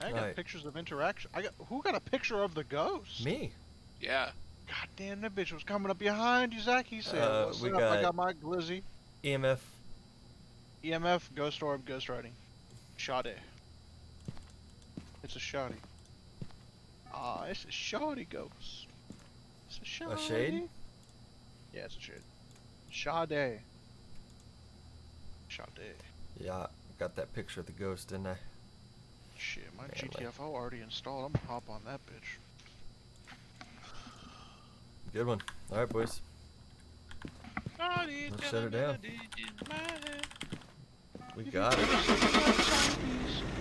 I got Right. pictures of interaction. Who got a picture of the ghost? Me. Yeah. God damn, that bitch was coming up behind you, Zach. He said, "What's we up? I got got my glizzy." EMF. EMF, ghost orb, ghost riding. Shoddy. It's a shoddy. Ah, it's a shoddy ghost. It's a shoddy. A shade? Yeah, it's a shade. Shoddy. Shoddy. Yeah, got that picture of the ghost, didn't I? Shit, my Manly. GTFO already installed. I'm gonna hop on that bitch. Good one. All right, boys. Let's shut it down. We got it.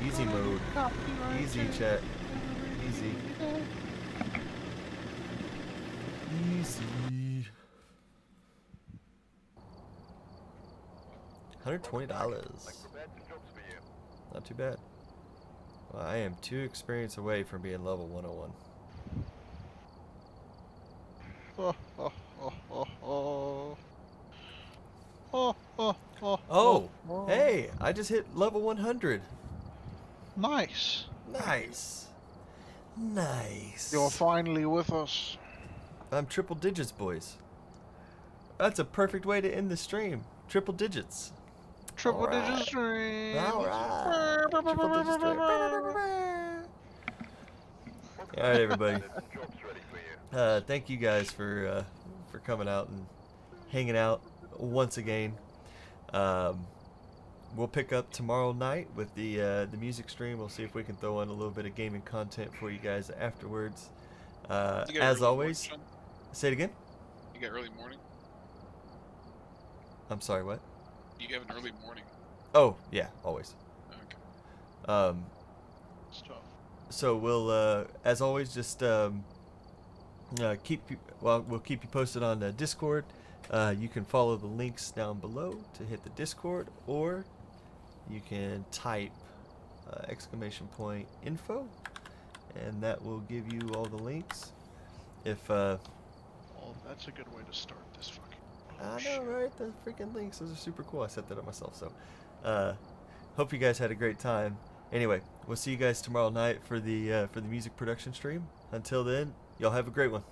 Easy mode. Easy chat. Easy. Easy. $120. Not too bad. Well, I am 2 experience away from being level 101. Oh, oh, oh, oh, oh. Oh, oh, oh, Oh, oh. hey, I just hit level 100. Nice. Nice. Nice. You're finally with us. I'm triple digits, boys. That's a perfect way to end the stream. Triple digits. Triple Alright. digit stream. Alright. Triple digit stream. Alright, everybody. Thank you guys for coming out and hanging out once again. We'll pick up tomorrow night with the music stream. We'll see if we can throw in a little bit of gaming content for you guys afterwards. As always, say it again. You got early morning? I'm sorry, what? You have an early morning. Oh, yeah, always. Okay. Stuff. So we'll, as always, just we'll keep you posted on Discord. You can follow the links down below to hit the Discord, or you can type !info, and that will give you all the links. If Oh, that's a good way to start this fucking. I know, right? The freaking links, those are super cool. I set that up myself. So, hope you guys had a great time. Anyway, we'll see you guys tomorrow night for the music production stream. Until then, y'all have a great one.